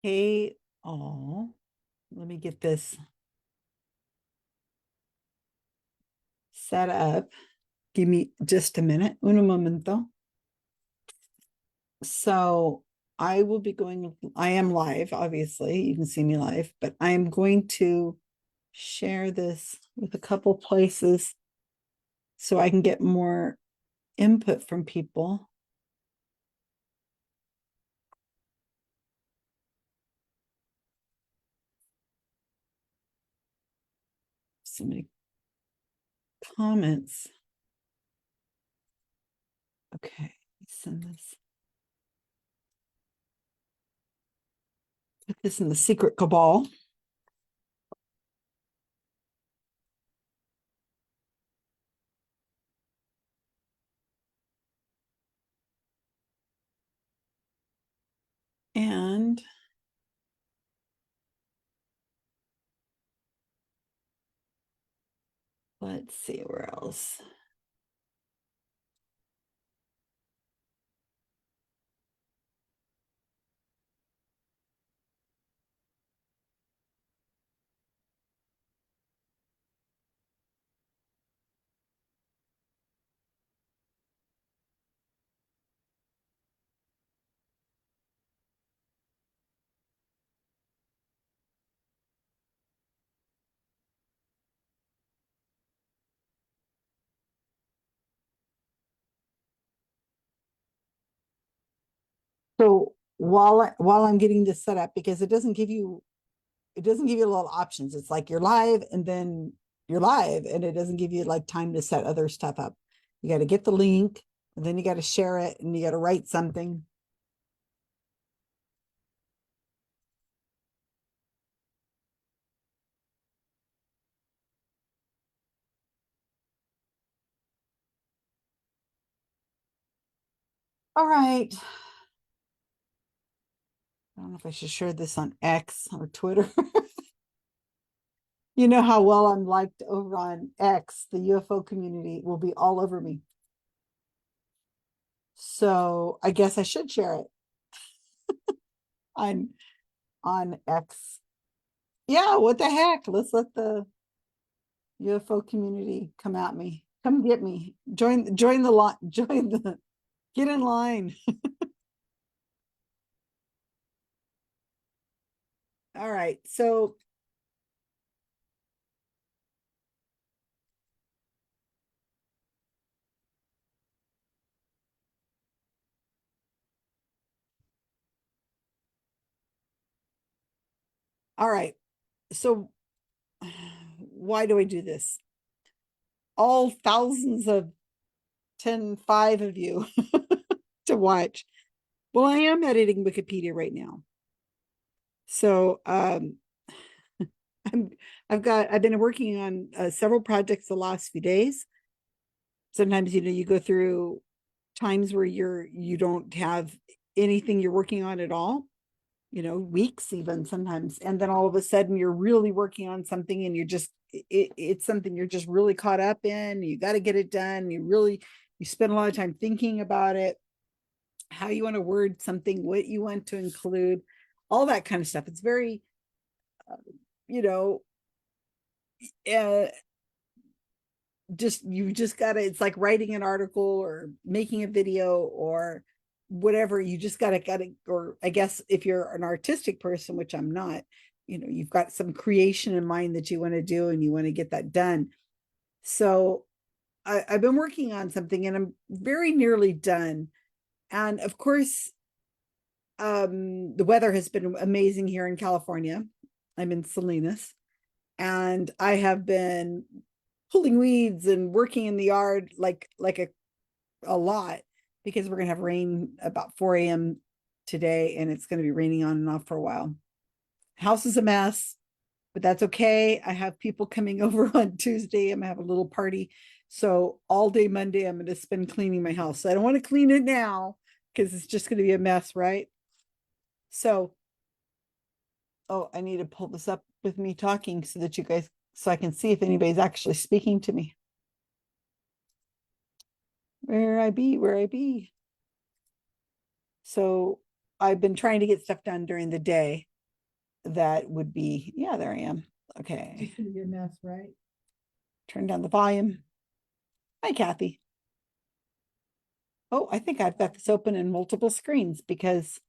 Hey, oh, let me get this set up. Give me just a minute. Un momento. So I will be going, I am live, obviously. You can see me live, but I am going to share this with a couple places so I can get more input from people. So many comments. Okay, send this. Put this in the secret cabal. And let's see where else. So while I'm getting this set up, because it doesn't give you a lot of options. It's like you're live and then you're live, and it doesn't give you like time to set other stuff up. You got to get the link, and then you got to share it, and you got to write something. All right. I don't know if I should share this on X or Twitter. You know how well I'm liked over on X. The UFO community will be all over me. So I guess I should share it on X. Yeah, what the heck? Let's let the UFO community come at me. Come get me. Join the line. Join the get in line. All right. So all right. So why do I do this? All thousands of 5 of you to watch. Well, I am editing Wikipedia right now. So I'm I've been working on several projects the last few days. Sometimes you go through times where you don't have anything you're working on at all, weeks even sometimes, and then all of a sudden you're really working on something, and it's something you're just really caught up in. You got to get it done. You spend a lot of time thinking about it, how you want to word something, what you want to include, all that kind of stuff. It's very you know uh, you just gotta, it's like writing an article or making a video or whatever. You just gotta, or I guess if you're an artistic person, which I'm not, you've got some creation in mind that you want to do and you want to get that done. So I've been working on something and I'm very nearly done. And of course, the weather has been amazing here in California. I'm in Salinas, and I have been pulling weeds and working in the yard like a lot, because we're gonna have rain about 4 a.m. today, and it's gonna be raining on and off for a while. House is a mess, but that's okay. I have people coming over on Tuesday. I'm gonna have a little party. So all day Monday, I'm gonna spend cleaning my house. So I don't want to clean it now because it's just gonna be a mess, right? So, oh, I need to pull this up with me talking so that so I can see if anybody's actually speaking to me. Where I be. So I've been trying to get stuff done during the day. that would be, yeah, there I am. Okay. Just gonna be a mess, right? Turn down the volume. Hi, Kathy. Oh, I think I've got this open in multiple screens because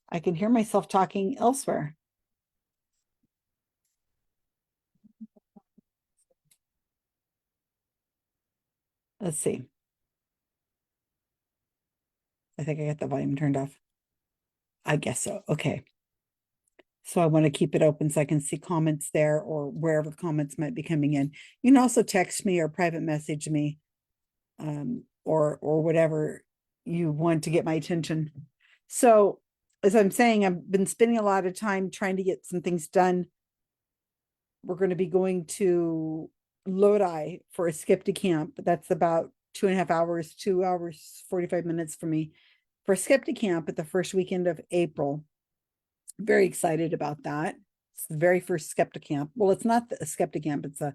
I can hear myself talking elsewhere. Let's see. I think I got the volume turned off. I guess so. Okay. So I want to keep it open so I can see comments there or wherever comments might be coming in. You can also text me or private message me, or whatever you want to get my attention. So as I'm saying, I've been spending a lot of time trying to get some things done. We're going to be going to Lodi for a skeptic camp. That's about 2.5 hours, 2 hours, 45 minutes for me for a skeptic camp at the first weekend of April. Very excited about that. It's the very first skeptic camp. Well, it's not a skeptic camp, it's a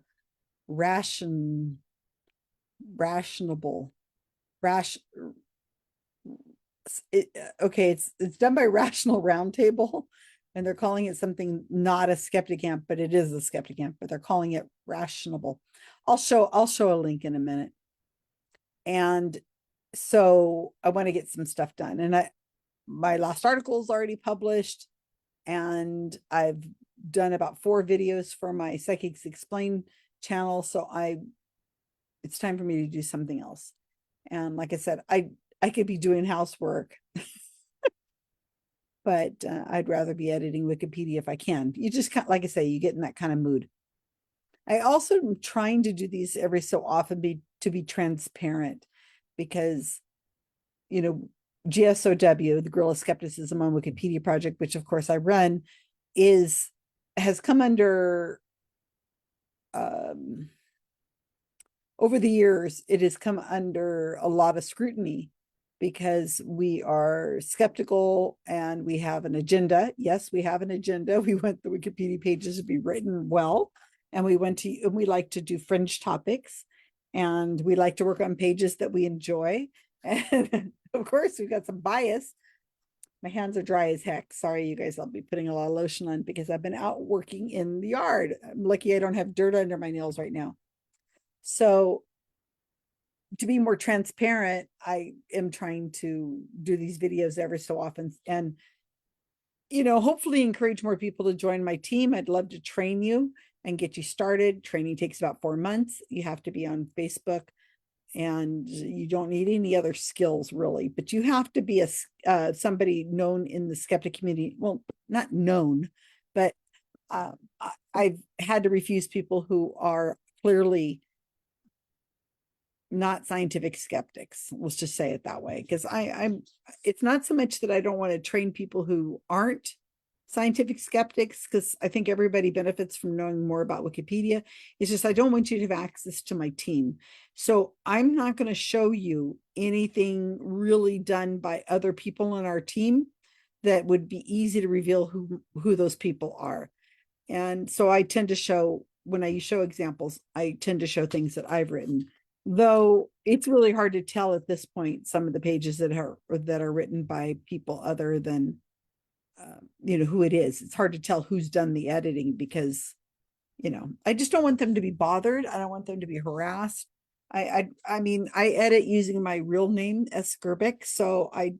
rationable rash okay, it's done by Rational Roundtable, and they're calling it something not a skeptic camp, but it is a skeptic camp, but they're calling it rationable. I'll show a link in a minute. And so I want to get some stuff done. And my last article is already published, and I've done about 4 videos for my Psychics Explain channel. So it's time for me to do something else. And like I said, I could be doing housework, but I'd rather be editing Wikipedia if I can. You just like I say, you get in that kind of mood. I also am trying to do these every so often to be transparent, because GSOW, the Guerrilla Skepticism on Wikipedia project, which of course I run, has come under over the years, it has come under a lot of scrutiny because we are skeptical and we have an agenda. Yes, we have an agenda. We want the Wikipedia pages to be written well, and we like to do fringe topics, and we like to work on pages that we enjoy. And of course, we've got some bias. My hands are dry as heck. Sorry, you guys, I'll be putting a lot of lotion on because I've been out working in the yard. I'm lucky I don't have dirt under my nails right now. So to be more transparent, I am trying to do these videos every so often and, hopefully encourage more people to join my team. I'd love to train you and get you started. Training takes about 4 months. You have to be on Facebook, and you don't need any other skills really, but you have to be somebody known in the skeptic community. Well, not known, but I've had to refuse people who are clearly not scientific skeptics. Let's just say it that way. Because it's not so much that I don't want to train people who aren't scientific skeptics, because I think everybody benefits from knowing more about Wikipedia. It's just, I don't want you to have access to my team. So I'm not going to show you anything really done by other people on our team that would be easy to reveal who those people are. And so I tend to show, when I show examples, I tend to show things that I've written, though it's really hard to tell at this point some of the pages that are written by people other than who it is. It's hard to tell who's done the editing because I just don't want them to be bothered. I don't want them to be harassed. I mean, I edit using my real name, S. Gerbic, so I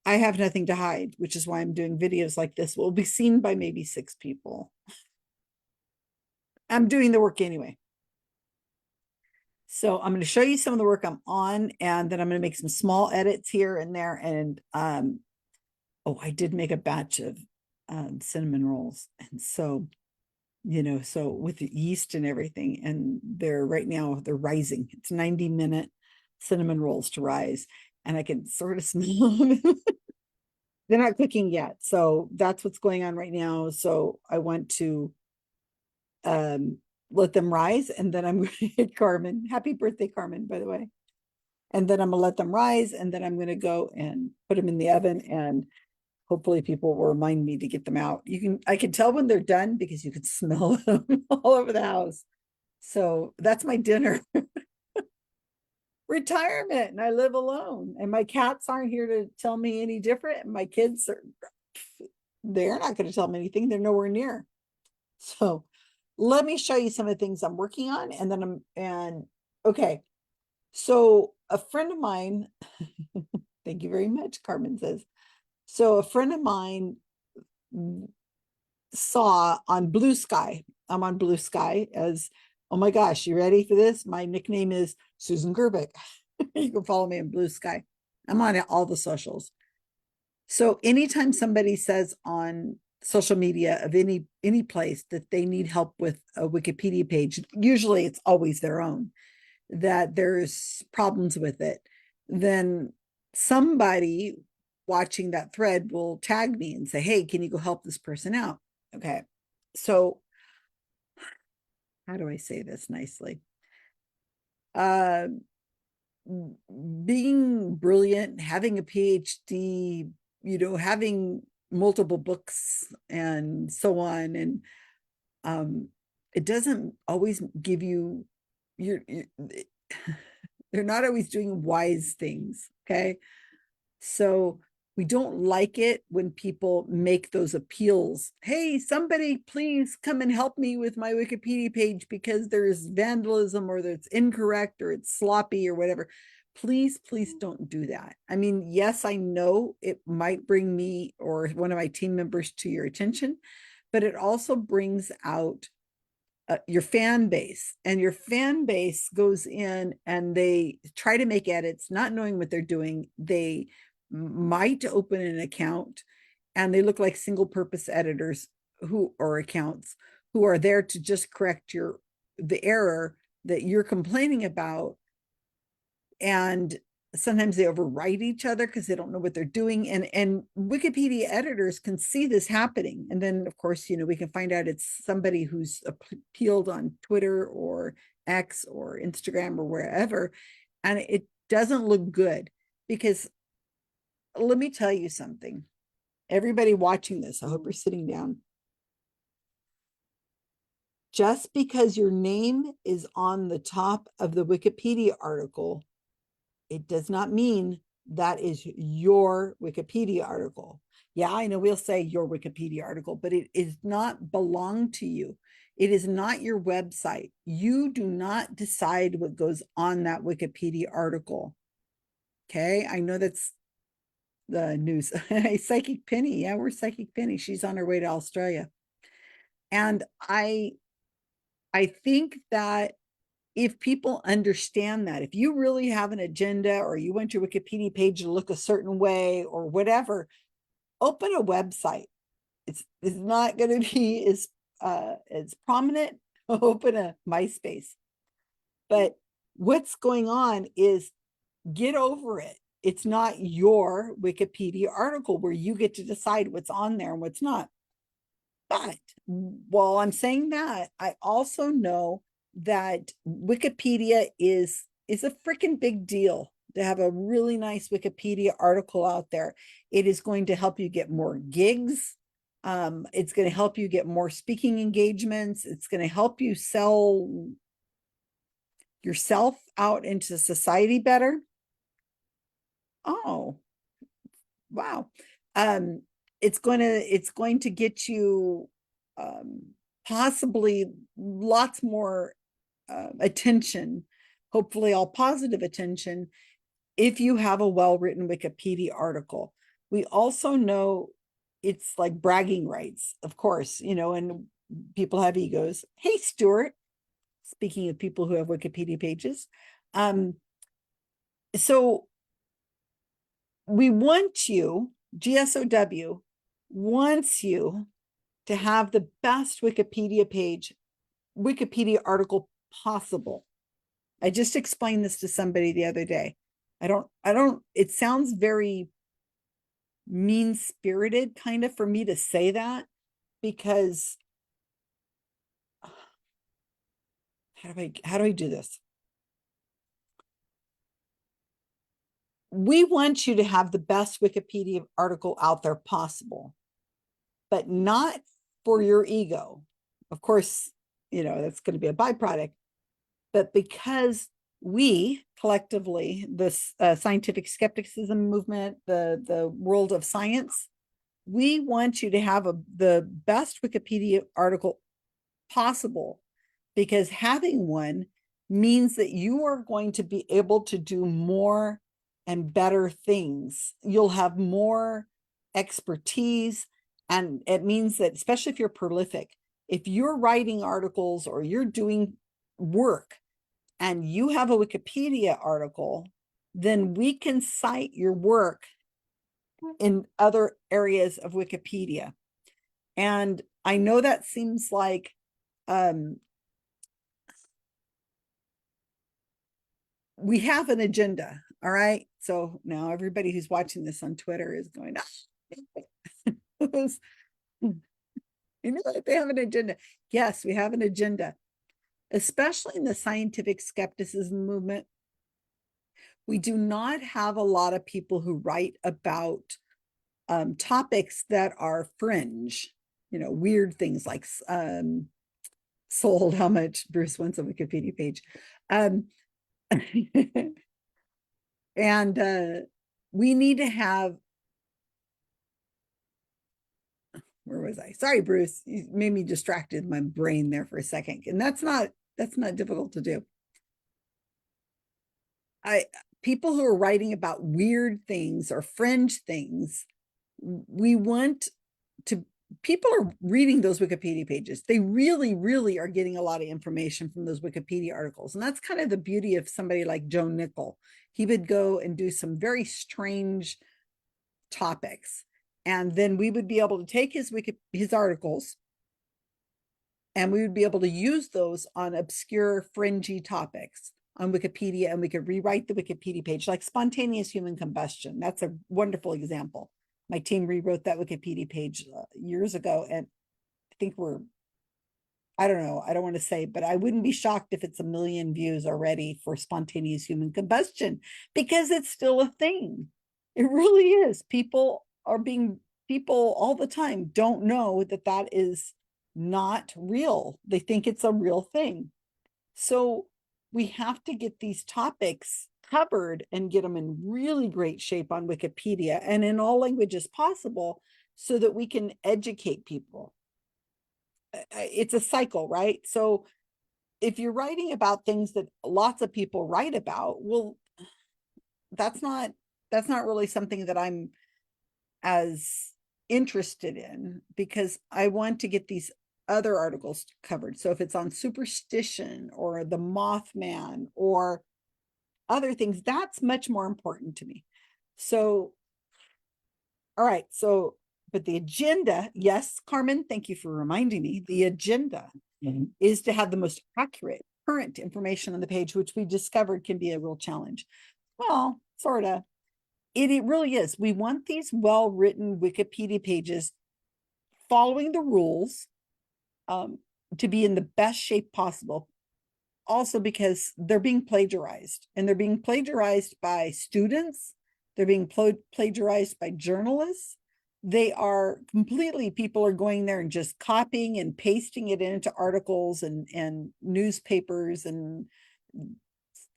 have nothing to hide, which is why I'm doing videos like this. Will be seen by maybe 6 people. I'm doing the work anyway. So I'm going to show you some of the work I'm on, and then I'm going to make some small edits here and there. And oh, I did make a batch of cinnamon rolls, and so so with the yeast and everything, and they're rising. It's 90-minute cinnamon rolls to rise, and I can sort of smell them. They're not cooking yet, so that's what's going on right now. So I want to let them rise, and then I'm going to hit Carmen. Happy birthday, Carmen, by the way. And then I'm gonna let them rise, and then I'm going to go and put them in the oven, and hopefully people will remind me to get them out. I can tell when they're done because you can smell them all over the house. So that's my dinner. Retirement, and I live alone, and my cats aren't here to tell me any different. And my kids they're not going to tell me anything. They're nowhere near. So let me show you some of the things I'm working on. And then okay. So a friend of mine, thank you very much, Carmen says. So a friend of mine saw on Blue Sky, I'm on Blue Sky as, oh my gosh, you ready for this? My nickname is Susan Gerbic. You can follow me on Blue Sky. I'm on all the socials. So anytime somebody says on social media of any place that they need help with a Wikipedia page, usually it's always their own, that there's problems with it, then somebody watching that thread will tag me and say, hey, can you go help this person out? Okay. So how do I say this nicely? Being brilliant, having a PhD, having multiple books and so on, and it doesn't always give you they're not always doing wise things. Okay. So we don't like it when people make those appeals. Hey, somebody please come and help me with my Wikipedia page because there's vandalism or it's incorrect or it's sloppy or whatever. Please, please don't do that. I mean, yes, I know it might bring me or one of my team members to your attention, but it also brings out your fan base, and your fan base goes in and they try to make edits, not knowing what they're doing. They might open an account and they look like single purpose editors or accounts who are there to just correct the error that you're complaining about. And sometimes they overwrite each other because they don't know what they're doing. And Wikipedia editors can see this happening. And then, of course, we can find out it's somebody who's appealed on Twitter or X or Instagram or wherever. And it doesn't look good because let me tell you something. Everybody watching this, I hope you're sitting down. Just because your name is on the top of the Wikipedia article, it does not mean that is your Wikipedia article. Yeah, I know we'll say your Wikipedia article, but it is not belong to you. It is not your website. You do not decide what goes on that Wikipedia article. Okay, I know that's the news. Psychic Penny, yeah, we're Psychic Penny. She's on her way to Australia. And I think that if people understand that, if you really have an agenda or you want your Wikipedia page to look a certain way or whatever, open a website. It's not going to be as prominent. Open a MySpace. But what's going on is get over it. It's not your Wikipedia article where you get to decide what's on there and what's not. But while I'm saying that, I also know that Wikipedia is a freaking big deal to have a really nice Wikipedia article out there. It is going to help you get more gigs. It's going to help you get more speaking engagements. It's going to help you sell yourself out into society better. Oh, wow. It's going to get you possibly lots more attention, hopefully all positive attention, if you have a well-written Wikipedia article. We also know it's like bragging rights, of course, and people have egos. Hey, Stuart, speaking of people who have Wikipedia pages. So we want you, GSOW wants you to have the best Wikipedia article possible. I just explained this to somebody the other day. It sounds very mean-spirited kind of for me to say that, because how do I do this? We want you to have the best Wikipedia article out there possible, but not for your ego. Of course, that's going to be a byproduct, but because we collectively, this scientific skepticism movement, the world of science, we want you to have the best Wikipedia article possible, because having one means that you are going to be able to do more and better things. You'll have more expertise. And it means that, especially if you're prolific, if you're writing articles or you're doing work and you have a Wikipedia article, then we can cite your work in other areas of Wikipedia. And I know that seems like we have an agenda. All right. So now everybody who's watching this on Twitter is going, you know, they have an agenda. Yes, we have an agenda, especially in the scientific skepticism movement. We do not have a lot of people who write about topics that are fringe, you know, weird things like sold, how much Bruce wants a Wikipedia page. And we need to have, where was I? Sorry, Bruce, you made me distracted my brain there for a second. And that's not difficult to do. People who are writing about weird things or fringe things, we want to, people are reading those Wikipedia pages. They really, really are getting a lot of information from those Wikipedia articles. And that's kind of the beauty of somebody like Joe Nickell. He would go and do some very strange topics. And then we would be able to take his articles and we would be able to use those on obscure, fringy topics on Wikipedia, and we could rewrite the Wikipedia page, like spontaneous human combustion. That's a wonderful example. My team rewrote that Wikipedia page years ago, and I think I don't know, I don't want to say, but I wouldn't be shocked if it's 1 million views already for spontaneous human combustion, because it's still a thing. It really is. People all the time don't know that that is not real. They think it's a real thing. So we have to get these topics covered and get them in really great shape on Wikipedia and in all languages possible, so that we can educate people. It's a cycle, right? So if you're writing about things that lots of people write about, well, that's not really something that I'm as interested in, because I want to get these other articles covered. So if it's on superstition or the Mothman or other things, that's much more important to me. So, all right. So, but the agenda, yes, Carmen, thank you for reminding me. The agenda is to have the most accurate, current information on the page, which we discovered can be a real challenge. Well, sort of. It really is. We want these well-written Wikipedia pages following the rules, to be in the best shape possible. Also because they're being plagiarized, and they're being plagiarized by students. They're being plagiarized by journalists. They are completely, people are going there and just copying and pasting it into articles and newspapers and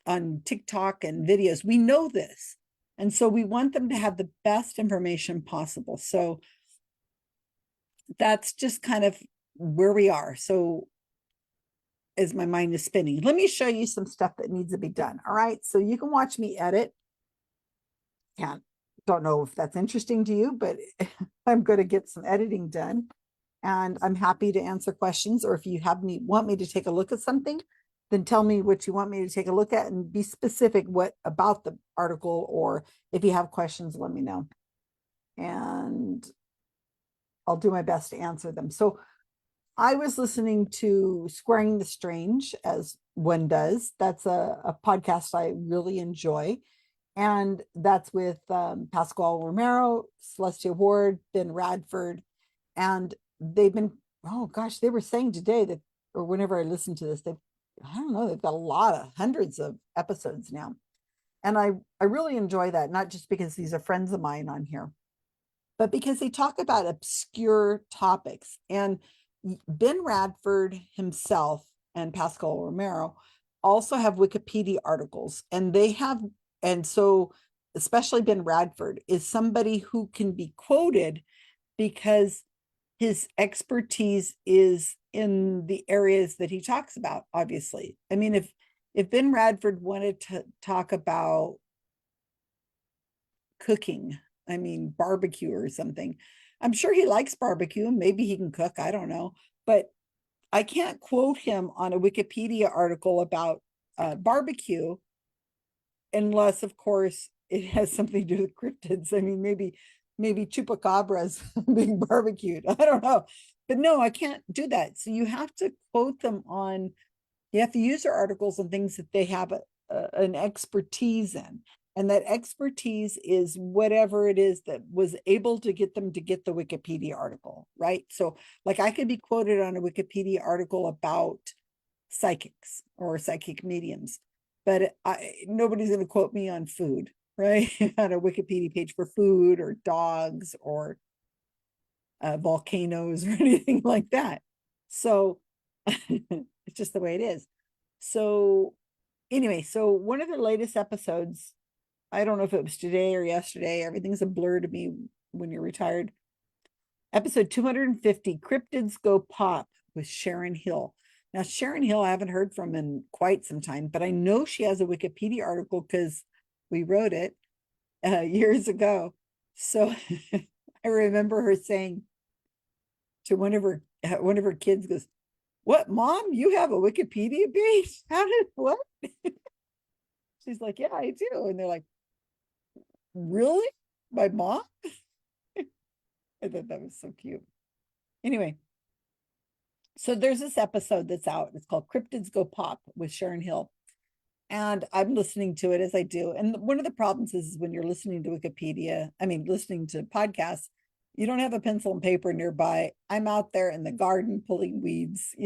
on TikTok and videos. We know this. And so we want them to have the best information possible. So that's just kind of where we are. So as my mind is spinning, let me show you some stuff that needs to be done. All right. So you can watch me edit. Don't know if that's interesting to you, but I'm going to get some editing done, and I'm happy to answer questions. Or if you want me to take a look at something, then tell me what you want me to take a look at, and be specific what about the article, or if you have questions, let me know. And I'll do my best to answer them. So I was listening to Squaring the Strange, as one does. That's a podcast I really enjoy. And that's with Pascual Romero, Celestia Ward, Ben Radford. And they've been, oh gosh, they were saying today that, or whenever I listen to this, I don't know, they've got a lot of hundreds of episodes now. And I really enjoy that, not just because these are friends of mine on here, but because they talk about obscure topics. And Ben Radford himself and Pascual Romero also have Wikipedia articles, and so especially Ben Radford is somebody who can be quoted, because his expertise is in the areas that he talks about, obviously. I mean, if Ben Radford wanted to talk about cooking, I mean, barbecue or something, I'm sure he likes barbecue. Maybe he can cook. I don't know. But I can't quote him on a Wikipedia article about barbecue unless, of course, it has something to do with cryptids. I mean, maybe chupacabras being barbecued. I don't know. But no, I can't do that. So you have to quote them on, you have to use their articles on things that they have an expertise in. And that expertise is whatever it is that was able to get them to get the Wikipedia article, right? So, like, I could be quoted on a Wikipedia article about psychics or psychic mediums, but nobody's going to quote me on food, right? On a Wikipedia page for food or dogs or volcanoes or anything like that. So it's just the way it is. So anyway, so one of the latest episodes, I don't know if it was today or yesterday, everything's a blur to me when you're retired. Episode 250, Cryptids Go Pop with Sharon Hill. Now, Sharon Hill, I haven't heard from in quite some time, but I know she has a Wikipedia article because we wrote it years ago. So I remember her saying to one of her kids, goes, "What, Mom? You have a Wikipedia page? How did what?" She's like, "Yeah, I do." And they're like, "Really? My mom?" I thought that was so cute. Anyway, so there's this episode that's out. It's called Cryptids Go Pop with Sharon Hill. And I'm listening to it as I do. And one of the problems is when you're listening to Wikipedia, I mean, listening to podcasts, you don't have a pencil and paper nearby. I'm out there in the garden pulling weeds,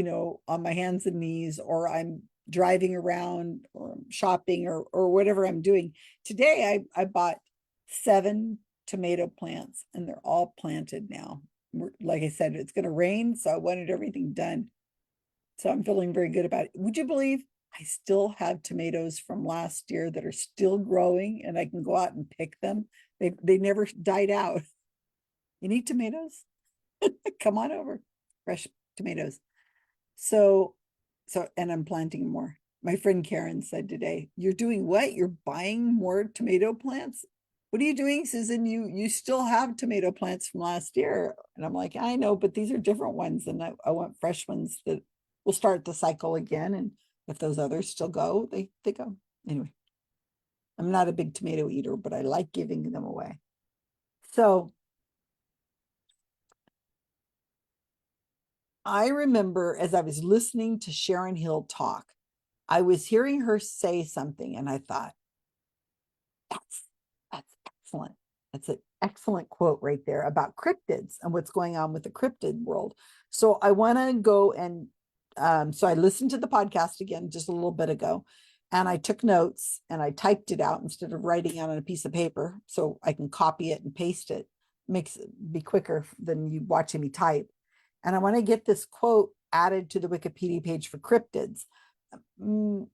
on my hands and knees, or I'm driving around or shopping or whatever I'm doing. Today, I bought 7 tomato plants and they're all planted now. Like I said, it's going to rain, so I wanted everything done. So I'm feeling very good about it. Would you believe I still have tomatoes from last year that are still growing and I can go out and pick them? They never died out. You need tomatoes? Come on over. Fresh tomatoes. So, and I'm planting more. My friend Karen said today, "You're doing what? You're buying more tomato plants? What are you doing, Susan? You still have tomato plants from last year." And I'm like, "I know, but these are different ones. And I want fresh ones that will start the cycle again. And if those others still go, they go." Anyway, I'm not a big tomato eater, but I like giving them away. So I remember as I was listening to Sharon Hill talk, I was hearing her say something and I thought, that's excellent. That's an excellent quote right there about cryptids and what's going on with the cryptid world. So I want to go and so I listened to the podcast again just a little bit ago, and I took notes and I typed it out instead of writing it on a piece of paper so I can copy it and paste it. Makes it be quicker than you watching me type. And I want to get this quote added to the Wikipedia page for cryptids. And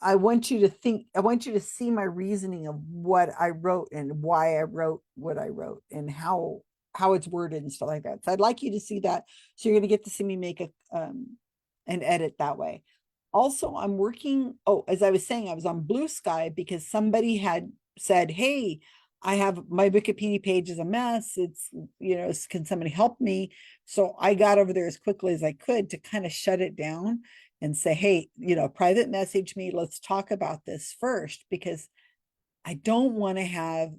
I want you to see my reasoning of what I wrote and why I wrote what I wrote and how it's worded and stuff like that. So I'd like you to see that. So you're going to get to see me make an edit that way. Also, I'm working, as I was saying, I was on Blue Sky because somebody had said, "Hey, I have my Wikipedia page is a mess. It's, can somebody help me?" So I got over there as quickly as I could to kind of shut it down and say, "Hey, private message me. Let's talk about this first," because I don't want to have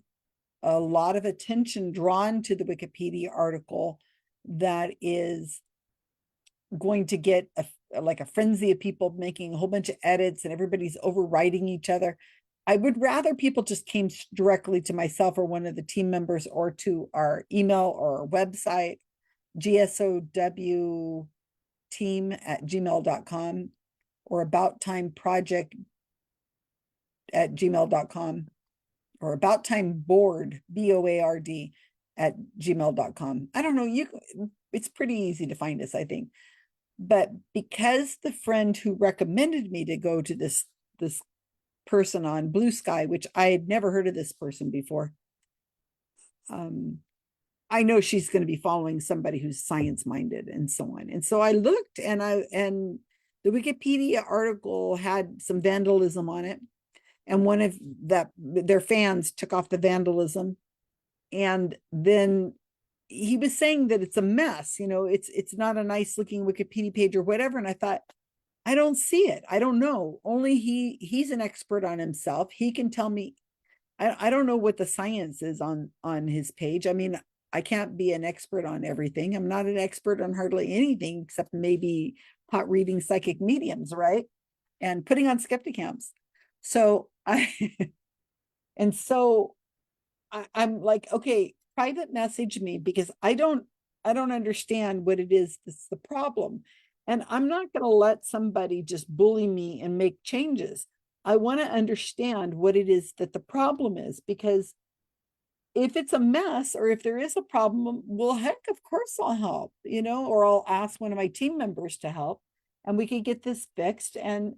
a lot of attention drawn to the Wikipedia article that is going to get like a frenzy of people making a whole bunch of edits and everybody's overwriting each other. I would rather people just came directly to myself or one of the team members or to our email or our website, gsowteam@gmail.com or abouttimeproject@gmail.com or abouttimeboard, BOARD @gmail.com. I don't know. It's pretty easy to find us, I think. But because the friend who recommended me to go to this person on Blue Sky, which I had never heard of this person before, I know she's going to be following somebody who's science minded and so on. And so I looked, and the Wikipedia article had some vandalism on it. And one of their fans took off the vandalism. And then he was saying that it's a mess, it's not a nice looking Wikipedia page or whatever. And I thought, I don't see it. I don't know. Only he's an expert on himself. He can tell me. I don't know what the science is on his page. I mean, I can't be an expert on everything. I'm not an expert on hardly anything except maybe hot reading psychic mediums, right? And putting on skeptic camps. So and so I'm like, okay, private message me, because I don't understand what it is that's the problem. And I'm not going to let somebody just bully me and make changes. I want to understand what it is that the problem is, because if it's a mess or if there is a problem, well, heck, of course I'll help, or I'll ask one of my team members to help, and we can get this fixed. And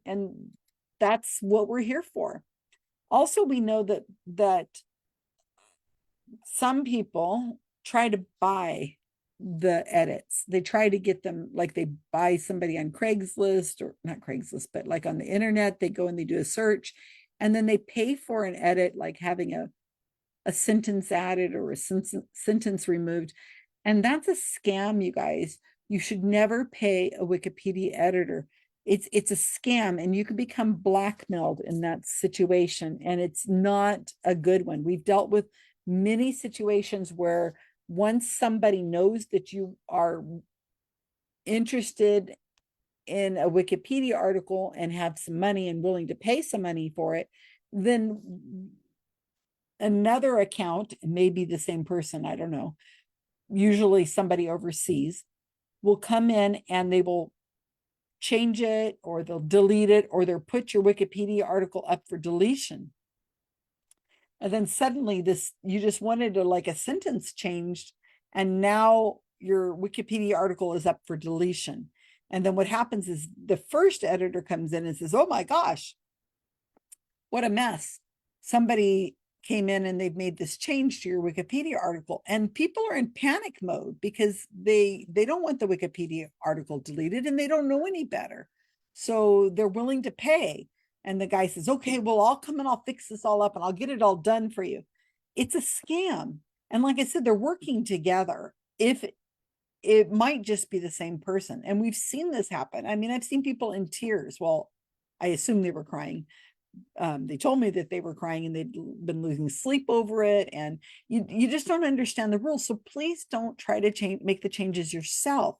that's what we're here for. Also, we know that some people try to buy the edits. They try to get them, like they buy somebody on Craigslist, or not Craigslist, but like on the internet. They go and they do a search, and then they pay for an edit, like having a sentence added or a sentence removed. And that's a scam, you guys. You should never pay a Wikipedia editor. It's a scam, and you can become blackmailed in that situation, and it's not a good one. We've dealt with many situations where once somebody knows that you are interested in a Wikipedia article and have some money and willing to pay some money for it, then another account, maybe the same person, I don't know, usually somebody overseas, will come in and they will change it, or they'll delete it, or they'll put your Wikipedia article up for deletion. And then suddenly you just wanted like a sentence changed, and now your Wikipedia article is up for deletion. And then what happens is the first editor comes in and says, oh my gosh, what a mess. Somebody came in and they've made this change to your Wikipedia article, and people are in panic mode because they don't want the Wikipedia article deleted, and they don't know any better. So they're willing to pay. And the guy says, okay, well, I'll come and I'll fix this all up and I'll get it all done for you. It's a scam. And like I said, they're working together. If it might just be the same person. And we've seen this happen. I mean, I've seen people in tears. Well, I assume they were crying. They told me that they were crying and they'd been losing sleep over it. And you just don't understand the rules. So please don't try to make the changes yourself.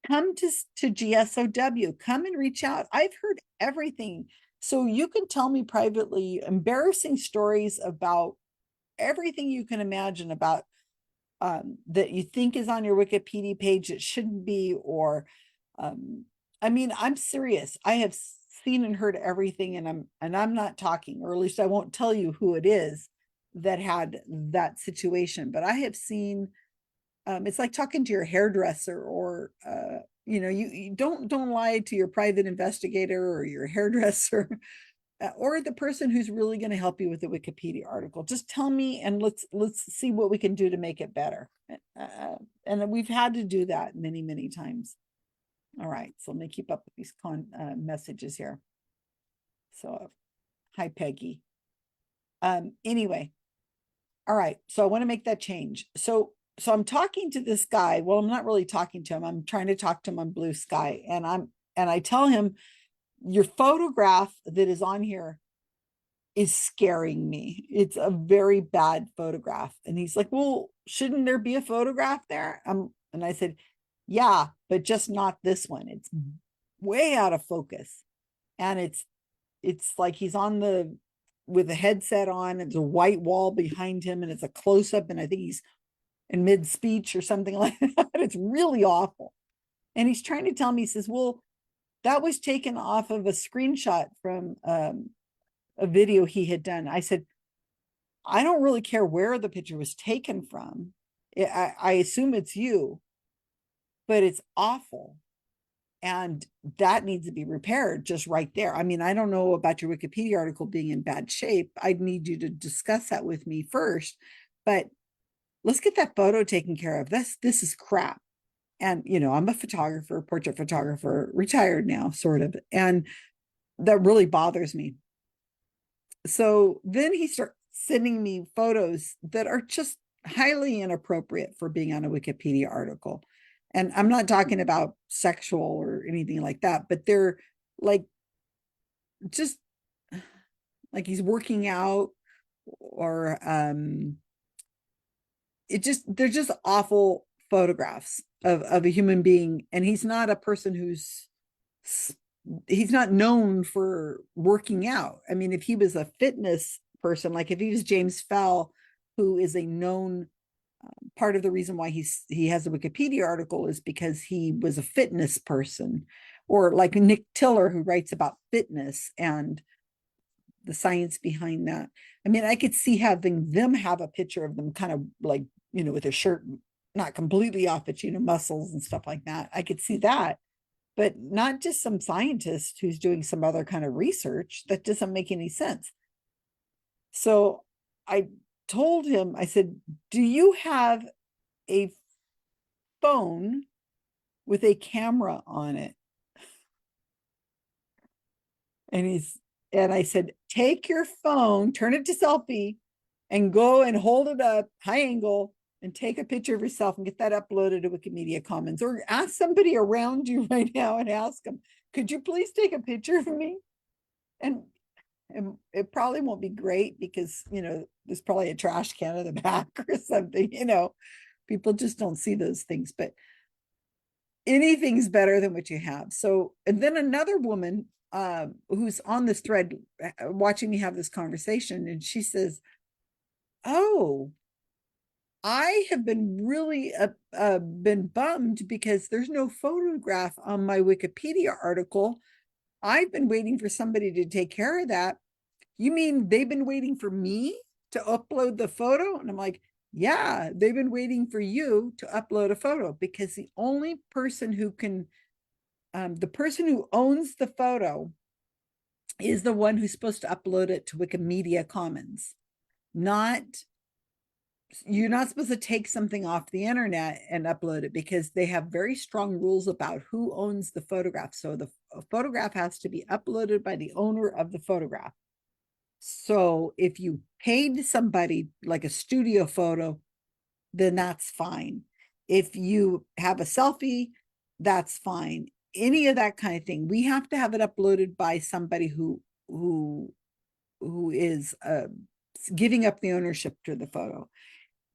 Come to GSOW, come and reach out. I've heard everything. So you can tell me privately embarrassing stories about everything you can imagine about that you think is on your Wikipedia page that shouldn't be, or I mean, I'm serious. I have seen and heard everything, and I'm not talking, or at least I won't tell you who it is that had that situation, but I have seen it's like talking to your hairdresser, or you don't lie to your private investigator or your hairdresser or the person who's really going to help you with the Wikipedia article. Just tell me, and let's see what we can do to make it better. And we've had to do that many times. All right, so let me keep up with these messages here. So, hi Peggy. Anyway, all right, so I want to make that change. So I'm talking to this guy. Well, I'm not really talking to him. I'm trying to talk to him on Blue Sky, and I tell him, your photograph that is on here is scaring me. It's a very bad photograph. And he's like, well, shouldn't there be a photograph there? And I said, yeah, but just not this one. It's way out of focus. And it's like he's with a headset on, and there's a white wall behind him, and it's a close-up, and I think he's in mid-speech or something like that. It's really awful. And he's trying to tell me, he says, well, that was taken off of a screenshot from a video he had done. I said, I don't really care where the picture was taken from. I assume it's you, but it's awful. And that needs to be repaired just right there. I mean, I don't know about your Wikipedia article being in bad shape. I'd need you to discuss that with me first. But let's get that photo taken care of. This is crap. And, I'm a photographer, portrait photographer, retired now, sort of. And that really bothers me. So then he starts sending me photos that are just highly inappropriate for being on a Wikipedia article. And I'm not talking about sexual or anything like that, but they're like just like he's working out, or they're just awful photographs of a human being. And he's not a person he's not known for working out. I mean, if he was a fitness person, like if he was James Fell, who is a known part of the reason why he has a Wikipedia article is because he was a fitness person, or like Nick Tiller, who writes about fitness and the science behind that. I mean, I could see having them have a picture of them kind of like, with their shirt not completely off, but muscles and stuff like that. I could see that, but not just some scientist who's doing some other kind of research. That doesn't make any sense. So I told him, I said, do you have a phone with a camera on it? And I said, take your phone, turn it to selfie, and go and hold it up high angle and take a picture of yourself and get that uploaded to Wikimedia Commons, or ask somebody around you right now and ask them, could you please take a picture of me? And it probably won't be great because, there's probably a trash can in the back or something, people just don't see those things, but anything's better than what you have. So, and then another woman who's on this thread watching me have this conversation, and she says, oh, I have been really been bummed because there's no photograph on my Wikipedia article. I've been waiting for somebody to take care of that. You mean they've been waiting for me to upload the photo? And I'm like, yeah, they've been waiting for you to upload a photo, because the only person who can, the person who owns the photo is the one who's supposed to upload it to Wikimedia Commons. You're not supposed to take something off the internet and upload it, because they have very strong rules about who owns the photograph. So the photograph has to be uploaded by the owner of the photograph. So if you paid somebody like a studio photo, then that's fine. If you have a selfie, that's fine. Any of that kind of thing, we have to have it uploaded by somebody who is giving up the ownership to the photo.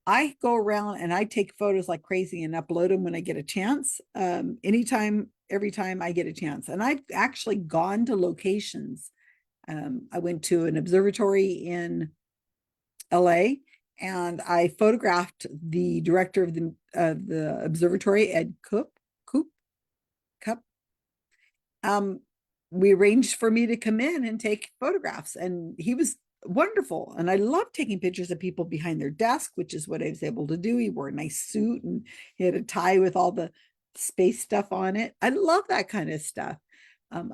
I go around and I take photos like crazy and upload them when I get a chance. Anytime, every time I get a chance. And I've actually gone to locations. I went to an observatory in LA, and I photographed the director of the observatory, Ed Cup. We arranged for me to come in and take photographs, and he was wonderful. And I love taking pictures of people behind their desk, which is what I was able to do. He wore a nice suit and he had a tie with all the space stuff on it. I love that kind of stuff.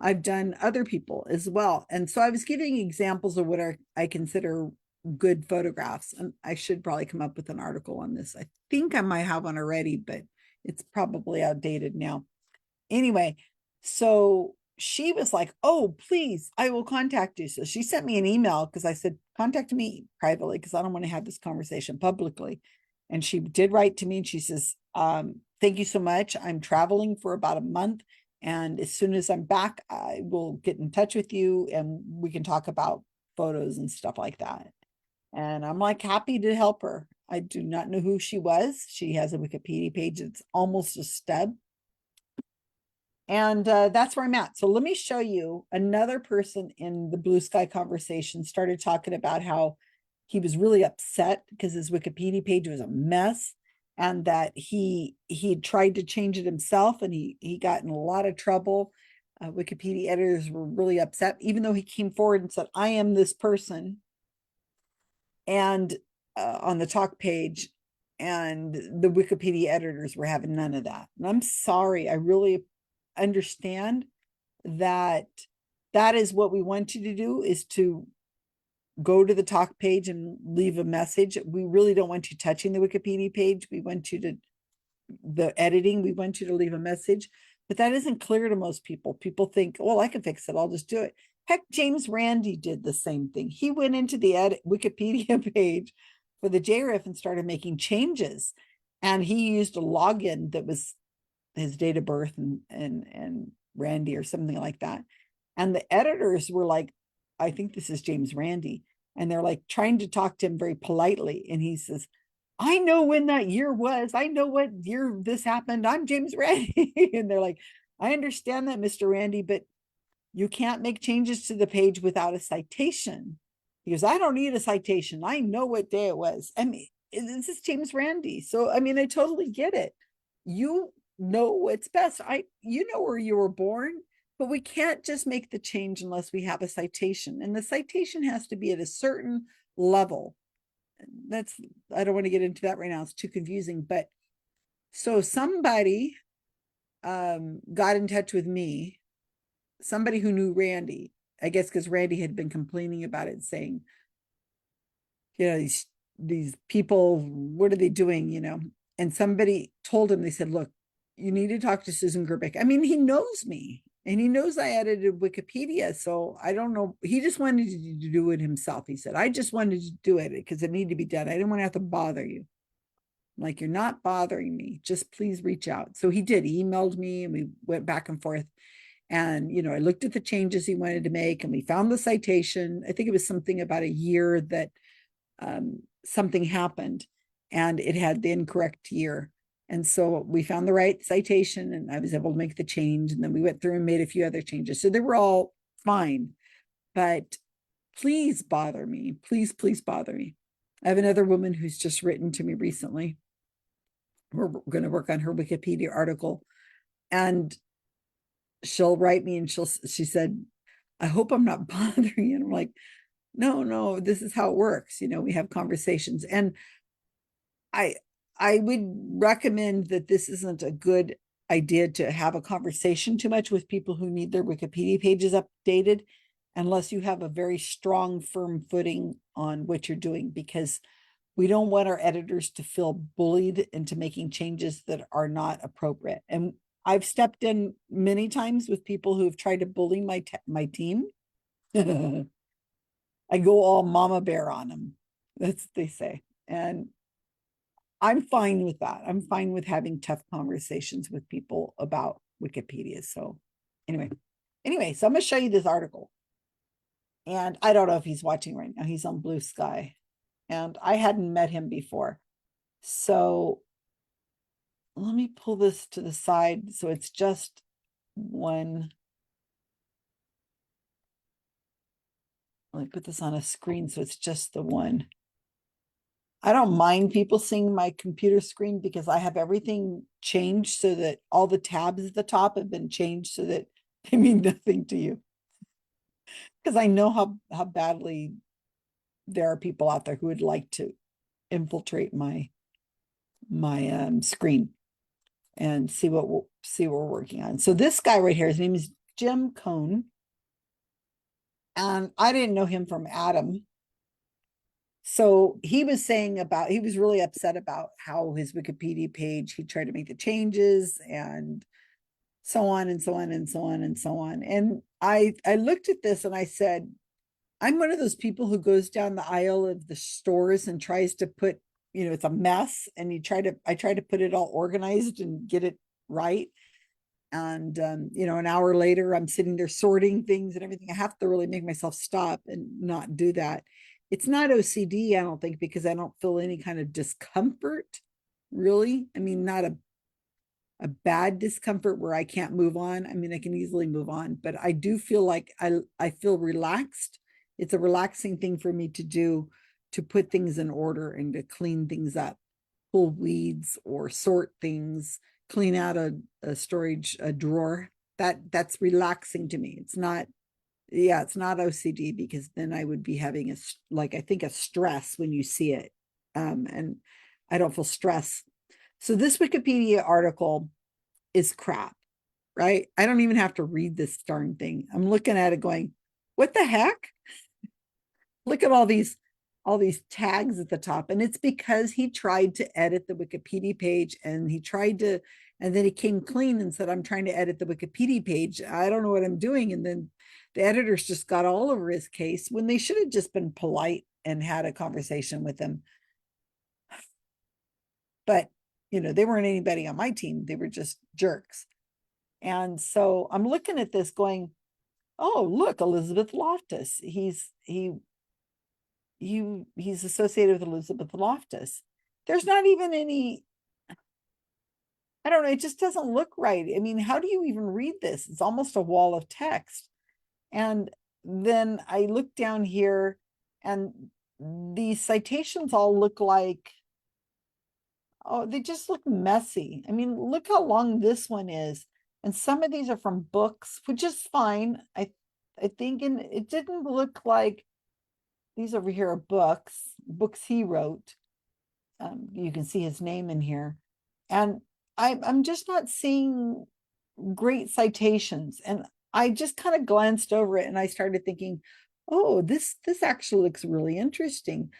I've done other people as well. And so I was giving examples of what I consider good photographs. And I should probably come up with an article on this. I think I might have one already, but it's probably outdated now. Anyway, so she was like, oh, please, I will contact you. So she sent me an email, because I said, contact me privately, because I don't want to have this conversation publicly. And she did write to me, and she says, thank you so much. I'm traveling for about a month. And as soon as I'm back, I will get in touch with you and we can talk about photos and stuff like that. And I'm like, happy to help her. I do not know who she was. She has a Wikipedia page. It's almost a stub. And that's where I'm at. So let me show you another person in the Blue Sky conversation started talking about how he was really upset because his Wikipedia page was a mess, and that he tried to change it himself, and he got in a lot of trouble. Wikipedia editors were really upset, even though he came forward and said, I am this person, and on the talk page, and the Wikipedia editors were having none of that. And I'm sorry, I really understand that is what we want you to do, is to go to the talk page and leave a message. We really don't want you touching the Wikipedia page. We want you to, the editing, we want you to leave a message. But that isn't clear to most people. People think, well, I can fix it. I'll just do it. Heck, James Randi did the same thing. He went into the Wikipedia page for the JRIF and started making changes. And he used a login that was his date of birth and Randy or something like that. And the editors were like, I think this is James Randi. And they're like trying to talk to him very politely. And he says, I know when that year was. I know what year this happened. I'm James Randi. And they're like, I understand that, Mr. Randi, but you can't make changes to the page without a citation. He goes, I don't need a citation. I know what day it was. I mean, this is James Randi. So, I mean, I totally get it. You know what's best. You know where you were born, but we can't just make the change unless we have a citation. And the citation has to be at a certain level. I don't want to get into that right now. It's too confusing. But so somebody got in touch with me, somebody who knew Randy, I guess because Randy had been complaining about it, saying, these people, what are they doing, And somebody told him, they said, look, you need to talk to Susan Gerbic. I mean, he knows me and he knows I edited Wikipedia. So I don't know. He just wanted to do it himself. He said, I just wanted to do it because it needed to be done. I didn't want to have to bother you. I'm like, you're not bothering me. Just please reach out. So he did. He emailed me and we went back and forth. And, I looked at the changes he wanted to make and we found the citation. I think it was something about a year that something happened and it had the incorrect year. And so we found the right citation and I was able to make the change. And then we went through and made a few other changes. So they were all fine, but please bother me. Please, please bother me. I have another woman who's just written to me recently. We're going to work on her Wikipedia article and she'll write me and she said, I hope I'm not bothering you. And I'm like, no, this is how it works. We have conversations. And I would recommend that this isn't a good idea to have a conversation too much with people who need their Wikipedia pages updated, unless you have a very strong, firm footing on what you're doing, because we don't want our editors to feel bullied into making changes that are not appropriate. And I've stepped in many times with people who've tried to bully my team. I go all mama bear on them. That's what they say. And I'm fine with that. I'm fine with having tough conversations with people about Wikipedia. So anyway, so I'm going to show you this article. And I don't know if he's watching right now. He's on Blue Sky. And I hadn't met him before. So let me pull this to the side so it's just one. Let me put this on a screen so it's just the one. I don't mind people seeing my computer screen because I have everything changed so that all the tabs at the top have been changed so that they mean nothing to you. Because I know how badly there are people out there who would like to infiltrate my screen and see what we're working on. So this guy right here, his name is Jim Coan. And I didn't know him from Adam. So he was he was really upset about how his Wikipedia page, he tried to make the changes and so on and so on and so on and so on. And I looked at this and I said, I'm one of those people who goes down the aisle of the stores and tries to put, it's a mess. And I try to put it all organized and get it right. And, an hour later, I'm sitting there sorting things and everything. I have to really make myself stop and not do that. It's not OCD, I don't think, because I don't feel any kind of discomfort, really. I mean, not a bad discomfort where I can't move on. I mean, I can easily move on, but I do feel like I feel relaxed. It's a relaxing thing for me to do, to put things in order and to clean things up, pull weeds or sort things, clean out a drawer. That's relaxing to me. It's not OCD, because then I would be having I think a stress when you see it. And I don't feel stress. So this Wikipedia article is crap, right? I don't even have to read this darn thing. I'm looking at it going, what the heck? Look at all these tags at the top. And it's because he tried to edit the Wikipedia page and and then he came clean and said, I'm trying to edit the Wikipedia page. I don't know what I'm doing. And then the editors just got all over his case when they should have just been polite and had a conversation with him. But, they weren't anybody on my team. They were just jerks. And so I'm looking at this going, oh, look, Elizabeth Loftus. He's associated with Elizabeth Loftus. There's not even any, I don't know, it just doesn't look right. I mean, how do you even read this? It's almost a wall of text. And then I look down here and these citations all look like, oh, they just look messy. I mean, look how long this one is. And some of these are from books, which is fine. I think, and it didn't look like these over here are books he wrote. You can see his name in here. And I'm just not seeing great citations. And I just kind of glanced over it and I started thinking, oh, this actually looks really interesting.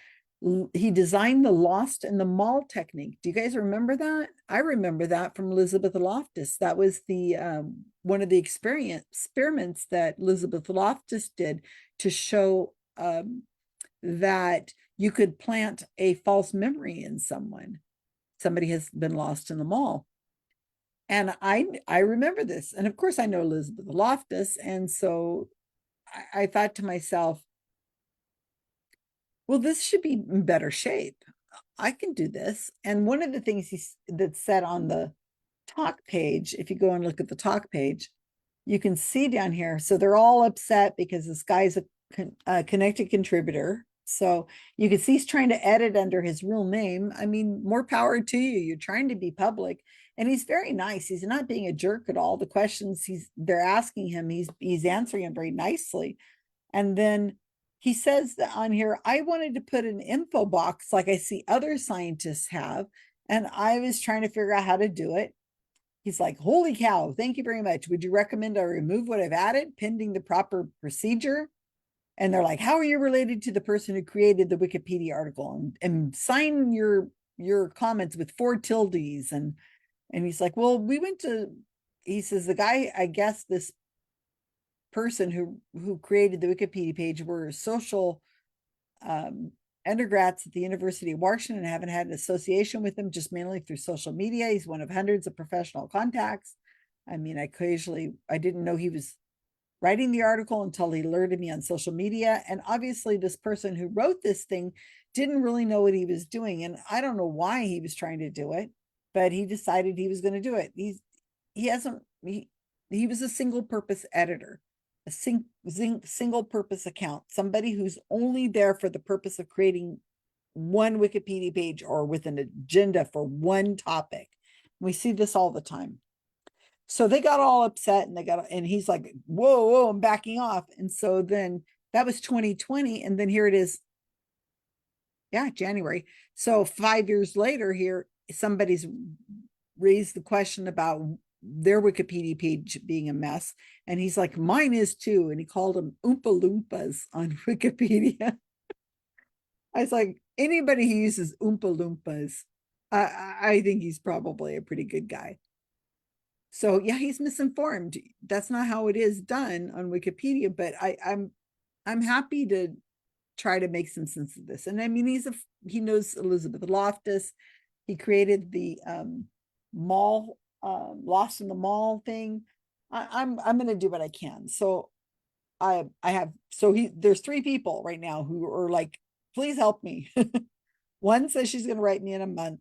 He designed the lost and the mall technique. Do you guys remember that? I remember that from Elizabeth Loftus. That was the one of the experiments that Elizabeth Loftus did to show that you could plant a false memory in someone. Somebody has been lost in the mall. And I remember this. And of course, I know Elizabeth Loftus. And so I thought to myself, well, this should be in better shape. I can do this. And one of the things that's said on the talk page, if you go and look at the talk page, you can see down here. So they're all upset because this guy's a connected contributor. So you can see he's trying to edit under his real name. I mean, more power to you. You're trying to be public. And he's very nice. He's not being a jerk at all. The questions they're asking him, he's answering them very nicely. And then he says that on here, I wanted to put an info box like I see other scientists have. And I was trying to figure out how to do it. He's like, holy cow, thank you very much. Would you recommend I remove what I've added pending the proper procedure? And they're like, how are you related to the person who created the Wikipedia article? And sign your comments with 4 tildes. And he's like, well, he says, the guy, I guess this person who created the Wikipedia page were social undergrads at the University of Washington. I haven't had an association with him, just mainly through social media. He's one of hundreds of professional contacts. I mean, I didn't know he was writing the article until he alerted me on social media. And obviously this person who wrote this thing didn't really know what he was doing. And I don't know why he was trying to do it, but he decided he was going to do it. He was a single purpose editor, a single purpose account, somebody who's only there for the purpose of creating one Wikipedia page or with an agenda for one topic. We see this all the time. So they got all upset and he's like, whoa, I'm backing off. And so then that was 2020. And then here it is. Yeah, January. So 5 years later here, somebody's raised the question about their Wikipedia page being a mess. And he's like, mine is too. And he called them Oompa Loompas on Wikipedia. I was like, anybody who uses Oompa Loompas, I think he's probably a pretty good guy. So yeah, he's misinformed. That's not how it is done on Wikipedia, but I'm happy to try to make some sense of this. And I mean, he knows Elizabeth Loftus. He created the mall, Lost in the Mall thing. I'm going to do what I can. So there's 3 people right now who are like, please help me. One says she's going to write me in a month.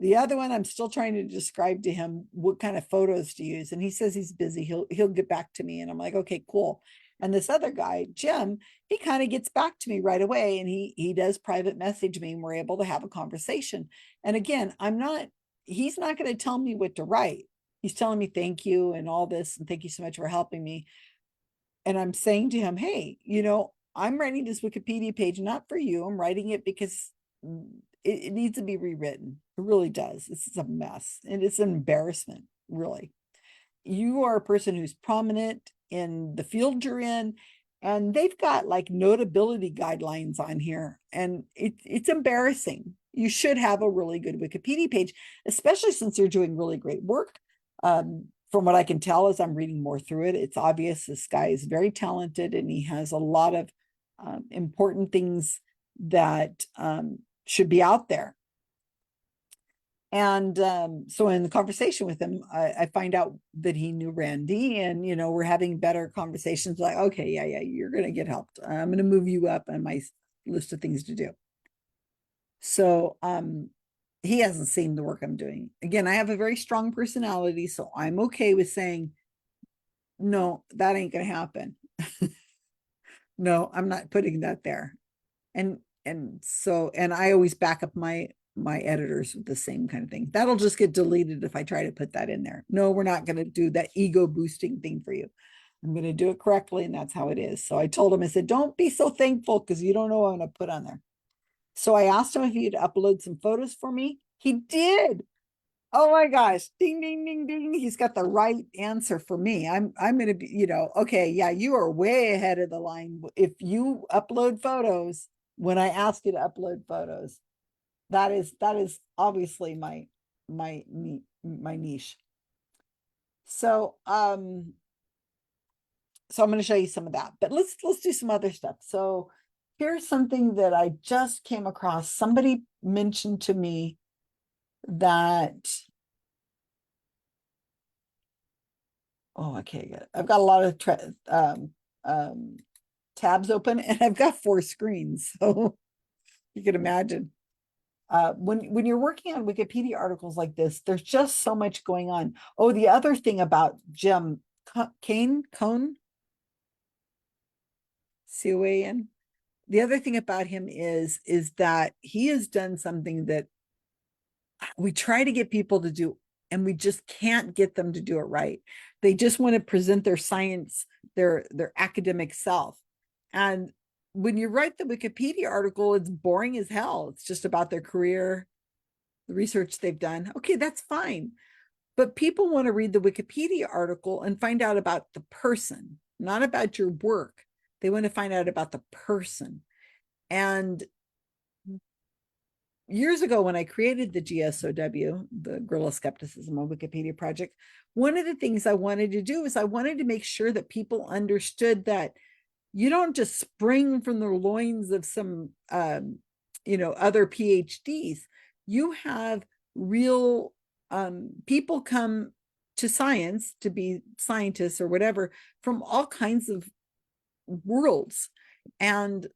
The other one, I'm still trying to describe to him what kind of photos to use. And he says he's busy. He'll get back to me. And I'm like, okay, cool. And this other guy, Jim, he kind of gets back to me right away. And he does private message me and we're able to have a conversation. And again, he's not going to tell me what to write. He's telling me thank you and all this. And thank you so much for helping me. And I'm saying to him, hey, I'm writing this Wikipedia page, not for you. I'm writing it because it needs to be rewritten. It really does. This is a mess and it's an embarrassment, really. You are a person who's prominent in the field you're in. And they've got like notability guidelines on here, and it's embarrassing. You should have a really good Wikipedia page, especially since you're doing really great work. From what I can tell as I'm reading more through it, it's obvious this guy is very talented and he has a lot of important things that should be out there. And so in the conversation with him, I find out that he knew Randy, and we're having better conversations. Like, okay, yeah, you're gonna get helped. I'm gonna move you up on my list of things to do. So he hasn't seen the work I'm doing. Again, I have a very strong personality, so I'm okay with saying, no, that ain't gonna happen. No, I'm not putting that there. And so, and I always back up my editors with the same kind of thing. That'll just get deleted if I try to put that in there. No, we're not going to do that ego boosting thing for you. I'm going to do it correctly, and that's how it is. So I told him, I said, don't be so thankful because you don't know what I'm going to put on there. So I asked him if he'd upload some photos for me. He did. Oh my gosh. Ding, ding, ding, ding. He's got the right answer for me. I'm going to be, okay, yeah, you are way ahead of the line. If you upload photos, when I ask you to upload photos, that is obviously my niche. So so I'm going to show you some of that, but let's do some other stuff. So here's something that I just came across. Somebody mentioned to me that, okay, good. I've got a lot of tabs open, and I've got 4 screens, so you can imagine. When you're working on Wikipedia articles like this, there's just so much going on. Oh, the other thing about Jim Coan, Coan. The other thing about him is that he has done something that we try to get people to do, and we just can't get them to do it right. They just want to present their science, their academic self. And when you write the Wikipedia article, it's boring as hell. It's just about their career, the research they've done. Okay, that's fine. But people want to read the Wikipedia article and find out about the person, not about your work. They want to find out about the person. And years ago, when I created the GSOW, the Guerrilla Skepticism on Wikipedia project, one of the things I wanted to do is I wanted to make sure that people understood that you don't just spring from the loins of some, other PhDs. You have real people come to science to be scientists or whatever from all kinds of worlds, and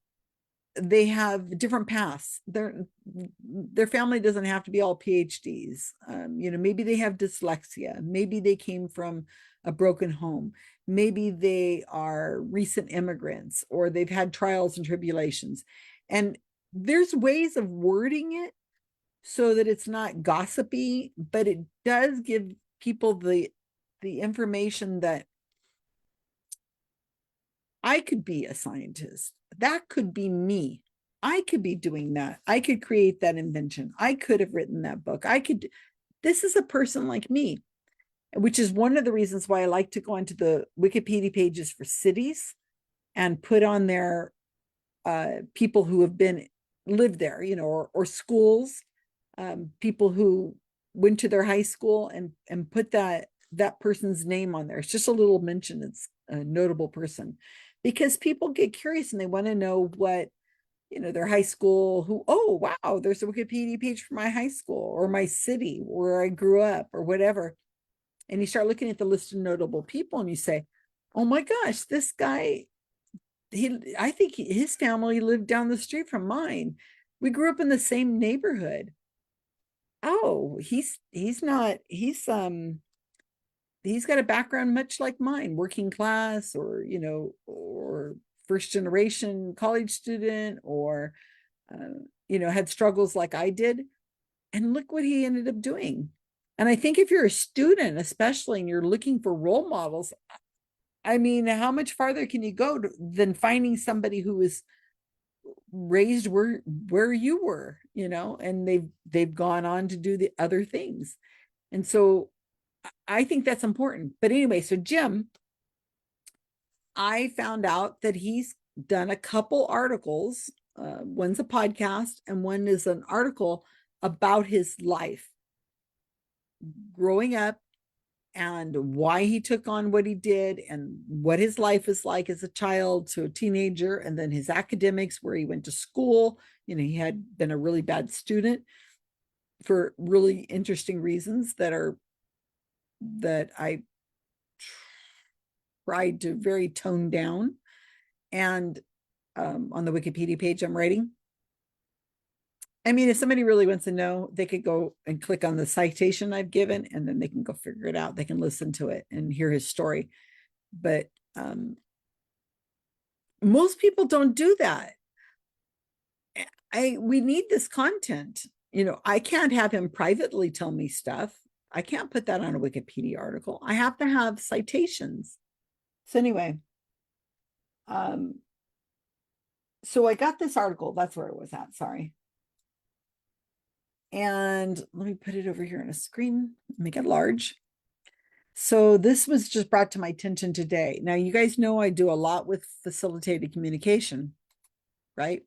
they have different paths. Their family doesn't have to be all PhDs. Maybe they have dyslexia. Maybe they came from a broken home. Maybe they are recent immigrants, or they've had trials and tribulations. And there's ways of wording it so that it's not gossipy, but it does give people the information that I could be a scientist. That could be me. I could be doing that. I could create that invention. I could have written that book. This is a person like me, which is one of the reasons why I like to go onto the Wikipedia pages for cities and put on there people who have lived there, or schools, people who went to their high school, and put that person's name on there. It's just a little mention. It's a notable person, because people get curious and they want to know what, their high school, oh, wow, there's a Wikipedia page for my high school or my city where I grew up or whatever. And you start looking at the list of notable people and you say, oh my gosh, this guy, I think his family lived down the street from mine. We grew up in the same neighborhood. Oh, he's got a background much like mine, working class, or or first generation college student, or had struggles like I did. And look what he ended up doing. And I think if you're a student, especially, and you're looking for role models, I mean, how much farther can you go than finding somebody who was raised where you were, and they've gone on to do the other things. And so I think that's important. But anyway, so Jim I found out that he's done a couple articles. One's a podcast and one is an article about his life growing up and why he took on what he did and what his life is like as a child to a teenager, and then his academics, where he went to school. He had been a really bad student for really interesting reasons that I tried to very tone down. And on the Wikipedia page I'm writing, I mean, if somebody really wants to know, they could go and click on the citation I've given, and then they can go figure it out. They can listen to it and hear his story. But most people don't do that. We need this content. I can't have him privately tell me stuff. I can't put that on a Wikipedia article. I have to have citations. So anyway, so I got this article. That's where it was at. Sorry. And let me put it over here on a screen, make it large. So this was just brought to my attention today. Now, you guys know I do a lot with facilitated communication, right?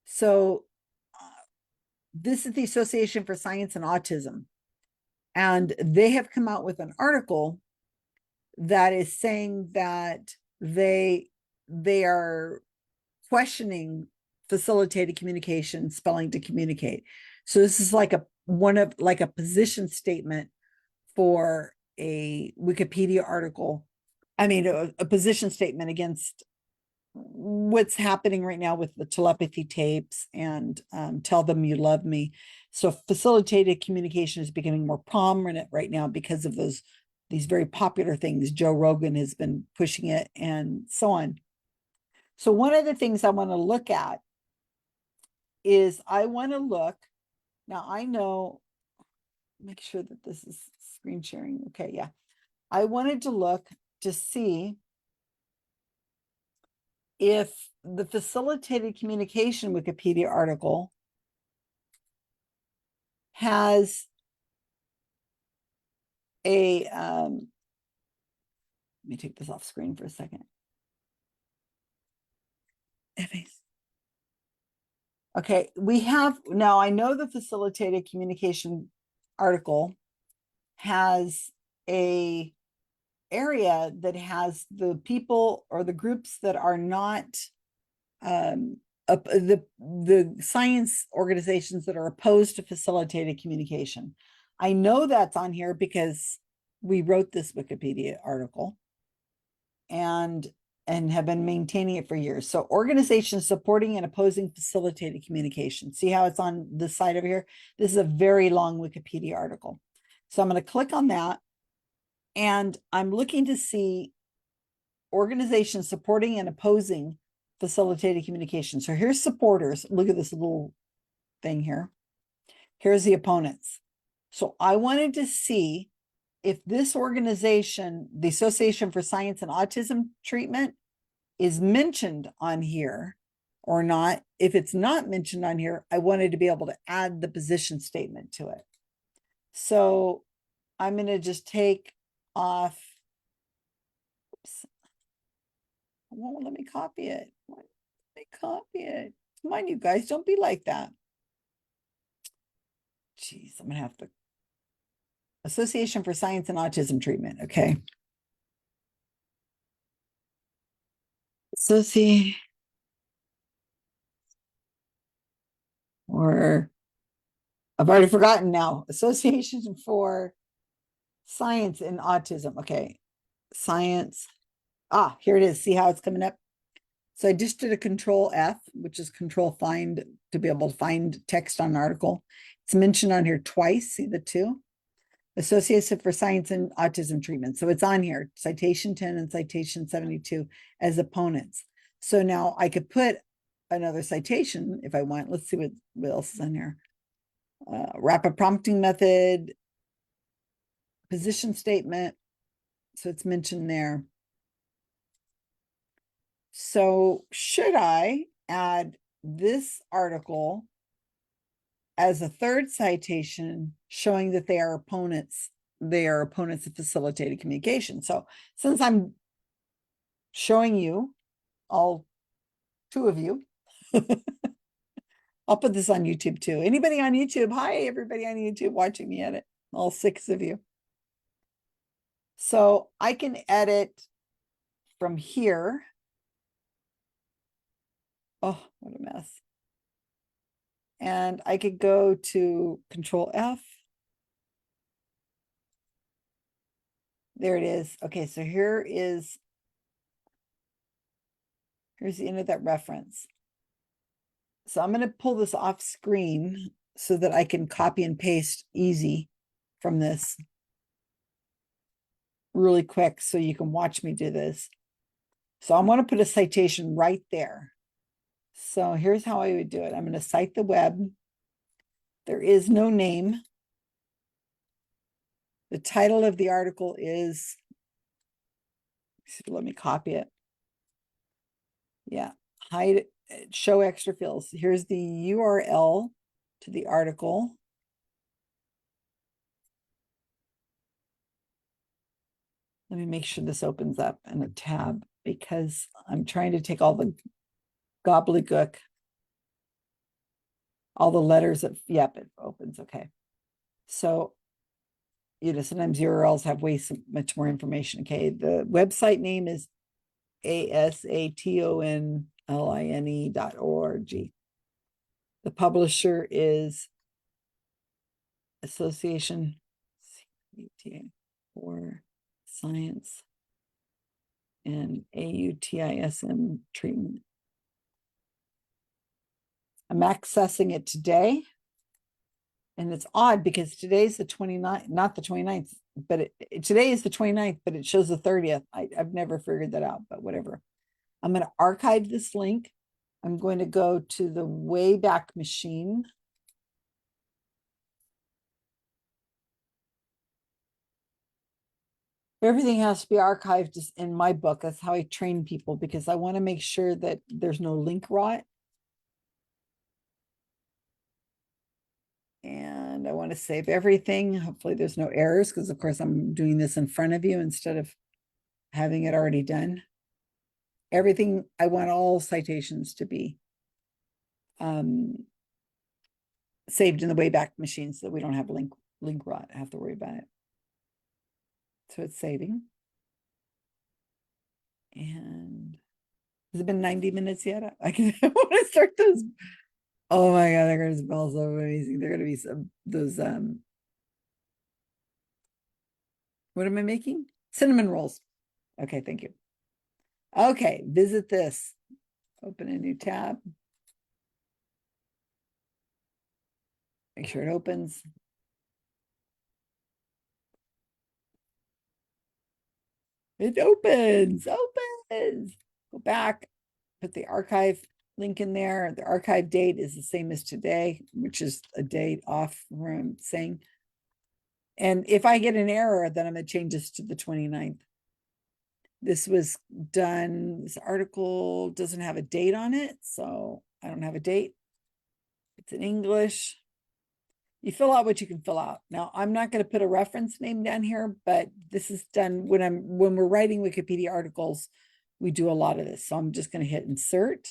So this is the Association for Science and Autism. And they have come out with an article that is saying that they are questioning facilitated communication, spelling to communicate. So this is like a position statement for a Wikipedia article. I mean, a position statement against what's happening right now with the telepathy tapes and Tell Them You Love Me. So facilitated communication is becoming more prominent right now because of these very popular things. Joe Rogan has been pushing it and so on. So one of the things I want to look at is now I know, make sure that this is screen sharing. Okay, yeah. I wanted to look to see if the facilitated communication Wikipedia article has let me take this off screen for a second. Okay, now I know the facilitated communication article has a area that has the people or the groups that are not the science organizations that are opposed to facilitated communication. I know that's on here because we wrote this Wikipedia article and have been maintaining it for years. So organizations supporting and opposing facilitated communication. See how it's on this side over here? This is a very long Wikipedia article. So I'm going to click on that. And I'm looking to see organizations supporting and opposing facilitated communication. So here's supporters. Look at this little thing here. Here's the opponents. So I wanted to see if this organization, the Association for Science and Autism Treatment, is mentioned on here or not. If it's not mentioned on here, I wanted to be able to add the position statement to it. So I'm going to just take off. Oops. It won't let me copy it. Why don't they copy it? Come on, you guys, don't be like that. Jeez, I'm going to have to. Association for Science and Autism Treatment. Okay. Or I've already forgotten now. Association for Science and Autism. Okay. Science. Here it is. See how it's coming up? So I just did a Control F, which is Control Find to be able to find text on an article. It's mentioned on here twice. See the two? Association for Science and Autism Treatment. So it's on here, citation 10 and citation 72 as opponents. So now I could put another citation if I want. Let's see what else is on here. Rapid prompting method, position statement. So it's mentioned there. So should I add this article as a third citation showing that they are opponents of facilitated communication? So since I'm showing you, all two of you. I'll put this on YouTube too. Anybody on YouTube? Hi, everybody on YouTube watching me edit. All 6 of you. So I can edit from here. Oh, what a mess. And I could go to Control F. There it is. Okay, so here's the end of that reference. So I'm going to pull this off screen so that I can copy and paste easy from this really quick so you can watch me do this. So I want to put a citation right there. So here's how I would do it. I'm going to cite the web. There is no name. The title of the article is, let me copy it. Yeah, hide, show extra fields. Here's the URL to the article. Let me make sure this opens up in a tab because I'm trying to take all the gobbledygook, all the letters of, yep, it opens. Okay. So, sometimes URLs have way so much more information. Okay. The website name is asatonline.org. The publisher is Association for Science and AUTISM Treatment. I'm accessing it today. And it's odd because today's the 29th, not the 29th, but today is the 29th, but it shows the 30th. I've never figured that out, but whatever. I'm going to archive this link. I'm going to go to the Wayback Machine. Everything has to be archived in my book. That's how I train people because I want to make sure that there's no link rot. And I want to save everything. Hopefully there's no errors because of course I'm doing this in front of you instead of having it already done. Everything, I want all citations to be saved in the Wayback Machine so that we don't have link rot. I have to worry about it. So it's saving. And has it been 90 minutes yet? I want to start those. Oh my God, they're going to smell so amazing. They're going to be those, what am I making? Cinnamon rolls. Okay, thank you. Okay, visit this. Open a new tab. Make sure it opens. It opens. Go back, put the archive link in there. The archive date is the same as today, which is a date off where I'm saying. And if I get an error, then I'm going to change this to the 29th. This was done, this article doesn't have a date on it, so I don't have a date. It's in English. You fill out what you can fill out. Now, I'm not going to put a reference name down here, but this is done when we're writing Wikipedia articles, we do a lot of this. So I'm just going to hit insert.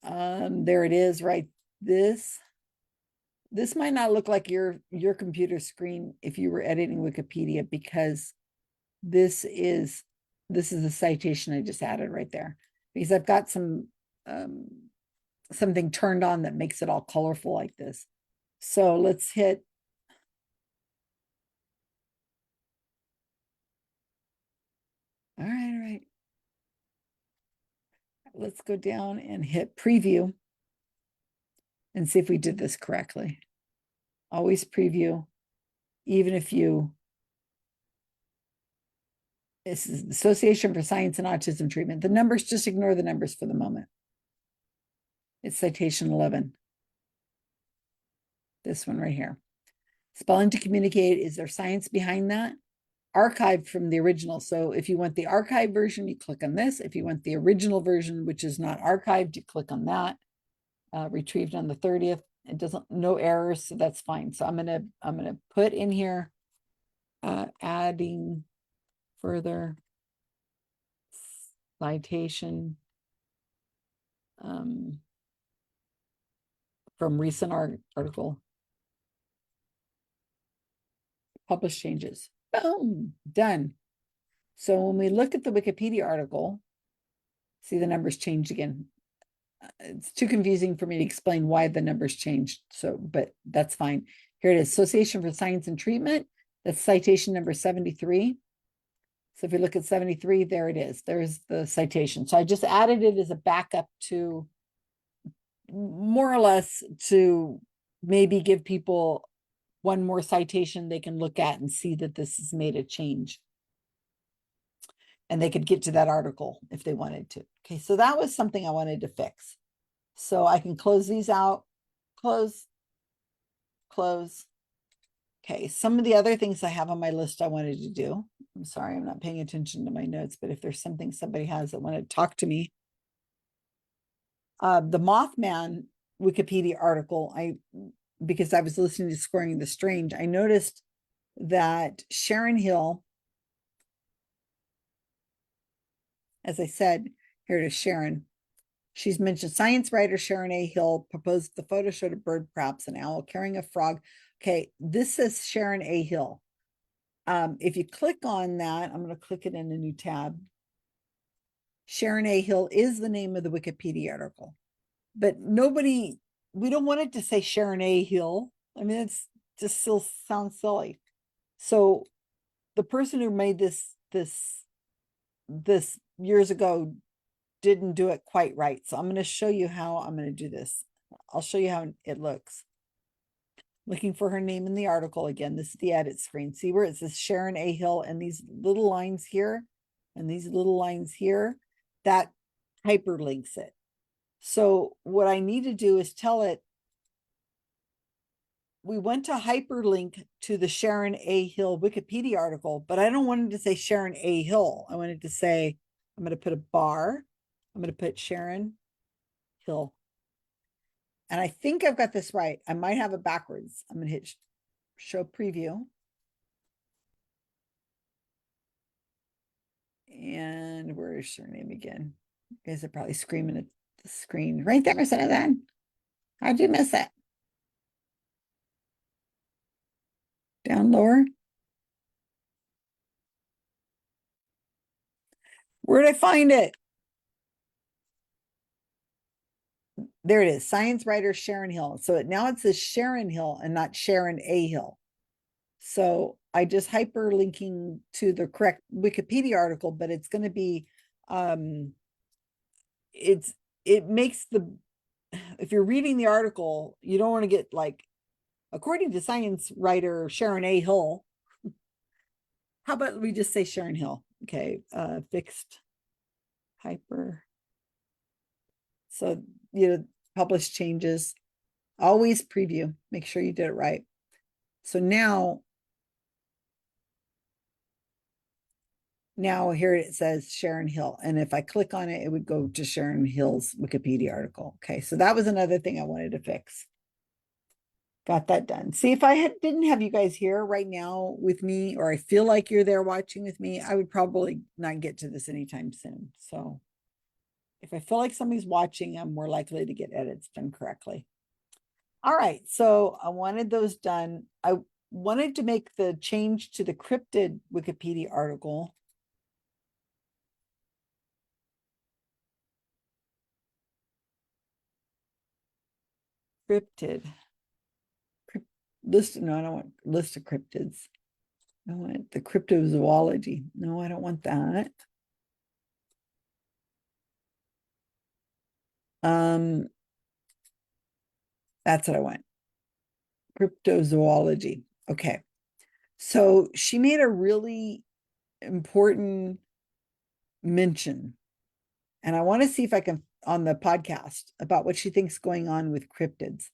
There it is, right? This might not look like your computer screen if you were editing Wikipedia because this is the citation I just added right there because I've got some something turned on that makes it all colorful like this. So let's hit all right. Let's go down and hit preview and see if we did this correctly. Always preview, even if this is the Association for Science and Autism Treatment. The numbers, just ignore the numbers for the moment. It's citation 11. This one right here. Spelling to communicate, is there science behind that? Archived from the original. So if you want the archived version, you click on this. If you want the original version, which is not archived, you click on that. Retrieved on the 30th. It doesn't, no errors, so that's fine. So I'm gonna put in here adding further citation from recent article. Publish changes. Boom, done. So when we look at the Wikipedia article, see the numbers changed again. It's too confusing for me to explain why the numbers changed. So, but that's fine. Here it is, Association for Science and Treatment. That's citation number 73. So if you look at 73, there it is. There's the citation. So I just added it as a backup to more or less to maybe give people one more citation they can look at and see that this has made a change. And they could get to that article if they wanted to. Okay, so that was something I wanted to fix. So I can close these out, close. Okay, some of the other things I have on my list I wanted to do. I'm sorry, I'm not paying attention to my notes, but if there's something somebody has that want to talk to me. The Mothman Wikipedia article, because I was listening to Scoring the Strange, I noticed that Sharon Hill, as I said, here it is, Sharon. She's mentioned science writer Sharon A. Hill proposed the photo showed a bird, perhaps an owl, carrying a frog. Okay, this is Sharon A. Hill. If you click on that, I'm going to click it in a new tab. Sharon A. Hill is the name of the Wikipedia article, but we don't want it to say Sharon A. Hill. I mean, it's just still sounds silly. So the person who made this years ago didn't do it quite right. So I'm going to show you how I'm going to do this. I'll show you how it looks. Looking for her name in the article again. This is the edit screen. See where it says Sharon A. Hill and these little lines here and these little lines here, that hyperlinks it. So what I need to do is tell it, we went to hyperlink to the Sharon A. Hill Wikipedia article, but I don't want it to say Sharon A. Hill. I wanted to say, I'm going to put a bar. I'm going to put Sharon Hill. And I think I've got this right. I might have it backwards. I'm going to hit show preview. And where is her name again? You guys are probably screaming at the screen. Right there, Then. How'd you miss it? Down lower. Where did I find it? There it is, science writer Sharon Hill. So now it says Sharon Hill and not Sharon A. Hill. So I just hyperlinking to the correct Wikipedia article, but it's going to be, it makes if you're reading the article, you don't want to get like, according to science writer Sharon A. Hill. How about we just say Sharon Hill? Okay, fixed hyper. So, publish changes, always preview, make sure you did it right. So now here it says Sharon Hill. And if I click on it, it would go to Sharon Hill's Wikipedia article. Okay, so that was another thing I wanted to fix. Got that done. See, if I didn't have you guys here right now with me, or I feel like you're there watching with me, I would probably not get to this anytime soon. So if I feel like somebody's watching, I'm more likely to get edits done correctly. All right, so I wanted those done. I wanted to make the change to the cryptid Wikipedia article. Cryptid. No, I don't want list of cryptids. I want the cryptozoology. No, I don't want that. That's what I want. Cryptozoology. Okay. So she made a really important mention, and I want to see if I can on the podcast about what she thinks going on with cryptids.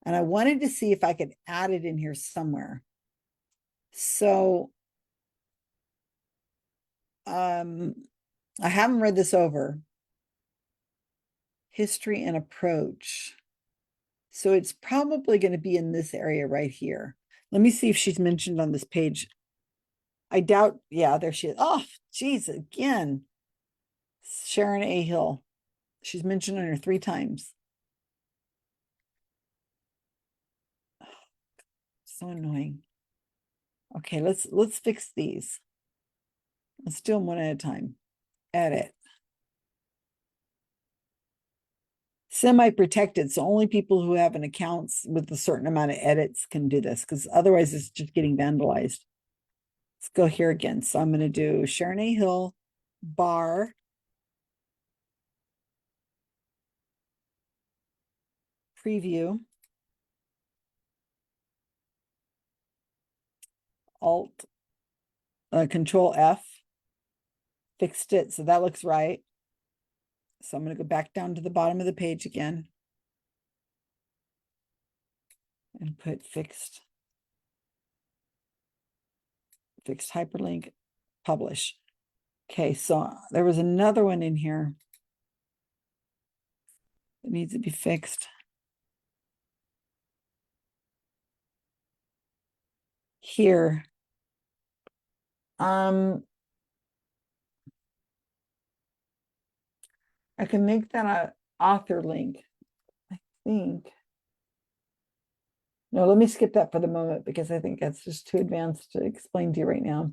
And I wanted to see if I could add it in here somewhere. So I haven't read this over. History and approach. So it's probably going to be in this area right here. Let me see if she's mentioned on this page. I doubt. Yeah, there she is. Oh, geez, again. Sharon A. Hill. She's mentioned on her 3 times. So annoying. Okay, let's fix these. Let's do them one at a time. Edit. Semi-protected, so only people who have an account with a certain amount of edits can do this, because otherwise it's just getting vandalized. Let's go here again. So I'm going to do Sharon A. Hill, bar, preview, Alt, Control F, fixed it. So that looks right. So I'm going to go back down to the bottom of the page again and put fixed hyperlink, publish. Okay, so there was another one in here that needs to be fixed. Here. I can make that a author link, I think. No, let me skip that for the moment because I think that's just too advanced to explain to you right now.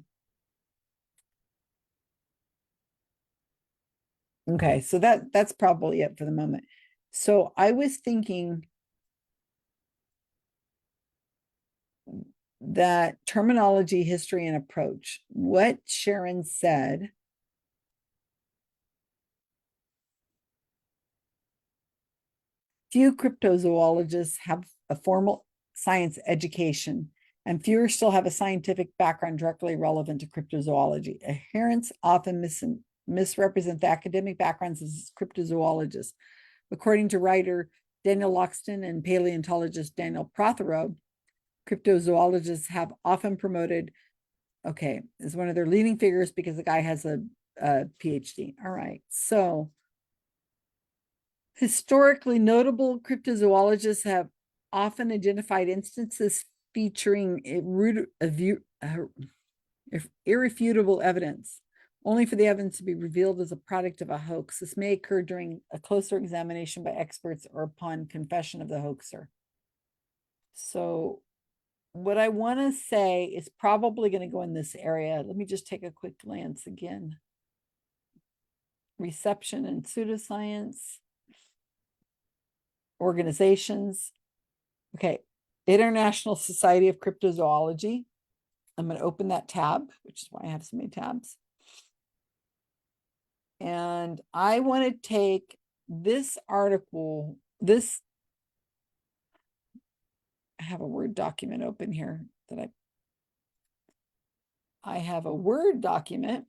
Okay, so that's probably it for the moment. So I was thinking that terminology, history, and approach, what Sharon said, few cryptozoologists have a formal science education, and fewer still have a scientific background directly relevant to cryptozoology. Adherents often misrepresent the academic backgrounds of cryptozoologists. According to writer Daniel Loxton and paleontologist Daniel Prothero, cryptozoologists have often promoted, okay, as one of their leading figures because the guy has a PhD. All right, so historically notable cryptozoologists have often identified instances featuring irrefutable evidence, only for the evidence to be revealed as a product of a hoax. This may occur during a closer examination by experts or upon confession of the hoaxer. So what I want to say is probably going to go in this area. Let me just take a quick glance again. Reception and pseudoscience, organizations. Okay, International Society of Cryptozoology. I'm going to open that tab, which is why I have so many tabs. And I want to take this article, I have a Word document open here that I have a Word document.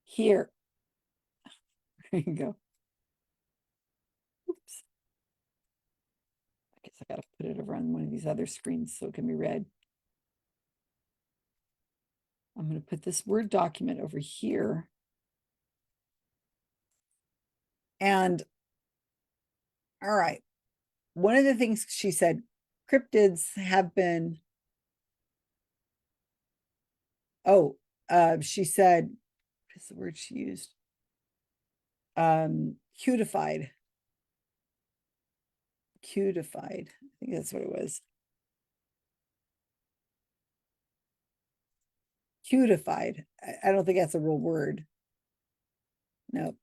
Here. There you go. Oops. I guess I got to put it over on one of these other screens so it can be read. I'm going to put this Word document over here. And all right, one of the things she said, cryptids have been, she said, what's the word she used? Cutified. Cutified. I think that's what it was. Cutified. I don't think that's a real word. No.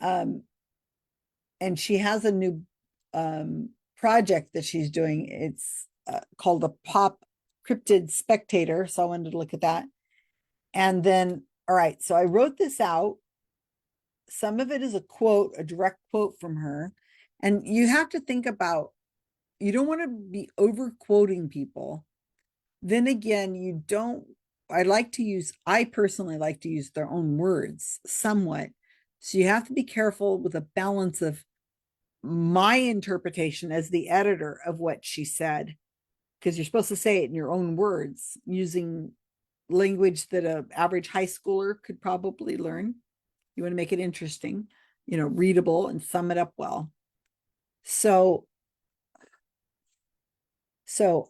And she has a new project that she's doing. It's called a pop cryptid spectator. So I wanted to look at that. And then, all right, so I wrote this out. Some of it is a quote, a direct quote from her. And you have to think about, you don't want to be over quoting people. Then again, you don't, I personally like to use their own words somewhat. So you have to be careful with a balance of my interpretation as the editor of what she said, because you're supposed to say it in your own words using language that an average high schooler could probably learn. You want to make it interesting, readable and sum it up well. So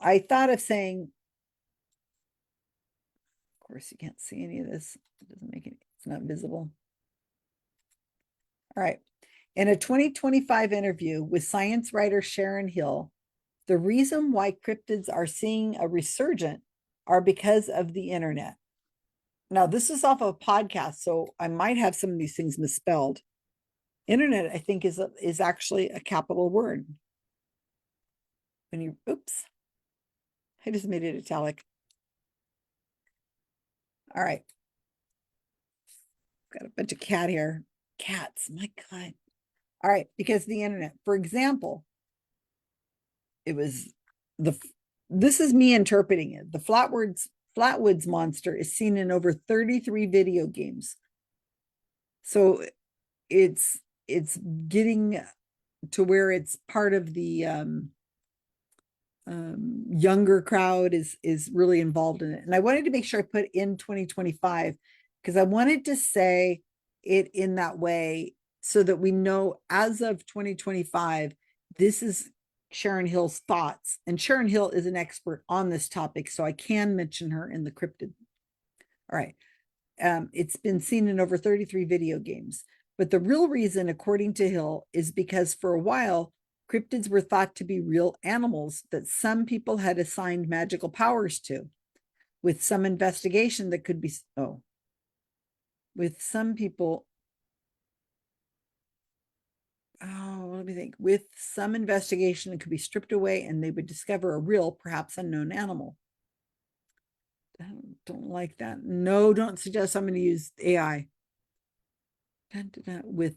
I thought of saying, course, you can't see any of this. It doesn't make it, it's not visible. All right. In a 2025 interview with science writer Sharon Hill, the reason why cryptids are seeing a resurgence are because of the internet. Now, this is off of a podcast, so I might have some of these things misspelled. Internet, I think, is actually a capital word. When you, oops, I just made it italic. All right. Got a bunch of cat here. Cats, my God. All right, because the internet, for example, it was this is me interpreting it. The Flatwoods monster is seen in over 33 video games. So it's getting to where it's part of the younger crowd is really involved in it. And I wanted to make sure I put in 2025 because I wanted to say it in that way so that we know as of 2025, this is Sharon Hill's thoughts. And Sharon Hill is an expert on this topic, so I can mention her in the cryptid. All right. It's been seen in over 33 video games. But the real reason, according to Hill, is because for a while, cryptids were thought to be real animals that some people had assigned magical powers to. With some investigation that could be, with some people, let me think. With some investigation, it could be stripped away and they would discover a real, perhaps unknown animal. I don't like that. No, don't suggest I'm going to use AI. With,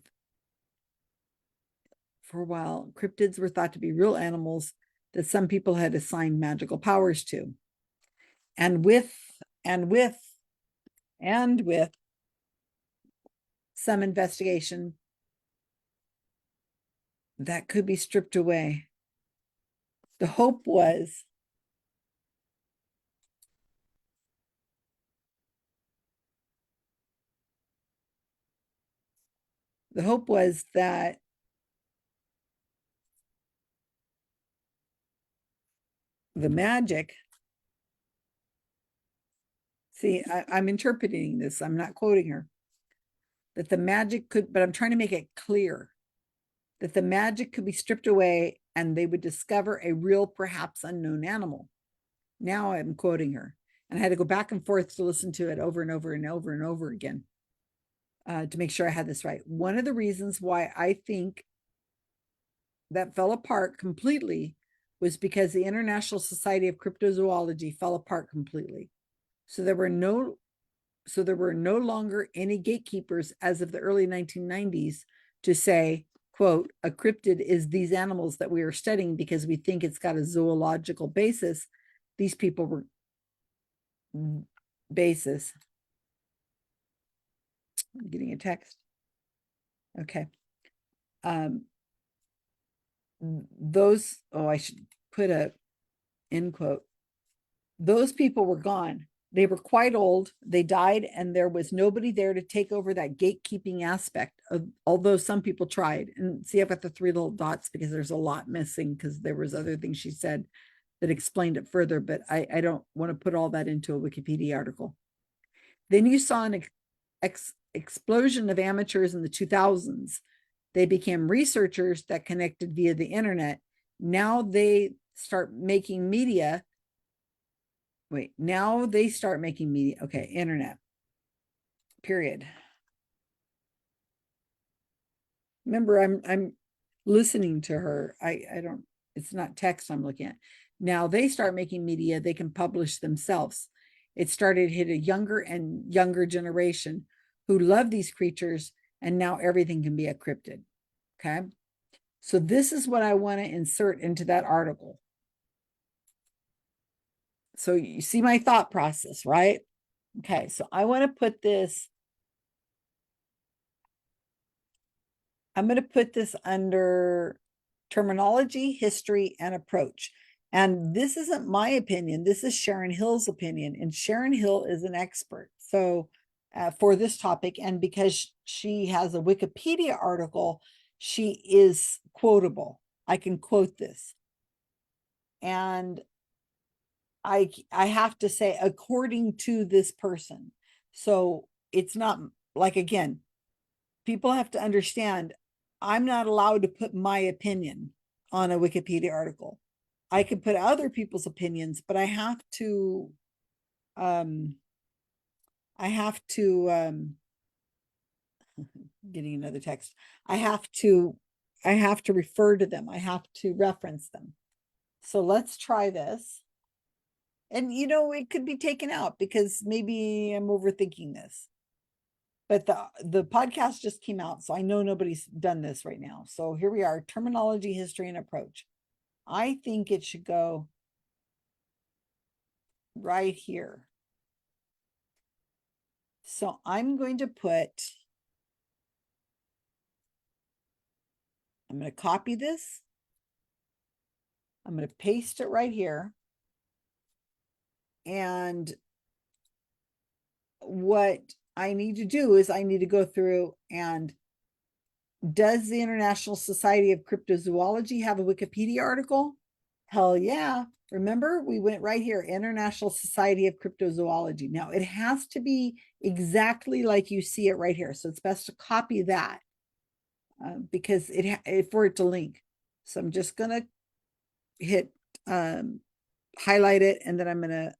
for a while, cryptids were thought to be real animals that some people had assigned magical powers to. And with some investigation, that could be stripped away. The hope was that the magic, see, I'm interpreting this, I'm not quoting her, that the magic could, but I'm trying to make it clear that the magic could be stripped away and they would discover a real, perhaps unknown animal. Now I'm quoting her. And I had to go back and forth to listen to it over and over and over and over again to make sure I had this right. One of the reasons why I think that fell apart completely was because the International Society of Cryptozoology fell apart completely. So there were no longer any gatekeepers as of the early 1990s to say, quote, a cryptid is these animals that we are studying because we think it's got a zoological basis. These people were basis. I'm getting a text. Okay. Those, I should put a end quote. Those people were gone. They were quite old. They died, and there was nobody there to take over that gatekeeping aspect of, although some people tried. And see, I've got the 3 little dots because there's a lot missing because there was other things she said that explained it further, but I don't want to put all that into a Wikipedia article. Then you saw an explosion of amateurs in the 2000s. They became researchers that connected via the internet. Now they start making media. Now they start making media. Okay, internet. Period. Remember, I'm listening to her. I don't, it's not text I'm looking at. Now they start making media, they can publish themselves. It started to hit a younger and younger generation who love these creatures, and now everything can be a cryptid. Okay. So this is what I want to insert into that article. So you see my thought process, right? Okay. So I want to put this, I'm going to put this under terminology, history, and approach. And this isn't my opinion. This is Sharon Hill's opinion. And Sharon Hill is an expert. So for this topic, and because she has a Wikipedia article, she is quotable. I can quote this. And I have to say according to this person. So it's not like, again, people have to understand I'm not allowed to put my opinion on a Wikipedia article. I could put other people's opinions, but I have to um getting another text. I have to I have to refer to them. I have to reference them. So let's try this. And it could be taken out because maybe I'm overthinking this. But the podcast just came out, so I know nobody's done this right now. So here we are, terminology, history, and approach. I think it should go right here. So I'm going to I'm going to copy this. I'm going to paste it right here. And what I need to do is I need to go through and does the International Society of Cryptozoology have a Wikipedia article? Hell yeah. Remember, we went right here, International Society of Cryptozoology. Now, it has to be exactly like you see it right here. So it's best to copy that because for it to link. So I'm just going to hit highlight it, and then I'm going to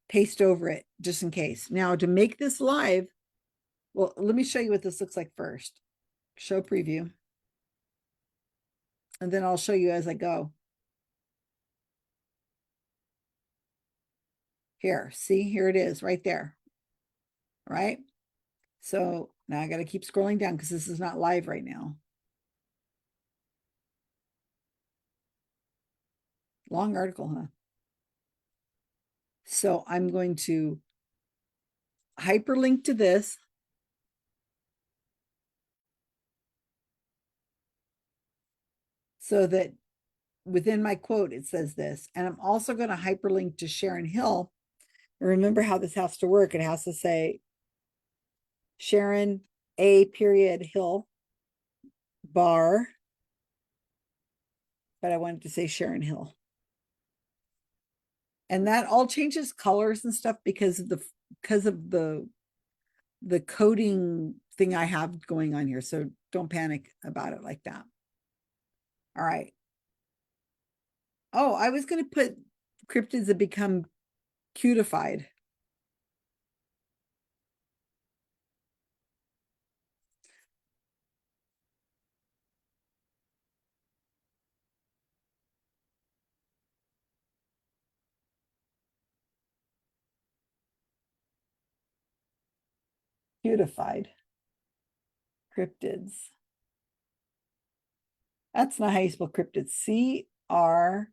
paste over it just in case. Now, to make this live, well, let me show you what this looks like first. Show preview. And then I'll show you as I go. Here, see, here it is right there. Right? So now I got to keep scrolling down because this is not live right now. Long article, huh? So I'm going to hyperlink to this. So that within my quote, it says this. And I'm also going to hyperlink to Sharon Hill. Remember how this has to work. It has to say Sharon A. Hill bar. But I wanted to say Sharon Hill. And that all changes colors and stuff because of the coding thing I have going on here. So don't panic about it like that. All right. Oh, I was going to put cryptids that become cutified. Cutified cryptids. That's not how you spell cryptids. CRYPT.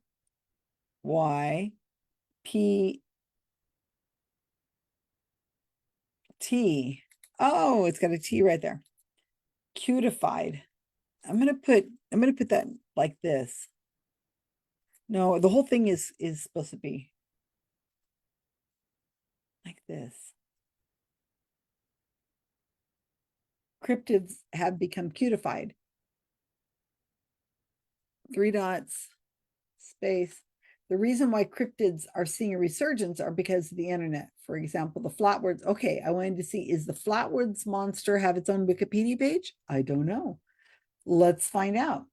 Oh, it's got a T right there. Cutified. I'm gonna put that like this. No, the whole thing is supposed to be like this. Cryptids have become cutified. 3 dots, space. The reason why cryptids are seeing a resurgence are because of the internet. For example, the flatwoods. Okay, I wanted to see, is the flatwoods monster have its own Wikipedia page? I don't know. Let's find out.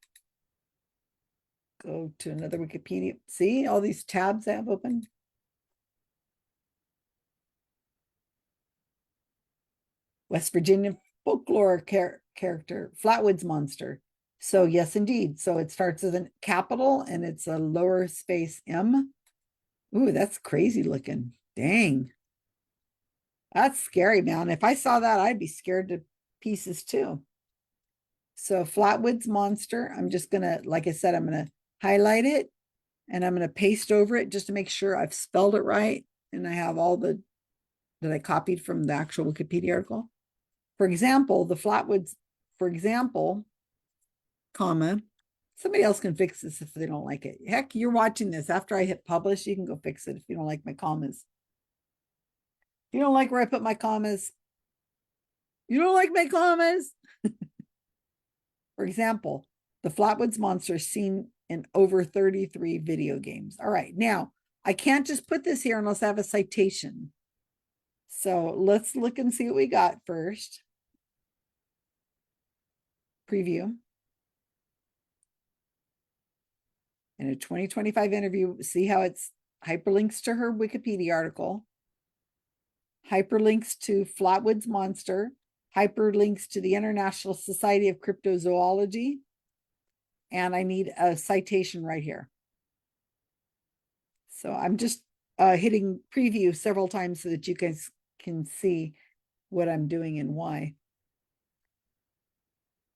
Go to another Wikipedia. See all these tabs I have open? West Virginia folklore character, flatwoods monster. So yes, indeed. So it starts with a capital and it's a lower space M. Ooh, that's crazy looking. Dang. That's scary, man. If I saw that, I'd be scared to pieces too. So flatwoods monster, I'm just going to, like I said, I'm going to highlight it and I'm going to paste over it just to make sure I've spelled it right. And I have all that I copied from the actual Wikipedia article. For example, the flatwoods, for example, comma, somebody else can fix this if they don't like it. Heck, you're watching this. After I hit publish, you can go fix it if you don't like my commas. If you don't like where I put my commas, you don't like my commas. For example, the flatwoods monster is seen in over 33 video games. All right, now I can't just put this here unless I have a citation. So let's look and see what we got first. Preview. In a 2025 interview, see how it's hyperlinks to her Wikipedia article, hyperlinks to Flatwoods Monster, hyperlinks to the International Society of Cryptozoology, and I need a citation right here. So I'm just hitting preview several times so that you guys can see what I'm doing and why.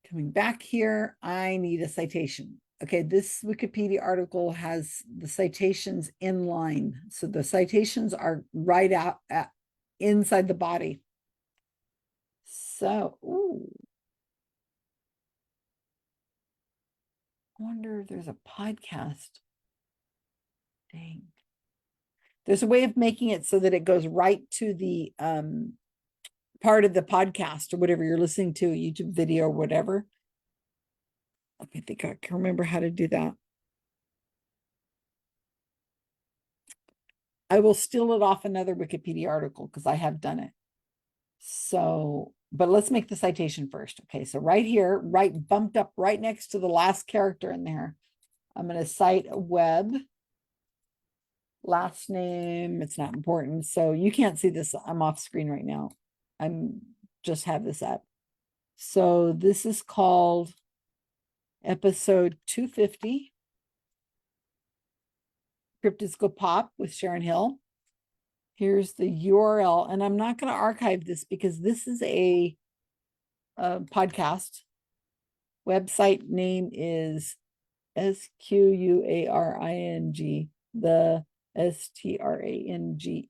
Coming back here, I need a citation. Okay, this Wikipedia article has the citations in line. So the citations are right out inside the body. So, ooh. I wonder if there's a podcast. Dang. There's a way of making it so that it goes right to the part of the podcast or whatever you're listening to, a YouTube video or whatever. Let me think I can remember how to do that. I will steal it off another Wikipedia article because I have done it. So, but let's make the citation first. Okay, so right here, right bumped up right next to the last character in there, I'm going to cite a web. Last name, it's not important. So you can't see this. I'm off screen right now. I'm just have this up. So this is called episode 250. Cryptids Go Pop with Sharon Hill. Here's the URL, and I'm not going to archive this because this is a podcast. Website name is SQUARING, the STRANGE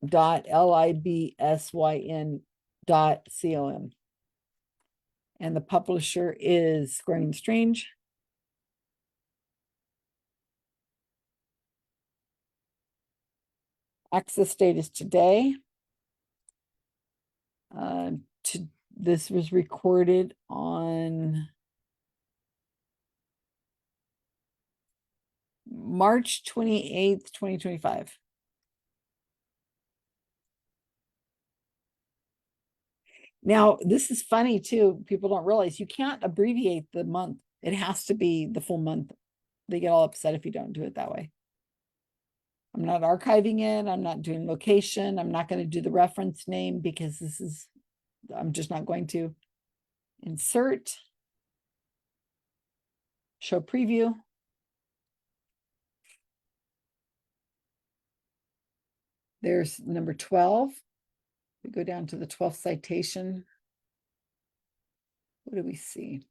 .LIBSYN.com. And the publisher is Squaring Strange. Access date is today. This was recorded on March 28th, 2025. Now, this is funny too. People don't realize you can't abbreviate the month. It has to be the full month. They get all upset if you don't do it that way. I'm not archiving it. I'm not doing location. I'm not going to do the reference name because I'm just not going to. Insert. Show preview. There's number 12. We go down to the 12th citation. What do we see?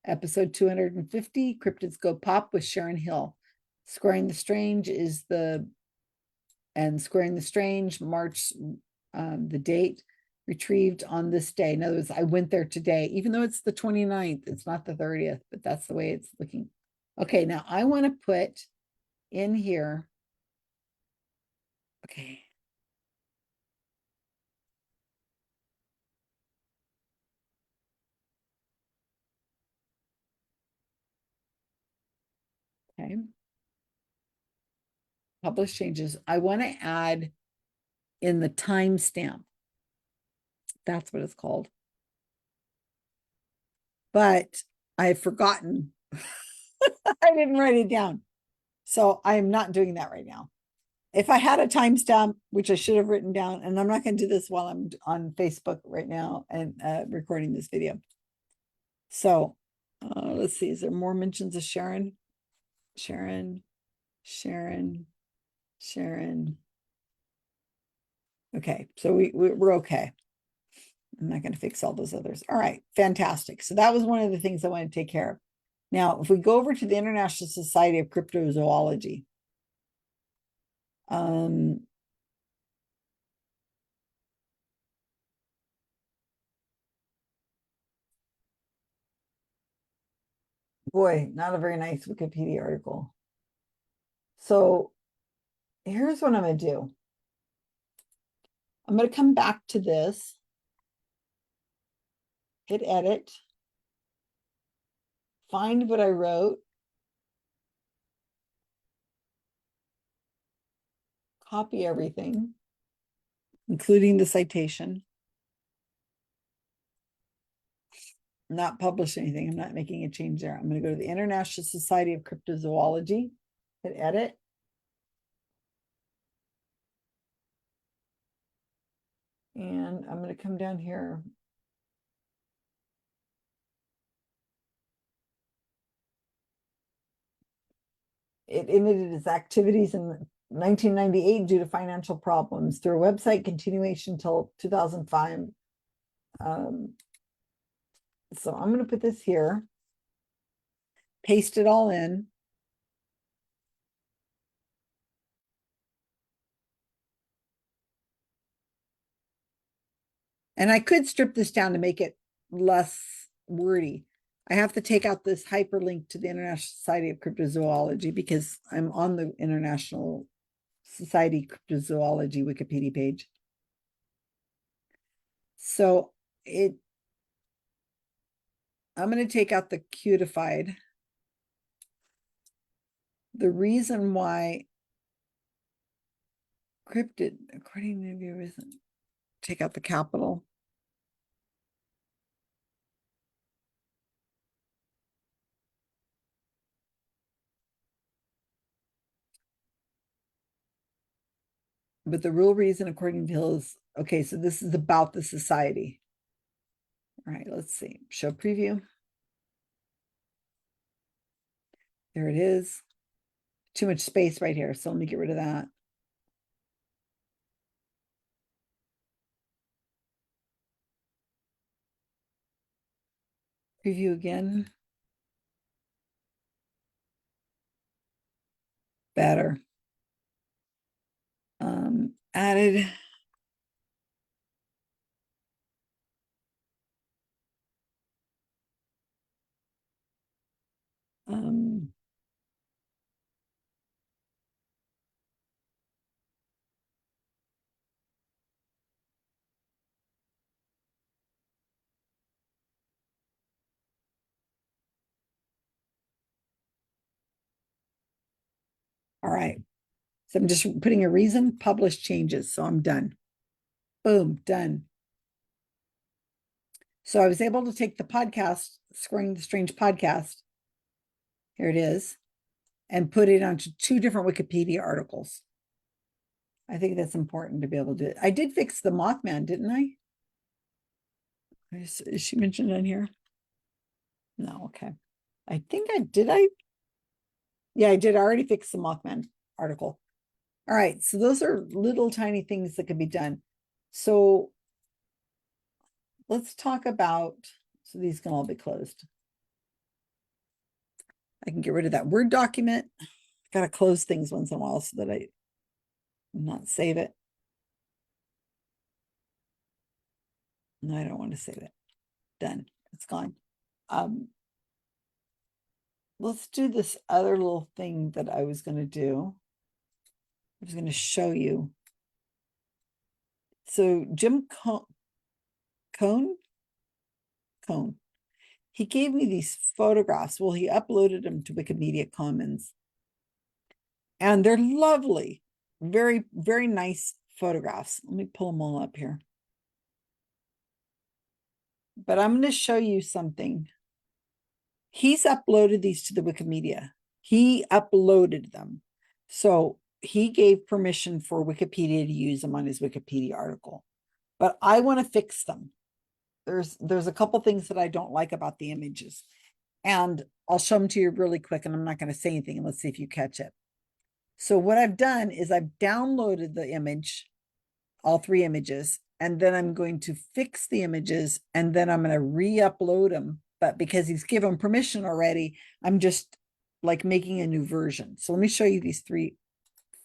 Episode 250, Cryptids Go Pop with Sharon Hill. Squaring the Strange is Squaring the Strange, March, the date, retrieved on this day. In other words, I went there today, even though it's the 29th, it's not the 30th, but that's the way it's looking. Okay, now I want to put in here, okay. Okay. Publish changes. I want to add in the timestamp. That's what it's called. But I've forgotten. I didn't write it down. So I am not doing that right now. If I had a timestamp, which I should have written down, and I'm not going to do this while I'm on Facebook right now and recording this video. So let's see. Is there more mentions of Sharon? Sharon. Okay, so we're okay. I'm not going to fix all those others. All right, fantastic. So that was one of the things I want to take care of. Now, if we go over to the International Society of Cryptozoology, boy, not a very nice Wikipedia article. So here's what I'm going to do. I'm going to come back to this, hit edit, find what I wrote, copy everything, including the citation, not publish anything. I'm not making a change there. I'm going to go to the International Society of Cryptozoology, hit edit. And I'm going to come down here. It ended its activities in 1998 due to financial problems through a website continuation till 2005. So I'm going to put this here, paste it all in. And I could strip this down to make it less wordy. I have to take out this hyperlink to the International Society of Cryptozoology because I'm on the International Society Cryptozoology Wikipedia page. So I'm going to take out the cutified. The reason why cryptid, according to your reason, take out the capital. But the real reason, according to Hill, is okay. So this is about the society. All right, let's see. Show preview. There it is. Too much space right here. So let me get rid of that. Preview again. Better. Added. All right. So I'm just putting a reason, publish changes. So I'm done. Boom, done. So I was able to take the podcast, Scoring the Strange podcast. Here it is. And put it onto 2 different Wikipedia articles. I think that's important to be able to do it. I did fix the Mothman, didn't I? Is she mentioned on here? No, okay. I think I did. Yeah, I did. I already fix the Mothman article. All right, so those are little tiny things that can be done. So let's talk about, so these can all be closed. I can get rid of that Word document. Got to close things once in a while so that I not save it. No, I don't want to save it. Done. It's gone. Let's do this other little thing that I was going to do. I was going to show you. So Jim Coan, he gave me these photographs. Well, he uploaded them to Wikimedia Commons. And they're lovely. Very, very nice photographs. Let me pull them all up here. But I'm going to show you something. He's uploaded these to the Wikimedia. He uploaded them. So he gave permission for Wikipedia to use them on his Wikipedia article. But I want to fix them. There's a couple things that I don't like about the images. And I'll show them to you really quick, and I'm not going to say anything, and let's see if you catch it. So what I've done is I've downloaded the image, all 3 images, and then I'm going to fix the images, and then I'm going to re-upload them. But because he's given permission already, I'm just like making a new version. So let me show you these 3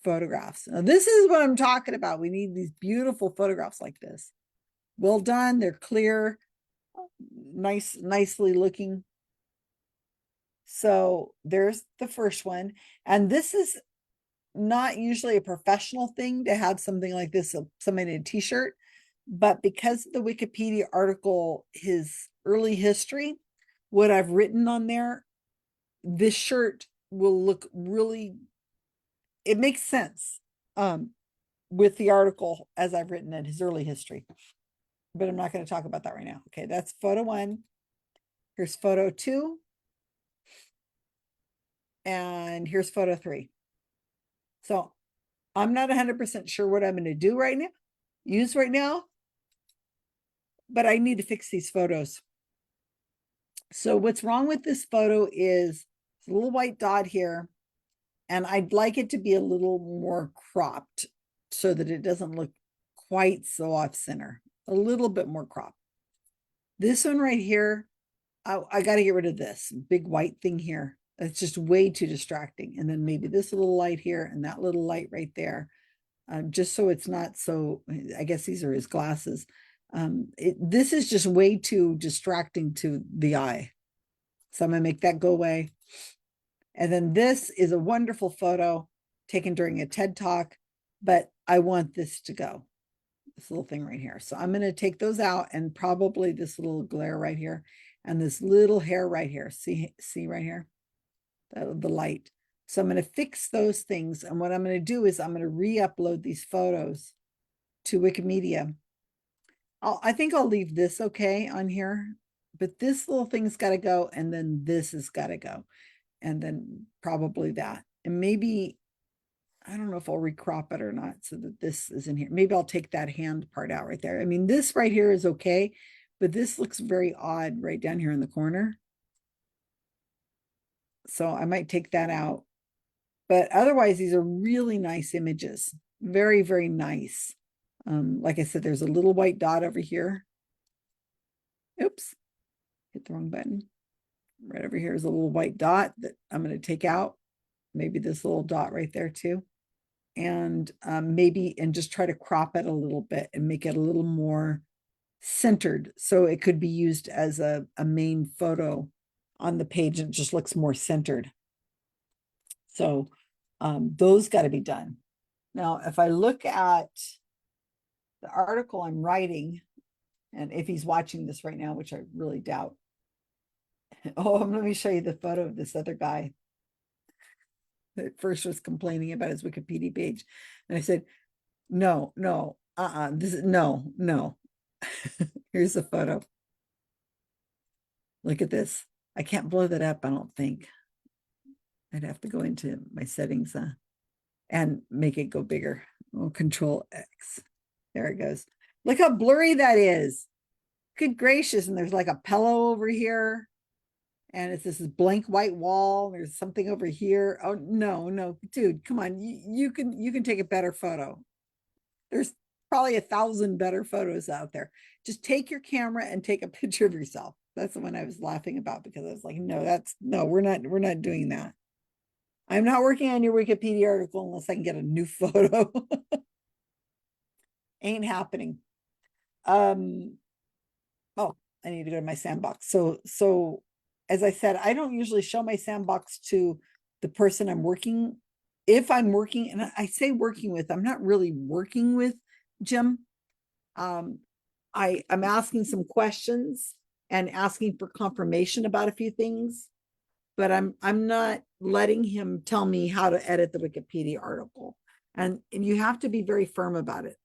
photographs. Now, this is what I'm talking about. We need these beautiful photographs like this. Well done. They're clear, nicely looking. So there's the first one. And this is not usually a professional thing to have something like this, somebody in a t-shirt, but because of the Wikipedia article, his early history, what I've written on there this shirt will look really, it makes sense with the article as I've written it, his early history. But I'm not going to talk about that right now. Okay, that's photo 1. Here's photo 2. And here's photo 3. So I'm not 100% sure what I'm going to do right now, but I need to fix these photos. So what's wrong with this photo is a little white dot here, and I'd like it to be a little more cropped so that it doesn't look quite so off center, a little bit more cropped. This one right here, I got to get rid of this big white thing here. It's just way too distracting. And then maybe this little light here and that little light right there, just so it's not so, I guess these are his glasses. This is just way too distracting to the eye. So I'm going to make that go away. And then this is a wonderful photo taken during a TED Talk, but I want this to go, this little thing right here. So I'm going to take those out, and probably this little glare right here and this little hair right here. See right here, the light. So I'm going to fix those things. And what I'm going to do is I'm going to re-upload these photos to Wikimedia. I think I'll leave this okay on here, but this little thing's got to go. And then this has got to go. And then probably that. And maybe, I don't know if I'll recrop it or not so that this is in here. Maybe I'll take that hand part out right there. I mean, this right here is okay, but this looks very odd right down here in the corner. So I might take that out. But otherwise, these are really nice images. Very, very nice. Like I said, there's a little white dot over here. Oops, hit the wrong button. Right over here is a little white dot that I'm going to take out. Maybe this little dot right there too. And and just try to crop it a little bit and make it a little more centered. So it could be used as a main photo on the page, and it just looks more centered. So those got to be done. Now, if I look at the article I'm writing, and if he's watching this right now, which I really doubt. Oh, let me show you the photo of this other guy that first was complaining about his Wikipedia page. And I said, no, this is no. Here's the photo. Look at this. I can't blow that up, I don't think. I'd have to go into my settings and make it go bigger. Oh, Control X. There it goes. Look how blurry that is. Good gracious. And there's like a pillow over here. And it's this blank white wall. There's something over here. Oh, no, dude, come on. You can take a better photo. There's probably 1,000 better photos out there. Just take your camera and take a picture of yourself. That's the one I was laughing about, because I was like, no, we're not doing that. I'm not working on your Wikipedia article unless I can get a new photo. Ain't happening. Oh, I need to go to my sandbox. So as I said, I don't usually show my sandbox to the person I'm working. If I'm working, and I say working with, I'm not really working with Jim. I'm asking some questions and asking for confirmation about a few things, but I'm not letting him tell me how to edit the Wikipedia article. And you have to be very firm about it.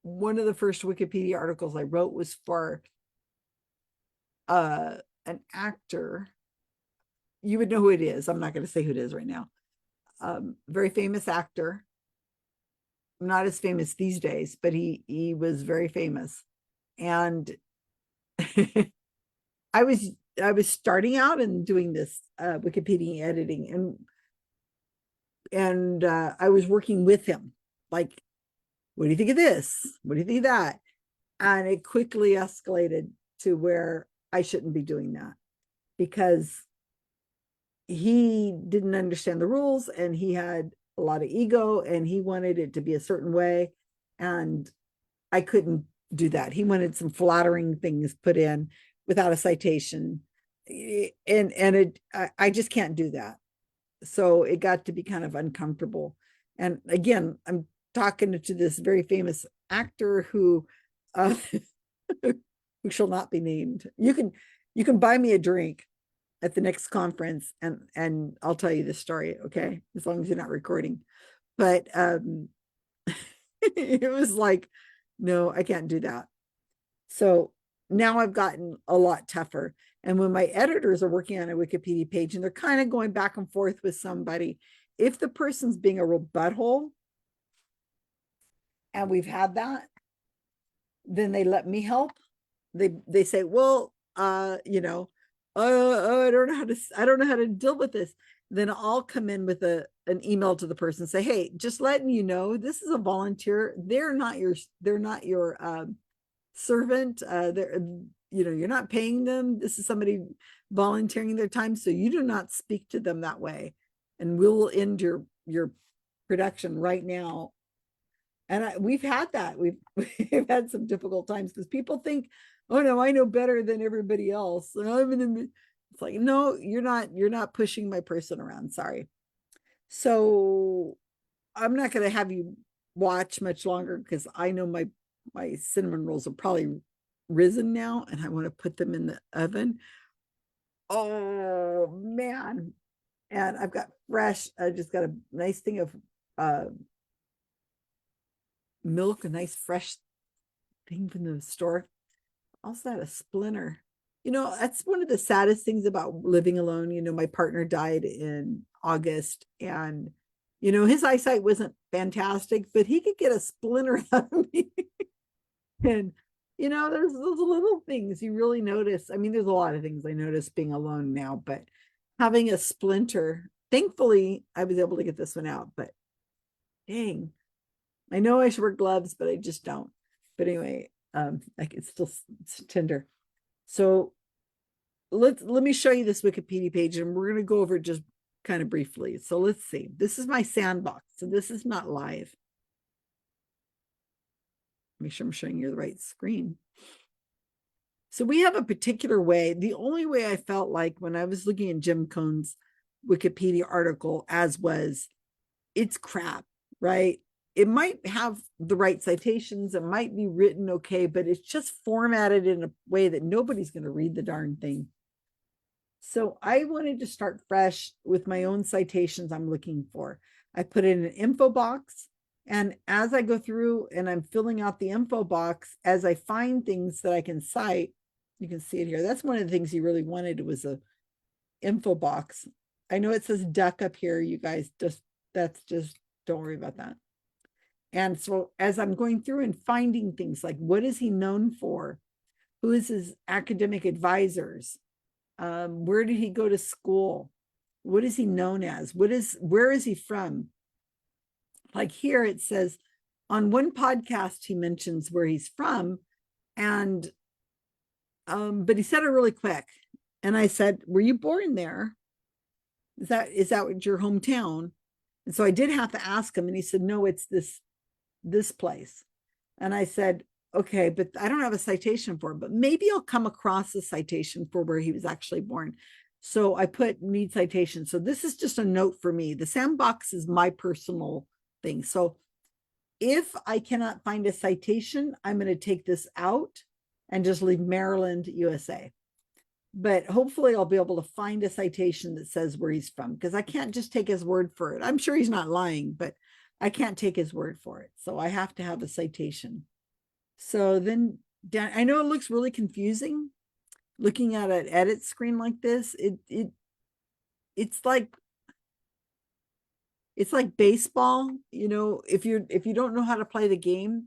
One of the first Wikipedia articles I wrote was for an actor. You would know who it is. I'm not going to say who it is right now. Very famous actor. Not as famous these days, but he was very famous. And I was starting out and doing this Wikipedia editing, and I was working with him. Like, what do you think of this? What do you think of that? And it quickly escalated to where I shouldn't be doing that, because he didn't understand the rules, and he had a lot of ego, and he wanted it to be a certain way, and I couldn't do that. He wanted some flattering things put in without a citation, and I just can't do that. So it got to be kind of uncomfortable. And again, I'm talking to this very famous actor who who shall not be named. You can buy me a drink at the next conference, and I'll tell you the story, okay? As long as you're not recording. But it was like, no, I can't do that. So now I've gotten a lot tougher. And when my editors are working on a Wikipedia page and they're kind of going back and forth with somebody, if the person's being a real butthole, and we've had that, then they let me help. They say, well, I don't know how to deal with this. Then I'll come in with an email to the person, say, hey, just letting you know, this is a volunteer. They're not your servant. They're, you're not paying them. This is somebody volunteering their time. So you do not speak to them that way. And we'll end your production right now. And we've had that. We've had some difficult times because people think, oh no, I know better than everybody else. It's like, no, you're not pushing my person around. Sorry. So I'm not going to have you watch much longer because I know my cinnamon rolls are probably risen now and I want to put them in the oven. Oh man. And I've got fresh, I just got a nice thing of milk, a nice fresh thing from the store. Also had a splinter. That's one of the saddest things about living alone. My partner died in August and his eyesight wasn't fantastic, but he could get a splinter out of me. And there's those little things you really notice. I mean, there's a lot of things I notice being alone now, but having a splinter, thankfully I was able to get this one out, but dang, I know I should wear gloves, but I just don't. But anyway, like it's tender. So let me show you this Wikipedia page and we're going to go over it just kind of briefly. So let's see. This is my sandbox. So this is not live. Make sure I'm showing you the right screen. So we have a particular way. The only way I felt like when I was looking at Jim Coan's Wikipedia article as was, it's crap, right? It might have the right citations. It might be written okay, but it's just formatted in a way that nobody's going to read the darn thing. So I wanted to start fresh with my own citations I'm looking for. I put in an info box. And as I go through and I'm filling out the info box, as I find things that I can cite, you can see it here. That's one of the things he really wanted was a info box. I know it says duck up here, you guys, don't worry about that. And so as I'm going through and finding things like, what is he known for? Who is his academic advisors? Where did he go to school? What is he known as? Where is he from? Like here it says on one podcast, he mentions where he's from and, but he said it really quick. And I said, were you born there? Is that what your hometown? And so I did have to ask him and he said, no, it's this place. And I said, okay, but I don't have a citation for it, but maybe I'll come across a citation for where he was actually born. So I put need citation. So this is just a note for me. The sandbox is my personal thing. So if I cannot find a citation, I'm going to take this out and just leave Maryland, USA. But hopefully I'll be able to find a citation that says where he's from because I can't just take his word for it. I'm sure he's not lying, but I can't take his word for it. So I have to have a citation. So then down, I know it looks really confusing looking at an edit screen like this. It's like baseball, if you don't know how to play the game,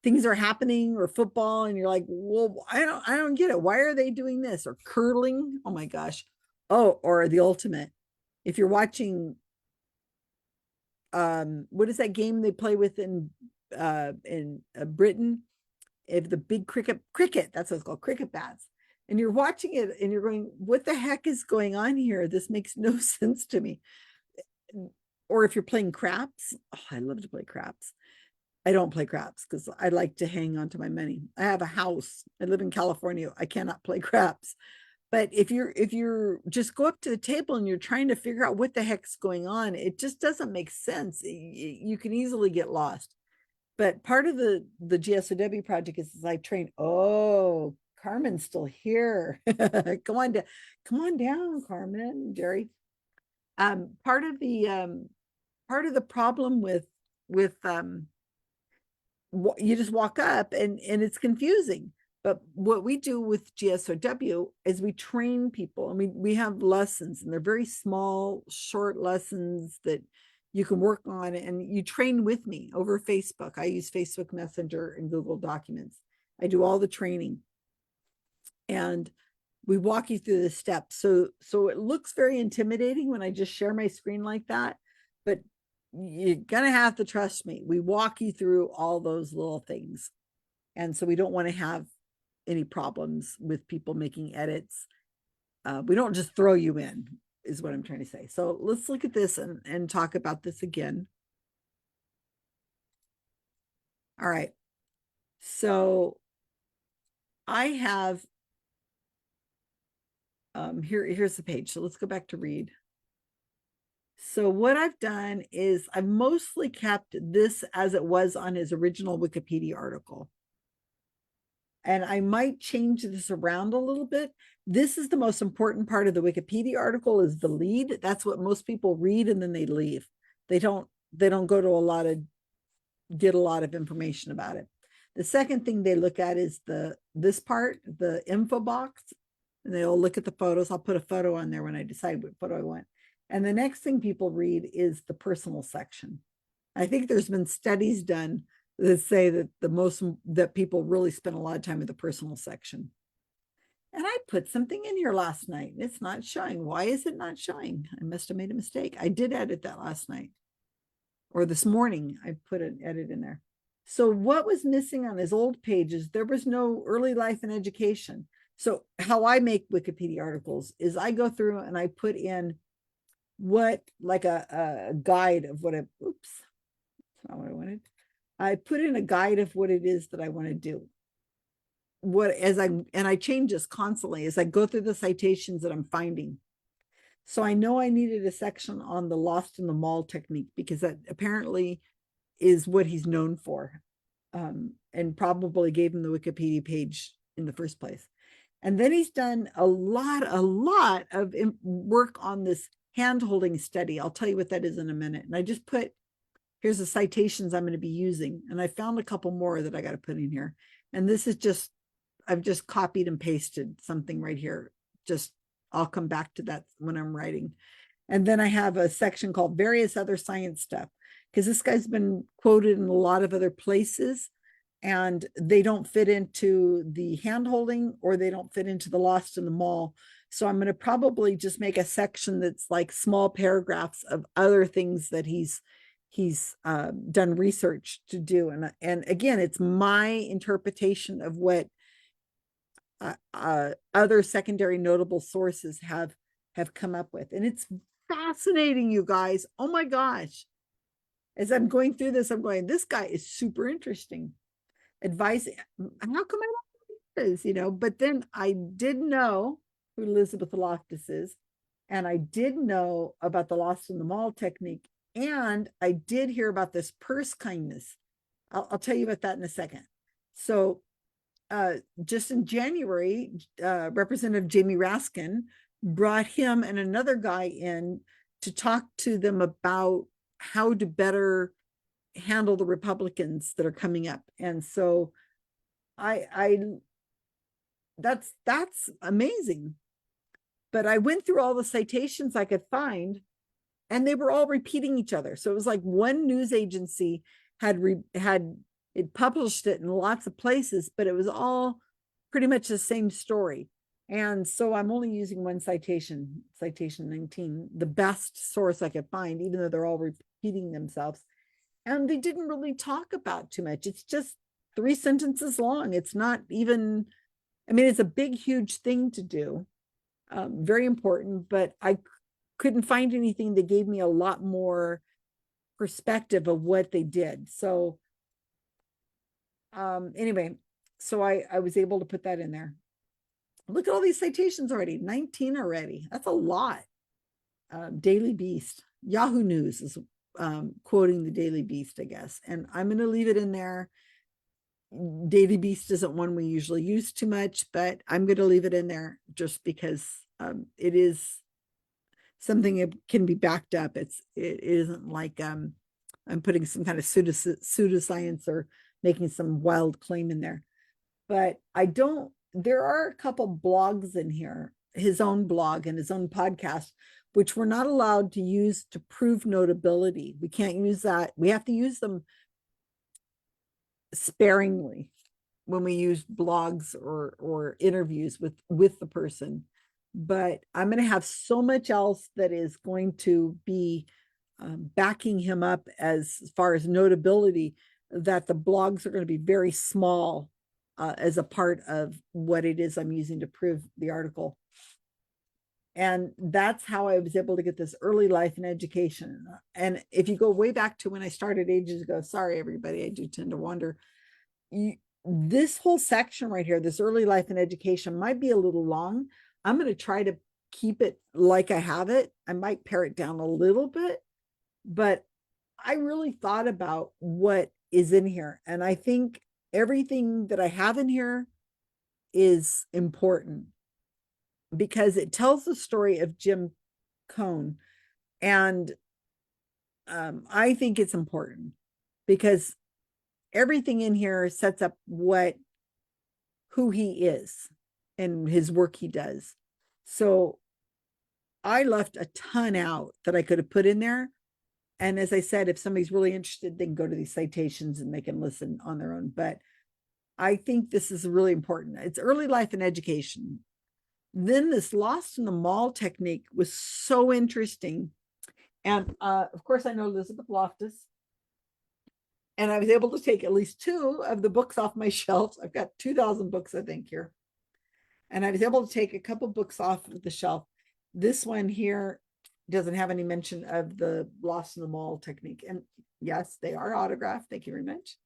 things are happening, or football and you're like, well, I don't get it. Why are they doing this? Or curling? Oh my gosh. Oh, or the ultimate. If you're watching what is that game they play with in Britain? If the big cricket, that's what it's called, cricket bats. And you're watching it and you're going, what the heck is going on here? This makes no sense to me. Or if you're playing craps, oh, I love to play craps. I don't play craps because I like to hang on to my money. I have a house. I live in California. I cannot play craps. But if you're just go up to the table and you're trying to figure out what the heck's going on, it just doesn't make sense. You can easily get lost. But part of the GSOW project is I train. Oh, Carmen's still here. Come on down. Come on down, Carmen, Jerry. Part of the problem with you just walk up and it's confusing. But what we do with GSOW is we train people. I mean, we have lessons and they're very small, short lessons that you can work on, and you train with me over Facebook. I use Facebook Messenger and Google Documents. I do all the training, and we walk you through the steps. So it looks very intimidating when I just share my screen like that, but you're gonna have to trust me. We walk you through all those little things, and so we don't want to have any problems with people making edits. We don't just throw you in, is what I'm trying to say. So let's look at this and talk about this again. All right. So I have here's the page. So let's go back to read. So what I've done is I've mostly kept this as it was on his original Wikipedia article. And I might change this around a little bit. This is the most important part of the Wikipedia article, is the lead. That's what most people read, and then they leave. They don't go to get a lot of information about it. The second thing they look at is this part, the info box, and they'll look at the photos. I'll put a photo on there when I decide what photo I want. And the next thing people read is the personal section. I think there's been studies done that say that people really spend a lot of time in the personal section. And I put something in here last night. It's not showing. Why is it not showing? I must have made a mistake. I did edit that last night, or this morning. I put an edit in there. So what was missing on his old pages? There was no early life and education. So how I make Wikipedia articles is I go through and I put in like a guide of what oops, that's not what I wanted. I put in a guide of what it is that I want to do. I change this constantly as I go through the citations that I'm finding. So I know I needed a section on the lost in the mall technique, because that apparently is what he's known for, and probably gave him the Wikipedia page in the first place. And then he's done a lot of work on this hand-holding study. I'll tell you what that is in a minute. And I just here's the citations I'm going to be using. And I found a couple more that I got to put in here. And this is I've just copied and pasted something right here. I'll come back to that when I'm writing. And then I have a section called various other science stuff, because this guy's been quoted in a lot of other places, and they don't fit into the hand-holding, or they don't fit into the lost in the mall. So I'm going to probably just make a section that's like small paragraphs of other things that he's done research to do. And again, it's my interpretation of what other secondary notable sources have come up with. And it's fascinating, you guys. Oh my gosh. As I'm going through this, I'm going, this guy is super interesting. Advice, how come I don't know this, but then I did know who Elizabeth Loftus is, and I did know about the lost in the mall technique, and I did hear about this purse kindness. I'll tell you about that in a second. So just in January, Representative Jamie Raskin brought him and another guy in to talk to them about how to better handle the Republicans that are coming up. And so that's amazing. But I went through all the citations I could find, and they were all repeating each other. So it was like one news agency had it published it in lots of places, but it was all pretty much the same story. And so I'm only using one citation 19, the best source I could find, even though they're all repeating themselves. And they didn't really talk about too much. It's just 3 sentences long. It's not even, it's a big, huge thing to do. Very important, but I couldn't find anything that gave me a lot more perspective of what they did. So anyway, so I was able to put that in there. Look at all these citations already, 19 already. That's a lot. Daily Beast, Yahoo News is quoting the Daily Beast, I guess. And I'm going to leave it in there. Daily Beast isn't one we usually use too much, but I'm going to leave it in there just because it is something that can be backed up. It isn't like I'm putting some kind of pseudoscience or making some wild claim in there. But I don't. There are a couple blogs in here, his own blog and his own podcast, which we're not allowed to use to prove notability. We can't use that. We have to use them sparingly when we use blogs or interviews with the person. But I'm going to have so much else that is going to be backing him up as far as notability, that the blogs are going to be very small as a part of what it is I'm using to prove the article. And that's how I was able to get this early life and education. And if you go way back to when I started ages ago, sorry, everybody, I do tend to wander. This whole section right here, this early life and education, might be a little long. I'm going to try to keep it like I have it. I might pare it down a little bit, but I really thought about what is in here. And I think everything that I have in here is important because it tells the story of Jim Coan. And I think it's important because everything in here sets up who he is and his work he does. So I left a ton out that I could have put in there. And as I said, if somebody's really interested, they can go to these citations and they can listen on their own. But I think this is really important. It's early life and education. Then this lost in the mall technique was so interesting. And of course, I know Elizabeth Loftus. And I was able to take at least 2 of the books off my shelf. I've got 2,000 books, I think, here. And I was able to take a couple books off of the shelf. This one here doesn't have any mention of the lost in the mall technique. And yes, they are autographed. Thank you very much.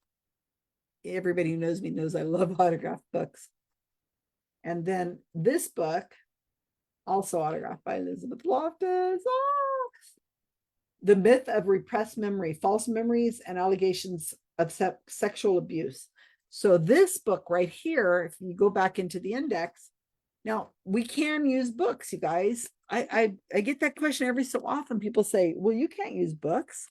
Everybody who knows me knows I love autographed books. And then this book, also autographed by Elizabeth Loftus. Oh! The Myth of Repressed Memory, False Memories and Allegations of Sexual Abuse. So this book right here, if you go back into the index, now we can use books, you guys. I get that question every so often. People say, well, you can't use books.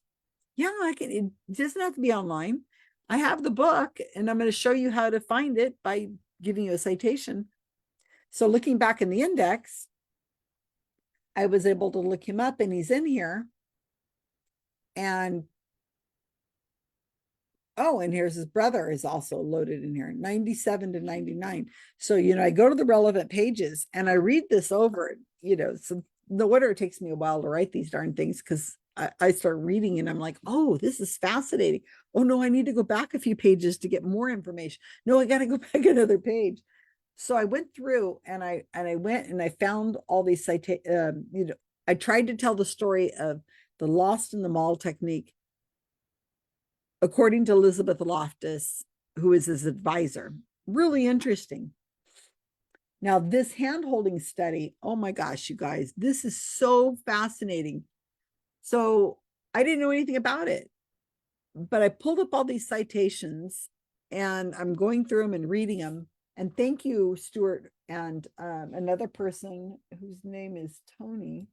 Yeah, I can. It doesn't have to be online. I have the book and I'm going to show you how to find it by giving you a citation. So looking back in the index, I was able to look him up and he's in here. And oh, and here's his brother is also loaded in here, 97 to 99. So, I go to the relevant pages and I read this over, so no wonder it takes me a while to write these darn things because I start reading and I'm like, oh, this is fascinating. Oh no, I need to go back a few pages to get more information. No, I got to go back another page. So I went through and I went and I found all these citations. I tried to tell the story of the lost in the mall technique according to Elizabeth Loftus, who is his advisor. Really interesting. Now, this hand-holding study, oh my gosh, you guys, this is so fascinating. So I didn't know anything about it, but I pulled up all these citations and I'm going through them and reading them. And thank you, Stuart, and another person whose name is Tony.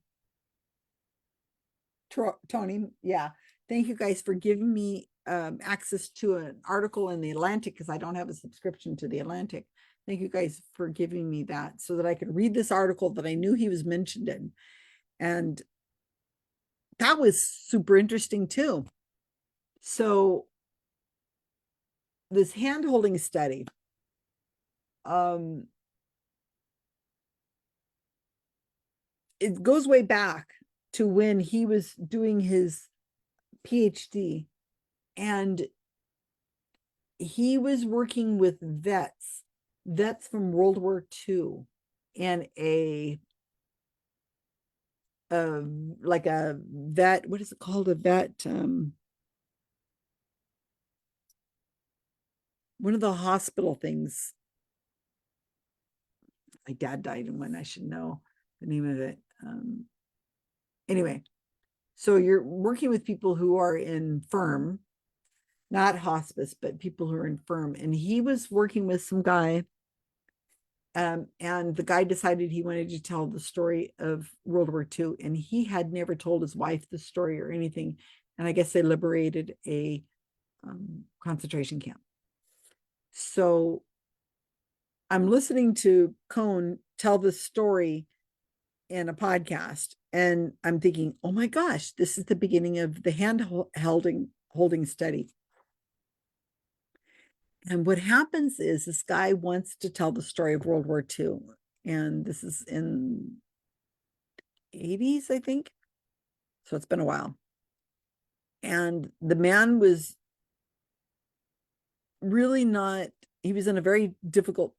Tony, yeah. Thank you guys for giving me access to an article in the Atlantic because I don't have a subscription to the Atlantic. Thank you guys for giving me that so that I could read this article that I knew he was mentioned in. And that was super interesting too. So this hand-holding study, it goes way back to when he was doing his PhD. And he was working with vets from World War II and like a vet, what is it called? A vet, one of the hospital things. My dad died in one, I should know the name of it. Anyway, so you're working with people who are infirm not hospice, but people who are infirm. And he was working with some guy. And the guy decided he wanted to tell the story of World War II, and he had never told his wife the story or anything. And I guess they liberated a concentration camp. So I'm listening to Coan tell the story in a podcast, and I'm thinking, oh my gosh, this is the beginning of the hand holding study. And what happens is this guy wants to tell the story of World War II. And this is in 80s, I think. So it's been a while. And the man was really not, he was in a very difficult,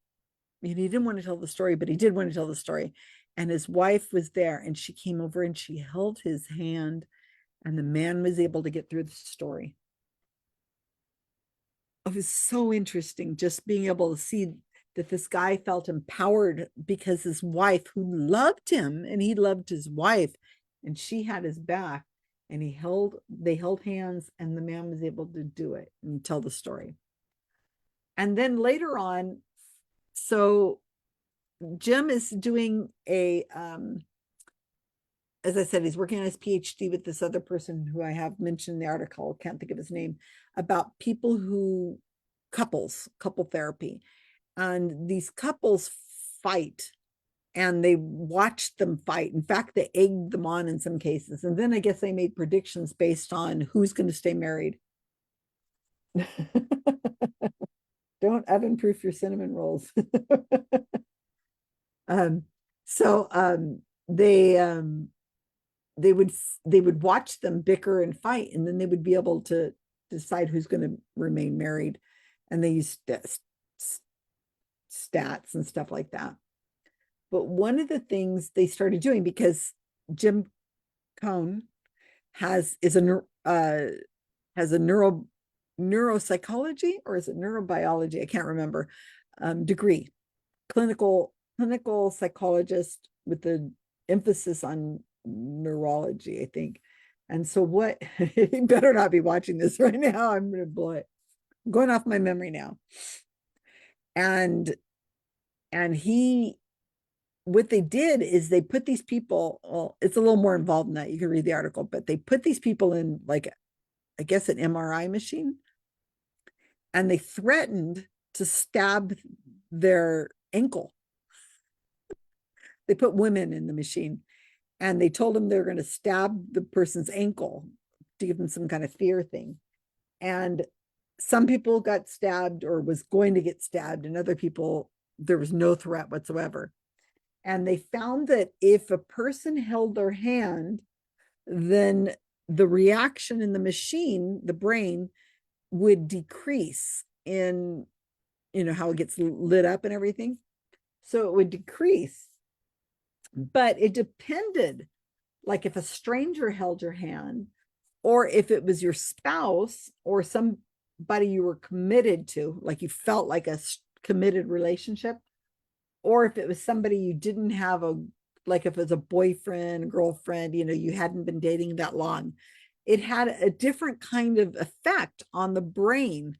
he didn't want to tell the story, but he did want to tell the story. And his wife was there, and she came over and she held his hand, and the man was able to get through the story. It was so interesting just being able to see that this guy felt empowered because his wife, who loved him and he loved his wife, and she had his back, and they held hands, and the man was able to do it and tell the story. And then later on, so Jim is doing a, as I said, he's working on his PhD with this other person who I have mentioned in the article, can't think of his name, about people who, couple therapy. And these couples fight, and they watched them fight. In fact, they egged them on in some cases. And then I guess they made predictions based on who's going to stay married. Don't oven proof your cinnamon rolls. So they would watch them bicker and fight, and then they would be able to decide who's going to remain married. And they used stats and stuff like that. But one of the things they started doing, because Jim Coan has a neuropsychology, or is it neurobiology? I can't remember, degree, clinical psychologist with the emphasis on neurology, I think. And so what, he better not be watching this right now. I'm going to blow it. I'm going off my memory now. And what they did is they put these people, well, it's a little more involved than that. You can read the article, but they put these people in, like, I guess, an MRI machine, and they threatened to stab their ankle. They put women in the machine, and they told them they're going to stab the person's ankle to give them some kind of fear thing. And some people got stabbed or was going to get stabbed, and other people, there was no threat whatsoever. And they found that if a person held their hand, then the reaction in the machine, the brain, would decrease in, how it gets lit up and everything. So it would decrease. But it depended, like if a stranger held your hand, or if it was your spouse or somebody you were committed to, like you felt like a committed relationship, or if it was somebody you didn't have like if it was a boyfriend, girlfriend, you hadn't been dating that long, it had a different kind of effect on the brain.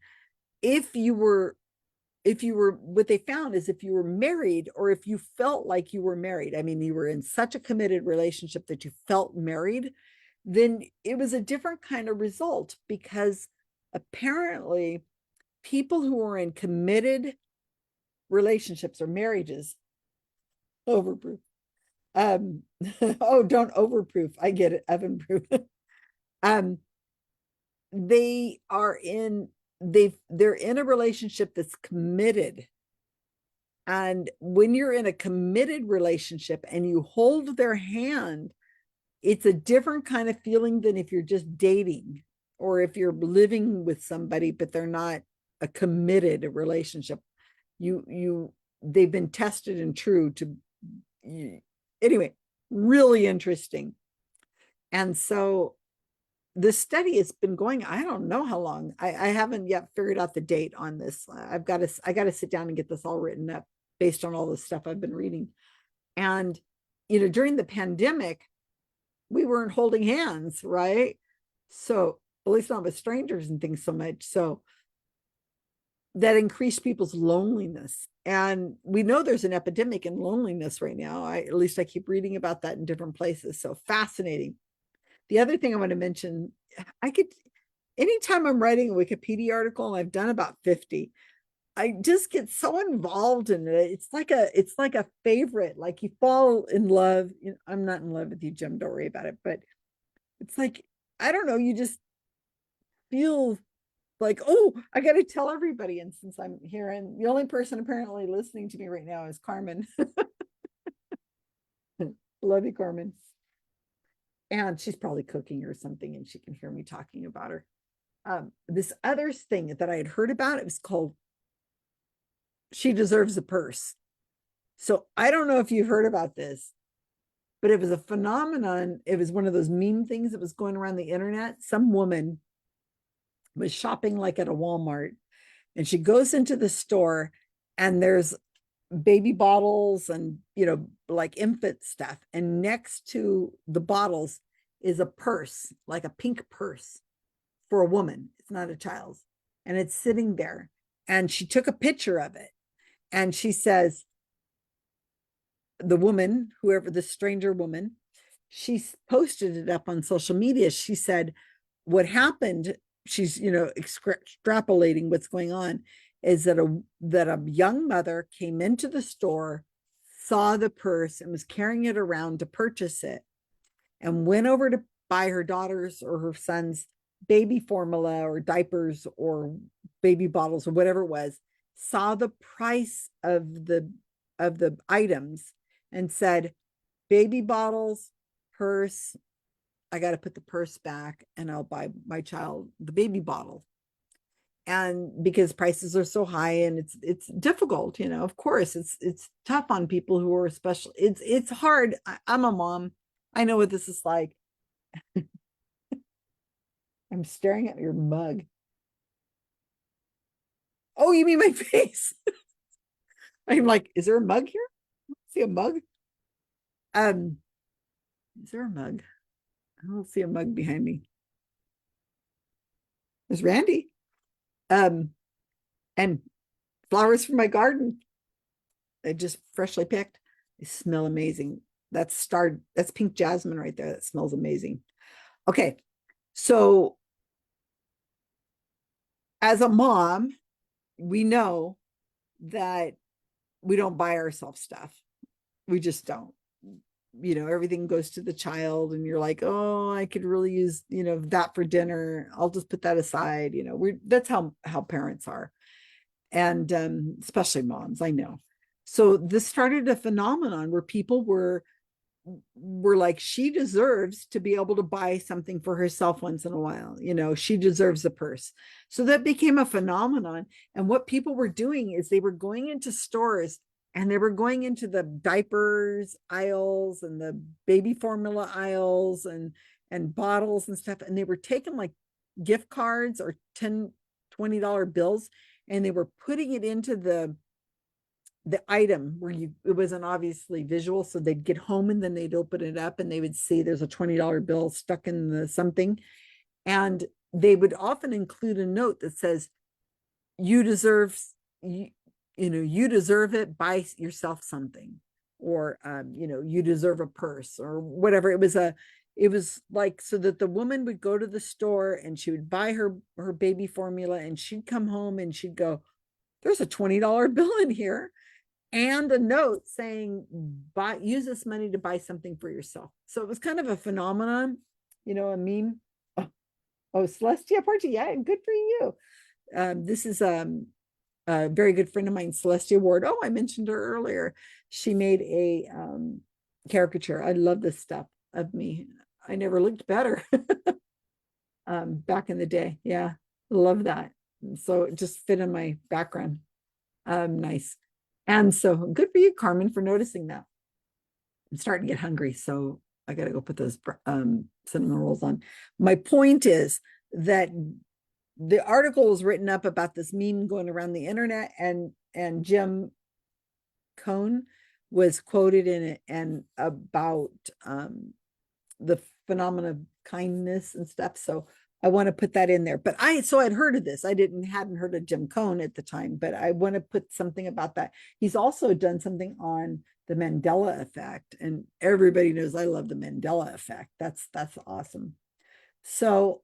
If you were, what they found is if you were married, or if you felt like you were married, I mean, you were in such a committed relationship that you felt married, then it was a different kind of result, because apparently people who are in committed relationships or marriages, overproof. Oh, don't overproof. I get it. Oven proof. They're in a relationship that's committed. And when you're in a committed relationship and you hold their hand, it's a different kind of feeling than if you're just dating, or if you're living with somebody, but they're not a committed relationship. They've been tested and true to, anyway, really interesting. And so the study has been going, I don't know how long. I haven't yet figured out the date on this. I got to sit down and get this all written up based on all the stuff I've been reading. And, during the pandemic, we weren't holding hands, right? So at least not with strangers and things so much. So that increased people's loneliness. And we know there's an epidemic in loneliness right now. At least I keep reading about that in different places. So fascinating. The other thing I want to mention, I could, anytime I'm writing a Wikipedia article, and I've done about 50, I just get so involved in it. It's like a favorite. Like you fall in love. You know, I'm not in love with you, Jim. Don't worry about it. But it's like, I don't know, you just feel like, oh, I got to tell everybody. And since I'm here, and the only person apparently listening to me right now is Carmen. Love you, Carmen. And she's probably cooking or something, and she can hear me talking about her. This other thing that I had heard about, it was called She Deserves a Purse. So I don't know if you've heard about this, but it was a phenomenon. It was one of those meme things that was going around the internet. Some woman was shopping like at a Walmart, and she goes into the store, and there's baby bottles and, you know, like infant stuff, and next to the bottles is a purse, like a pink purse for a woman. It's not a child's, and it's sitting there, and she took a picture of it, and she says, the woman, whoever, the stranger woman, she posted it up on social media. She said what happened, she's, you know, extrapolating what's going on, is that a young mother came into the store, saw the purse, and was carrying it around to purchase it, and went over to buy her daughter's or her son's baby formula or diapers or baby bottles or whatever it was, saw the price of the items and said, baby bottles, purse, I got to put the purse back, and I'll buy my child the baby bottle. And because prices are so high, and it's difficult, you know, of course it's tough on people who are special. It's hard. I'm a mom. I know what this is like. I'm staring at your mug. Oh, you mean my face? I'm like, is there a mug here? See a mug? Um, is there a mug? I don't see a mug behind me. There's Randy. Um, and flowers from my garden. They just freshly picked. They smell amazing. That's pink jasmine right there. That smells amazing. Okay. So as a mom, we know that we don't buy ourselves stuff. We just don't. You know, everything goes to the child, and you're like, oh, I could really use, you know, that for dinner. I'll just put that aside. You know, that's how parents are. And especially moms, I know. So this started a phenomenon where people were like, she deserves to be able to buy something for herself once in a while. You know, she deserves a purse. So that became a phenomenon. And what people were doing is they were going into stores, and they were going into the diapers aisles and the baby formula aisles and bottles and stuff. And they were taking like gift cards or $10-$20 bills, and they were putting it into the item where it wasn't obviously visual. So they'd get home, and then they'd open it up, and they would see there's a $20 bill stuck in the something. And they would often include a note that says, you deserve, you know, you deserve it, buy yourself something. Or, you know, you deserve a purse or whatever. It was like, so that the woman would go to the store, and she would buy her baby formula, and she'd come home, and she'd go, there's a $20 bill in here, and a note saying, use this money to buy something for yourself. So it was kind of a phenomenon, you know, a meme. Oh, Celestia Party, yeah, good for you. This is a very good friend of mine, Celestia Ward. Oh, I mentioned her earlier. She made a caricature. I love this stuff of me. I never looked better back in the day. Yeah, love that. So it just fit in my background. Nice. And so good for you, Carmen, for noticing that. I'm starting to get hungry, so I got to go put those cinnamon rolls on. My point is that the article was written up about this meme going around the internet, and Jim Coan was quoted in it, and about the phenomenon of kindness and stuff. So I want to put that in there. But so I'd heard of this. I hadn't heard of Jim Coan at the time, but I want to put something about that. He's also done something on the Mandela effect, and everybody knows I love the Mandela effect. That's awesome. So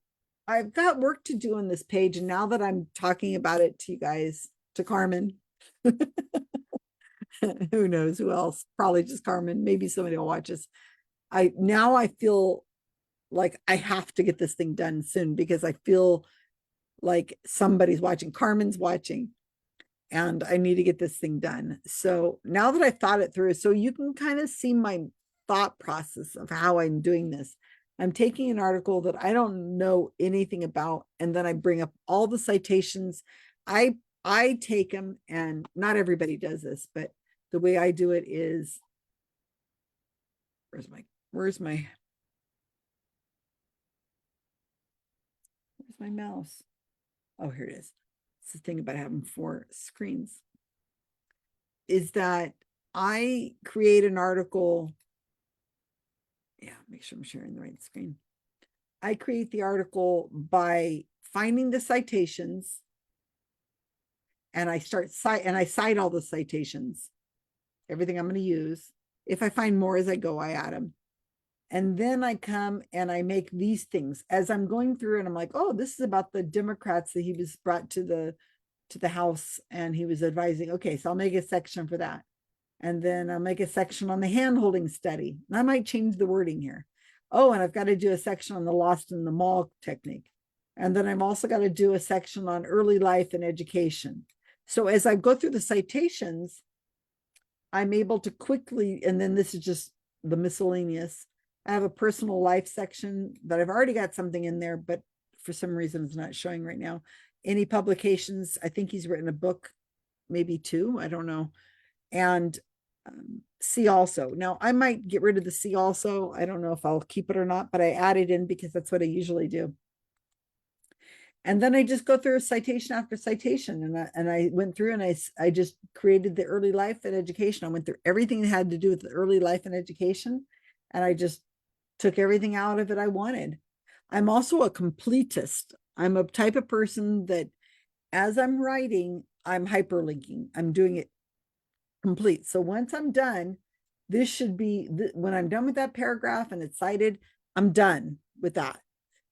I've got work to do on this page, and now that I'm talking about it to you guys, to Carmen, who knows who else? Probably just Carmen. Maybe somebody will watch us. I feel like I have to get this thing done soon because I feel like somebody's watching. Carmen's watching, and I need to get this thing done. So now that I've thought it through, so you can kind of see my thought process of how I'm doing this. I'm taking an article that I don't know anything about, and then I bring up all the citations. I take them, and not everybody does this, but the way I do it is, where's my mouse? Oh, here it is. It's the thing about having 4 screens, is that I create an article. Yeah, make sure I'm sharing the right screen. I create the article by finding the citations, and I cite all the citations, everything I'm going to use. If I find more as I go, I add them. And then I come and I make these things as I'm going through, and I'm like, oh, this is about the Democrats that he was brought to the House, and he was advising. Okay, so I'll make a section for that. And then I'll make a section on the hand-holding study. And I might change the wording here. Oh, and I've got to do a section on the lost in the mall technique. And then I've also got to do a section on early life and education. So as I go through the citations, I'm able to quickly, and then this is just the miscellaneous. I have a personal life section that I've already got something in there, but for some reason it's not showing right now. Any publications, I think he's written a book, maybe 2, I don't know. And see also. Now I might get rid of the see also. I don't know if I'll keep it or not, but I add it in because that's what I usually do. And then I just go through citation after citation, and I went through, and I just created the early life and education. I went through everything that had to do with the early life and education, and I just took everything out of it I wanted. I'm also a completist. I'm a type of person that as I'm writing, I'm hyperlinking. I'm doing it complete. So once I'm done, this should be, when I'm done with that paragraph and it's cited, I'm done with that.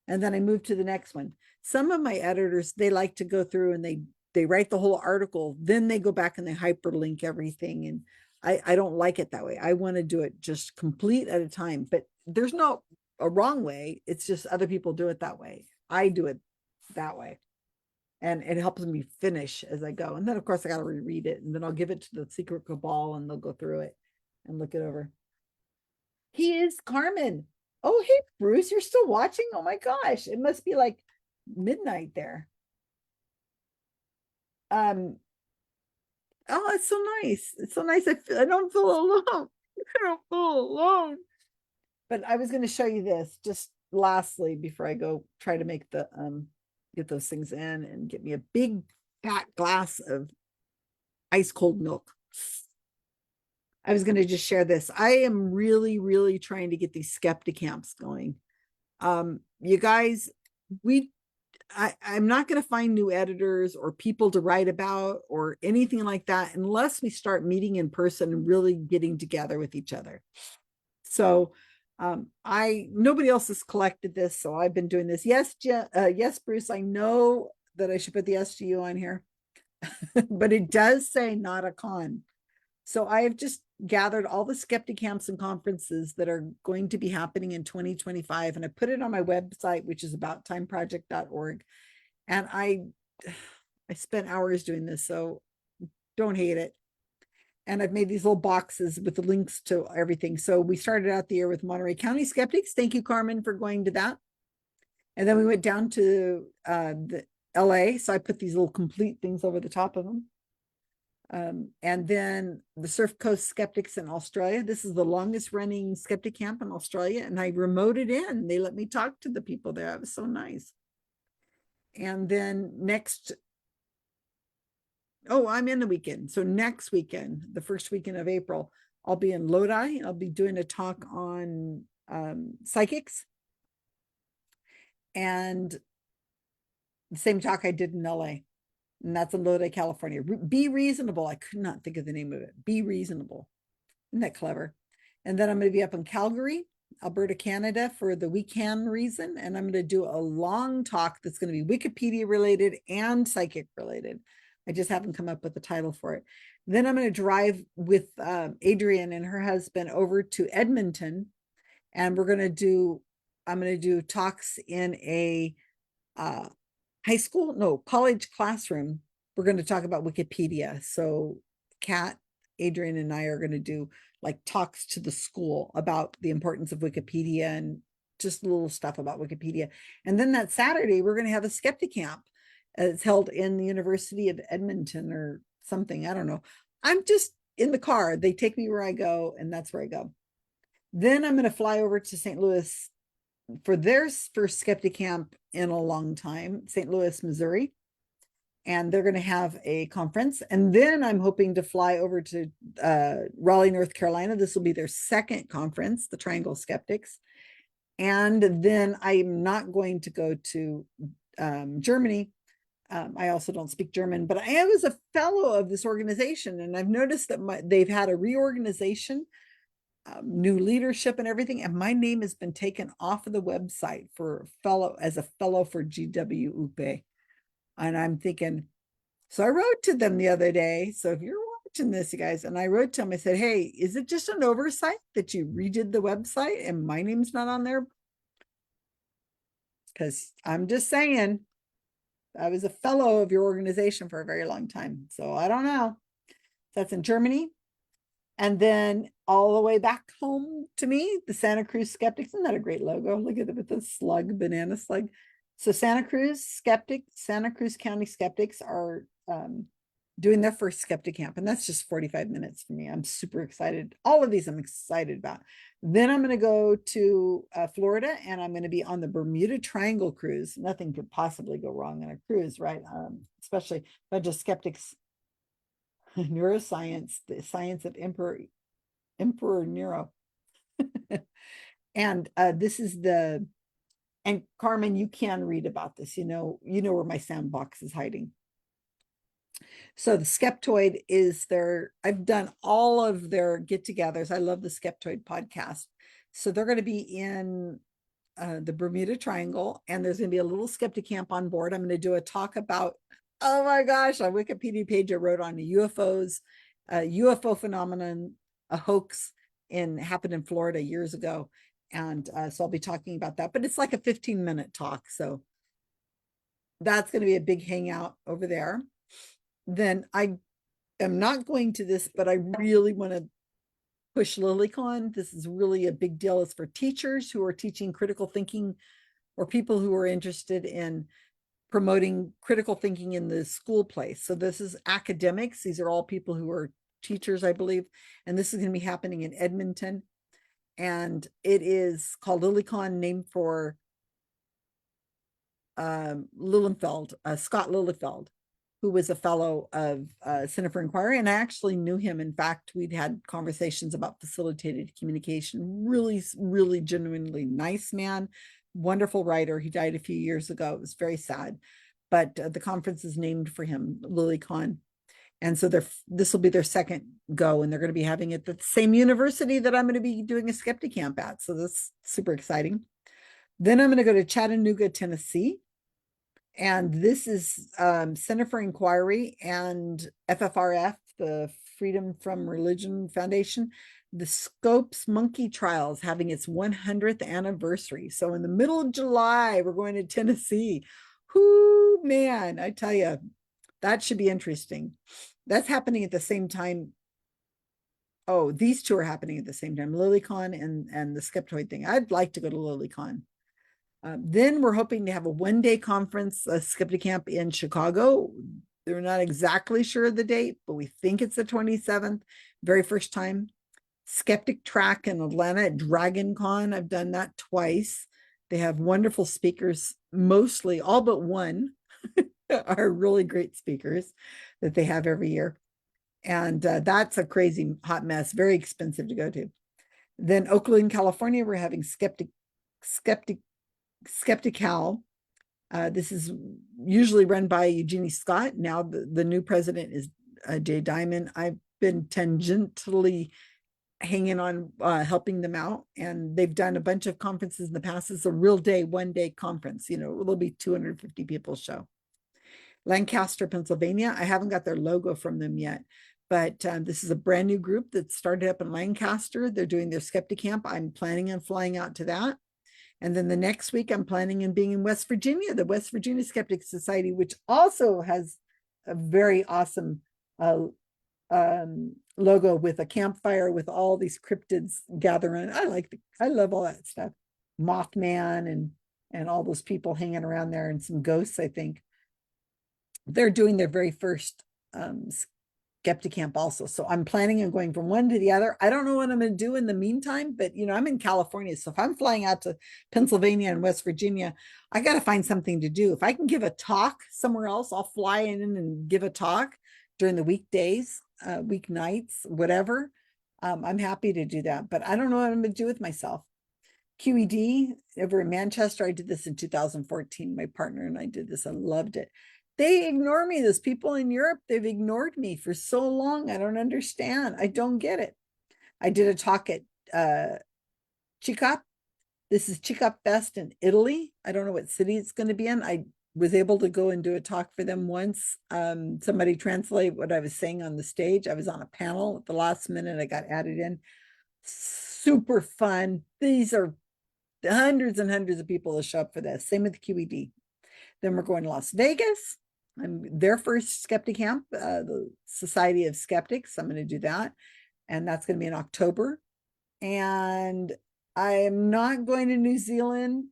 And then I move to the next one. Some of my editors, they like to go through and they write the whole article, then they go back and they hyperlink everything. And I don't like it that way. I want to do it just complete at a time, but there's no a wrong way. It's just other people do it that way. I do it that way. And it helps me finish as I go. And then of course I got to reread it, and then I'll give it to the secret cabal and they'll go through it and look it over. He is Carmen. Oh, hey, Bruce, you're still watching? Oh my gosh. It must be like midnight there. Oh, it's so nice. It's so nice. I don't feel alone. I don't feel alone. But I was going to show you this just lastly before I go try to make the get those things in and get me a big fat glass of ice cold milk. I was going to just share this. I am really, really trying to get these skeptic camps going. You guys, I'm not going to find new editors or people to write about or anything like that unless we start meeting in person and really getting together with each other. So nobody else has collected this, so I've been doing this. Yes, yes, Bruce, I know that I should put the SGU on here, but it does say not a con. So I have just gathered all the skeptic camps and conferences that are going to be happening in 2025, and I put it on my website, which is abouttimeproject.org. And I spent hours doing this, so don't hate it. And I've made these little boxes with the links to everything. So we started out the year with Monterey County Skeptics. Thank you, Carmen, for going to that. And then we went down to the LA. So I put these little complete things over the top of them. And then the Surf Coast Skeptics in Australia. This is the longest running skeptic camp in Australia. And I remoted in. They let me talk to the people there. It was so nice. And then next, oh, I'm in the weekend. So next weekend, the first weekend of April, I'll be in Lodi. I'll be doing a talk on psychics. And the same talk I did in LA, and that's in Lodi, California. Be reasonable. I could not think of the name of it. Be reasonable. Isn't that clever? And then I'm going to be up in Calgary, Alberta, Canada for the We Can reason. And I'm going to do a long talk that's going to be Wikipedia related and psychic related. I just haven't come up with a title for it. Then I'm going to drive with Adrienne and her husband over to Edmonton. And I'm going to do talks in a college classroom. We're going to talk about Wikipedia. So Kat, Adrienne, and I are going to do like talks to the school about the importance of Wikipedia and just little stuff about Wikipedia. And then that Saturday, we're going to have a skeptic camp. It's held in the University of Edmonton or something. I don't know. I'm just in the car. They take me where I go, and that's where I go. Then I'm going to fly over to St. Louis for their first skeptic camp in a long time, St. Louis, Missouri. And they're going to have a conference. And then I'm hoping to fly over to Raleigh, North Carolina. This will be their second conference, the Triangle Skeptics. And then I'm not going to go to Germany. I also don't speak German, but I was a fellow of this organization. And I've noticed that they've had a reorganization, new leadership and everything. And my name has been taken off of the website as a fellow for GWUP. And I'm thinking, so I wrote to them the other day. So if you're watching this, you guys, and I wrote to them, I said, hey, is it just an oversight that you redid the website and my name's not on there? Because I'm just saying, I was a fellow of your organization for a very long time. So I don't know. That's in Germany. And then all the way back home to me, the Santa Cruz Skeptics. Isn't that a great logo? Look at it with the slug, banana slug. So Santa Cruz County Skeptics are doing their first skeptic camp. And that's just 45 minutes for me. I'm super excited. All of these I'm excited about. Then I'm going to go to Florida, and I'm going to be on the Bermuda Triangle cruise. Nothing could possibly go wrong on a cruise, right? Especially a bunch of skeptics, neuroscience, the science of Emperor Nero. And this is and Carmen, you can read about this. You know where my sandbox is hiding. So the Skeptoid is I've done all of their get-togethers. I love the Skeptoid podcast. So they're going to be in the Bermuda Triangle, and there's going to be a little skeptic camp on board. I'm going to do a talk about, oh my gosh, on Wikipedia page I wrote on the UFOs, UFO phenomenon, a hoax happened in Florida years ago. And so I'll be talking about that, but it's like a 15-minute talk. So that's going to be a big hangout over there. Then I am not going to this, but I really want to push LilyCon. This is really a big deal. It's for teachers who are teaching critical thinking, or people who are interested in promoting critical thinking in the school place. So this is academics. These are all people who are teachers, I believe. And this is going to be happening in Edmonton. And it is called LilyCon, named for Lilienfeld, Scott Lilienfeld, who was a fellow of Center for Inquiry. And I actually knew him. In fact, we'd had conversations about facilitated communication. Really, really genuinely nice man, wonderful writer. He died a few years ago. It was very sad. But the conference is named for him, LilyCon. And so this will be their second go, and they're going to be having it at the same university that I'm going to be doing a skeptic camp at. So that's super exciting. Then I'm going to go to Chattanooga, Tennessee. And this is Center for Inquiry and FFRF, the Freedom from Religion Foundation. The Scopes Monkey Trials having its 100th anniversary. So in the middle of July, we're going to Tennessee. Whoo, man, I tell you, that should be interesting. That's happening at the same time. Oh, these two are happening at the same time, LilyCon and the Skeptoid thing. I'd like to go to LilyCon. Then we're hoping to have a one-day conference, a skeptic camp in Chicago. They're not exactly sure of the date, but we think it's the 27th, very first time. Skeptic Track in Atlanta at Dragon Con. I've done that twice. They have wonderful speakers, mostly, all but one are really great speakers that they have every year. And that's a crazy hot mess, very expensive to go to. Then Oakland, California, we're having Skeptical This is usually run by Eugenie Scott. Now the new president is Jay Diamond. I've been tangentially hanging on, helping them out, and they've done a bunch of conferences in the past. It's a real day, 1 day conference. There'll be 250 people show. Lancaster, Pennsylvania. I haven't got their logo from them yet, but this is a brand new group that started up in Lancaster. They're doing their Skeptic Camp. I'm planning on flying out to that. And then the next week, I'm planning on being in West Virginia, the West Virginia Skeptic Society, which also has a very awesome logo with a campfire with all these cryptids gathering. I love all that stuff. Mothman and all those people hanging around there, and some ghosts, I think. They're doing their very first Skeptic Camp also. So I'm planning on going from one to the other. I don't know what I'm going to do in the meantime, but I'm in California. So if I'm flying out to Pennsylvania and West Virginia, I got to find something to do. If I can give a talk somewhere else, I'll fly in and give a talk during the weekdays, weeknights, whatever. I'm happy to do that, but I don't know what I'm going to do with myself. QED over in Manchester. I did this in 2014. My partner and I did this. I loved it. They ignore me. Those people in Europe, they've ignored me for so long. I don't understand. I don't get it. I did a talk at Chicop. This is Chicop Fest in Italy. I don't know what city it's going to be in. I was able to go and do a talk for them once. Somebody translate what I was saying on the stage. I was on a panel at the last minute. I got added in. Super fun. These are hundreds and hundreds of people that show up for this. Same with QED. Then we're going to Las Vegas. I'm their first Skeptic Camp, the Society of Skeptics. I'm going to do that. And that's going to be in October. And I'm not going to New Zealand.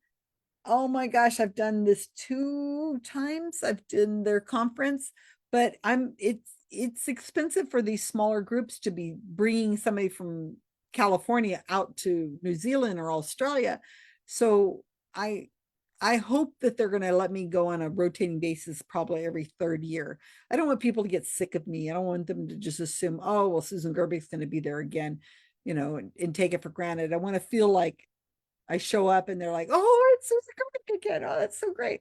Oh my gosh, I've done this 2 times. I've done their conference, but it's expensive for these smaller groups to be bringing somebody from California out to New Zealand or Australia. So I hope that they're going to let me go on a rotating basis, probably every 3rd year. I don't want people to get sick of me. I don't want them to just assume, oh, well, Susan Gerbich's going to be there again, and take it for granted. I want to feel like I show up and they're like, oh, it's Susan Gerbich again. Oh, that's so great.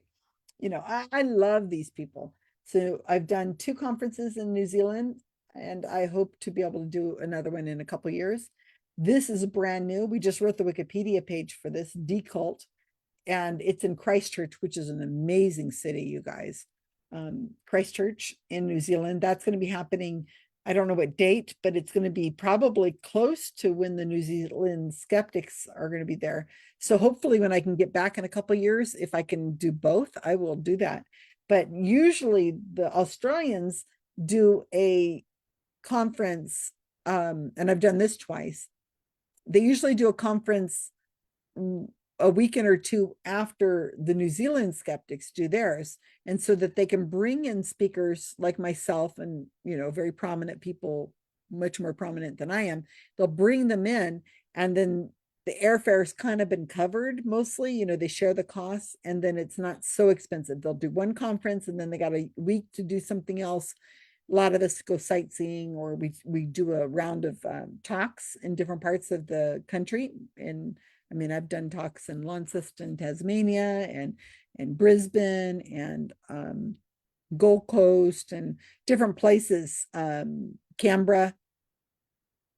I love these people. So I've done 2 conferences in New Zealand, and I hope to be able to do another one in a couple of years. This is brand new. We just wrote the Wikipedia page for this decult. And it's in Christchurch, which is an amazing city, you guys. Christchurch in New Zealand. That's going to be happening. I don't know what date, but it's going to be probably close to when the New Zealand skeptics are going to be there. So hopefully when I can get back in a couple of years, if I can do both, I will do that. But usually the Australians do a conference, and I've done this twice. They usually do a conference a weekend or 2 after the New Zealand skeptics do theirs, and so that they can bring in speakers like myself and very prominent people, much more prominent than I am. They'll bring them in, and then the airfare's kind of been covered mostly. They share the costs, and then it's not so expensive. They'll do one conference, and then they got a week to do something else. A lot of us go sightseeing, or we do a round of talks in different parts of the country. And I've done talks in Launceston, Tasmania, and Brisbane, and Gold Coast, and different places. Canberra,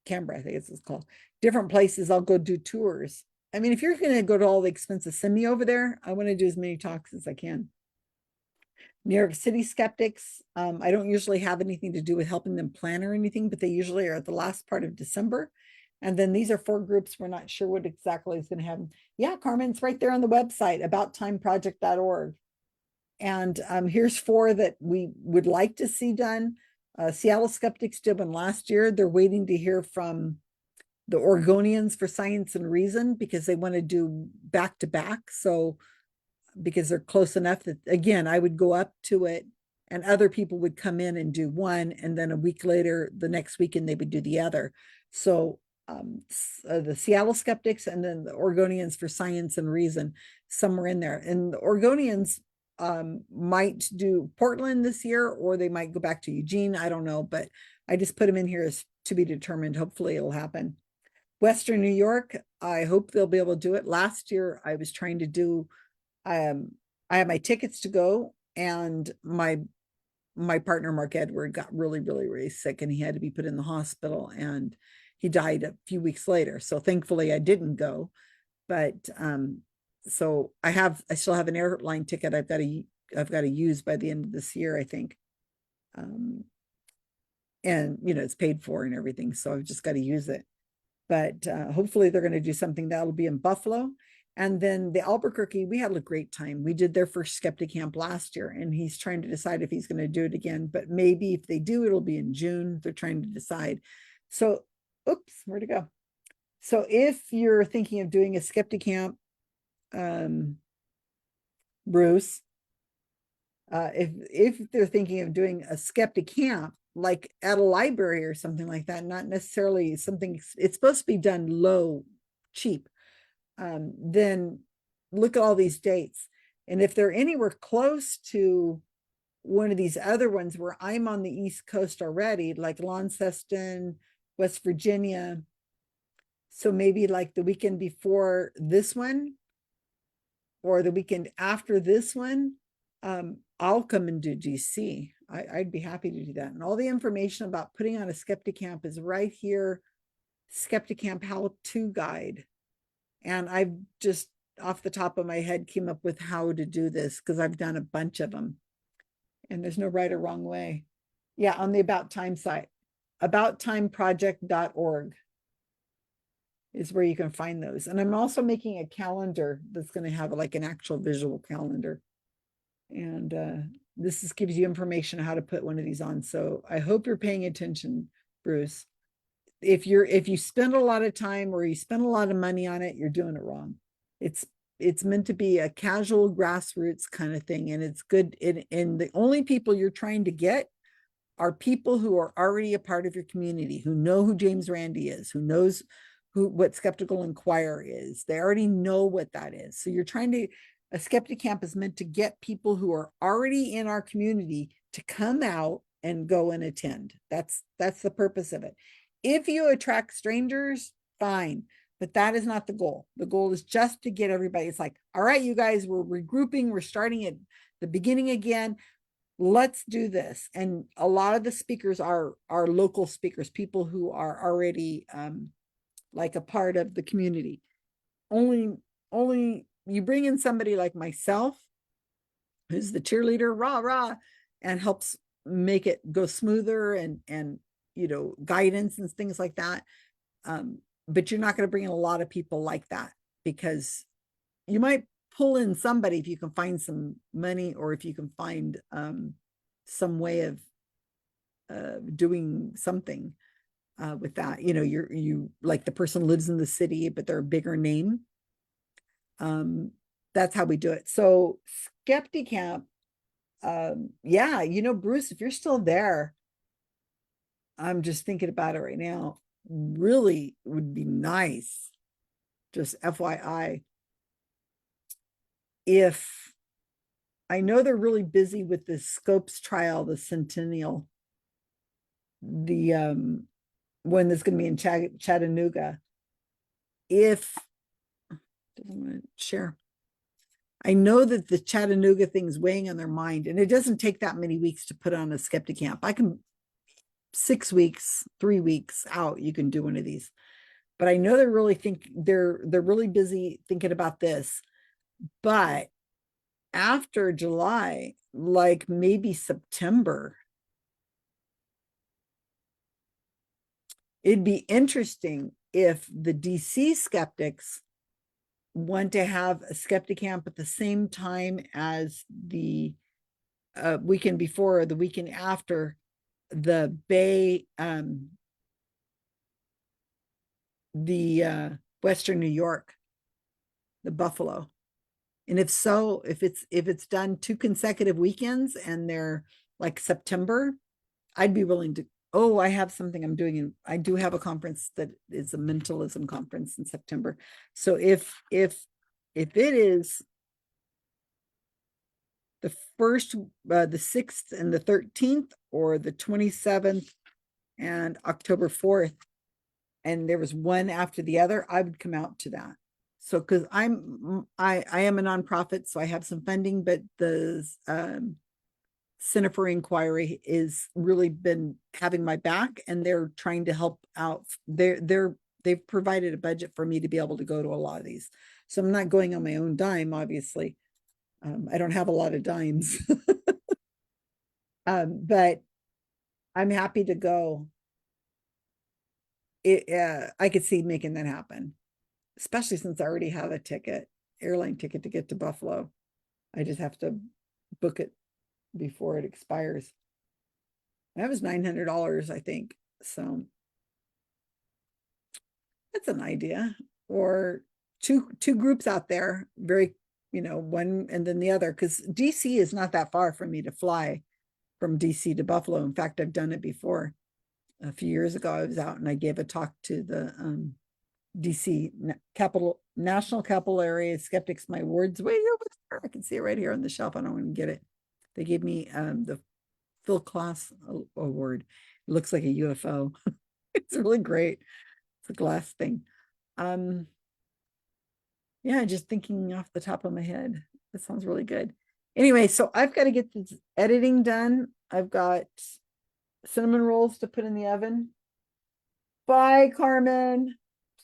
I think it's called. Different places. I'll go do tours. If you're going to go to all the expenses, send me over there. I want to do as many talks as I can. New York City skeptics. I don't usually have anything to do with helping them plan or anything, but they usually are at the last part of December. And then these are 4 groups. We're not sure what exactly is going to happen. Yeah, Carmen, it's right there on the website, abouttimeproject.org. And here's 4 that we would like to see done. Seattle Skeptics did one last year. They're waiting to hear from the Oregonians for Science and Reason, because they want to do back to back. So because they're close enough that, again, I would go up to it and other people would come in and do one. And then a week later, the next weekend, they would do the other. So the Seattle Skeptics and then the Oregonians for Science and Reason, somewhere in there. And the Oregonians might do Portland this year, or they might go back to Eugene. I don't know, but I just put them in here as to be determined. Hopefully it'll happen. Western New York, I hope they'll be able to do it. Last year, I was trying to do I have my tickets to go, and my partner Mark Edward got really, really, really sick, and he had to be put in the hospital, and he died a few weeks later. So thankfully I didn't go. But so I still have an airline ticket I've got to use by the end of this year, I think. And it's paid for and everything, so I've just got to use it. But hopefully they're going to do something that'll be in Buffalo. And then the Albuquerque, we had a great time. We did their first skeptic camp last year, and he's trying to decide if he's going to do it again. But maybe if they do, it'll be in June. They're trying to decide. So, oops, where'd it go? So if you're thinking of doing a skeptic camp, Bruce, if they're thinking of doing a skeptic camp, like at a library or something like that, not necessarily something, it's supposed to be done low, cheap, then look at all these dates. And if they're anywhere close to one of these other ones where I'm on the East Coast already, like Launceston, West Virginia, so maybe like the weekend before this one or the weekend after this one, I'll come and do DC. I'd be happy to do that. And all the information about putting on a skeptic camp is right here, skeptic camp how-to guide. And I've just off the top of my head came up with how to do this because I've done a bunch of them. And there's no right or wrong way. Yeah, on the About Time site, abouttimeproject.org is where you can find those. And I'm also making a calendar that's going to have like an actual visual calendar. And this gives you information on how to put one of these on. So I hope you're paying attention, Bruce. If you spend a lot of time or you spend a lot of money on it, you're doing it wrong. It's meant to be a casual grassroots kind of thing, and it's good. And the only people you're trying to get are people who are already a part of your community, who know who James Randi is, who knows what Skeptical Inquirer is. They already know what that is. So a skeptic camp is meant to get people who are already in our community to come out and go and attend. That's the purpose of it. If you attract strangers, fine, but that is not the goal. The goal is just to get everybody. It's like, all right, you guys, we're regrouping. We're starting at the beginning again. Let's do this. And a lot of the speakers are local speakers, people who are already like a part of the community. Only you bring in somebody like myself, who's the cheerleader, rah, rah, and helps make it go smoother and guidance and things like that. But you're not going to bring in a lot of people like that, because you might pull in somebody if you can find some money, or if you can find some way of doing something with that. You like the person lives in the city, but they're a bigger name. That's how we do it. So Skeptic Camp, yeah, Bruce, if you're still there, I'm just thinking about it right now, really would be nice, just FYI, if I know they're really busy with the Scopes trial, the Centennial, the one that's going to be in Chattanooga. If doesn't want to share, I know that the Chattanooga thing's weighing on their mind, and it doesn't take that many weeks to put on a skeptic camp. I can 6 weeks, 3 weeks out, you can do one of these. But I know they're really busy thinking about this. But after July, like maybe September, it'd be interesting if the DC skeptics want to have a skeptic camp at the same time as the weekend before or the weekend after the Bay, Western New York, the Buffalo. And if so, if it's done 2 consecutive weekends and they're like September, I'd be willing to. Oh, I have something I'm doing. I do have a conference that is a mentalism conference in September. So if it is the 1st, the 6th and the 13th, or the 27th and October 4th, and there was one after the other, I would come out to that. So because I am a nonprofit, so I have some funding, but the Center for Inquiry is really been having my back, and they're trying to help out. They've provided a budget for me to be able to go to a lot of these. So I'm not going on my own dime, obviously. I don't have a lot of dimes, but I'm happy to go. I could see making that happen, especially since I already have a airline ticket to get to Buffalo. I just have to book it before it expires. That was $900, I think. So that's an idea. Or two groups out there, very, one and then the other, because DC is not that far for me to fly from DC to Buffalo. In fact, I've done it before. A few years ago, I was out and I gave a talk to the DC National Capital Area Skeptics. My words way over there. I can see it right here on the shelf. I don't even get it. They gave me the Phil Klass award. It looks like a UFO. It's really great. It's a glass thing. Yeah, just thinking off the top of my head. That sounds really good. Anyway, so I've got to get this editing done. I've got cinnamon rolls to put in the oven. Bye, Carmen.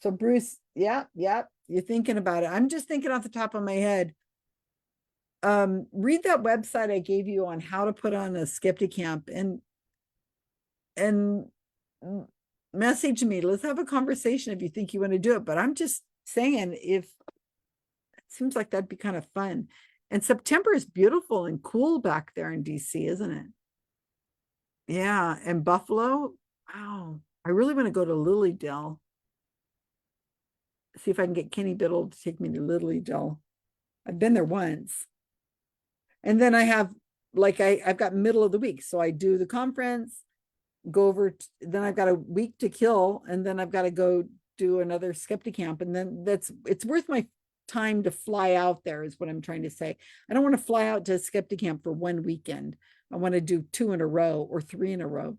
So Bruce, yeah, you're thinking about it. I'm just thinking off the top of my head. Read that website I gave you on how to put on a skeptic camp and message me. Let's have a conversation if you think you want to do it. But I'm just saying, if it seems like that'd be kind of fun. And September is beautiful and cool back there in DC, isn't it? Yeah, and Buffalo. Wow, I really want to go to Lilydale. See if I can get Kenny Biddle to take me to Lilydale. I've been there once. And then I have, I've got middle of the week. So I do the conference, go over, then I've got a week to kill, and then I've got to go do another skeptic camp. And then it's worth my time to fly out there, is what I'm trying to say. I don't want to fly out to a skeptic camp for one weekend. I want to do 2 in a row or 3 in a row.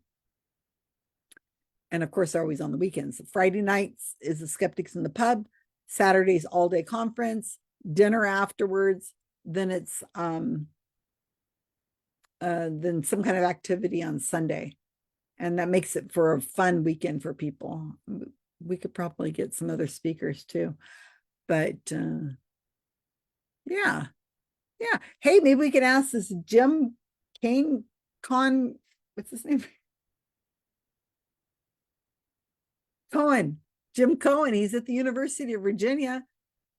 And of course, they're always on the weekends. Friday nights is the skeptics in the pub. Saturday's all day conference, dinner afterwards. Then it's then some kind of activity on Sunday. And that makes it for a fun weekend for people. We could probably get some other speakers too. But yeah. Hey, maybe we can ask this Jim Coan, what's his name? Coan, Jim Coan. He's at the University of Virginia.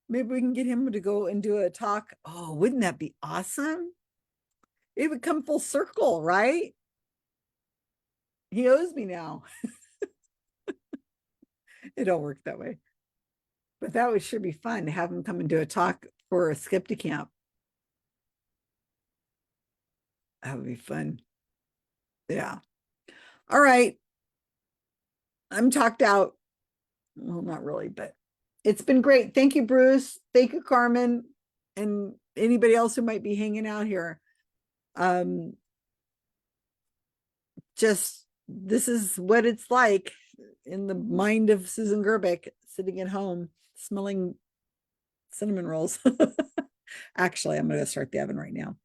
Maybe we can get him to go and do a talk. Oh, wouldn't that be awesome? It would come full circle, right? He owes me now. It don't work that way. But that would sure be fun to have him come and do a talk for a skeptic camp. That would be fun. Yeah. All right. I'm talked out. Well, not really, but it's been great. Thank you, Bruce. Thank you, Carmen, and anybody else who might be hanging out here. Just this is what it's like in the mind of Susan Gerbic, sitting at home smelling cinnamon rolls. Actually, I'm going to start the oven right now.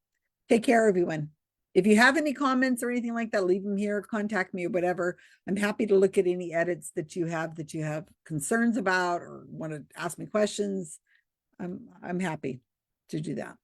Take care, everyone. If you have any comments or anything like that, leave them here, contact me or whatever. I'm happy to look at any edits that you have concerns about or want to ask me questions. I'm happy to do that.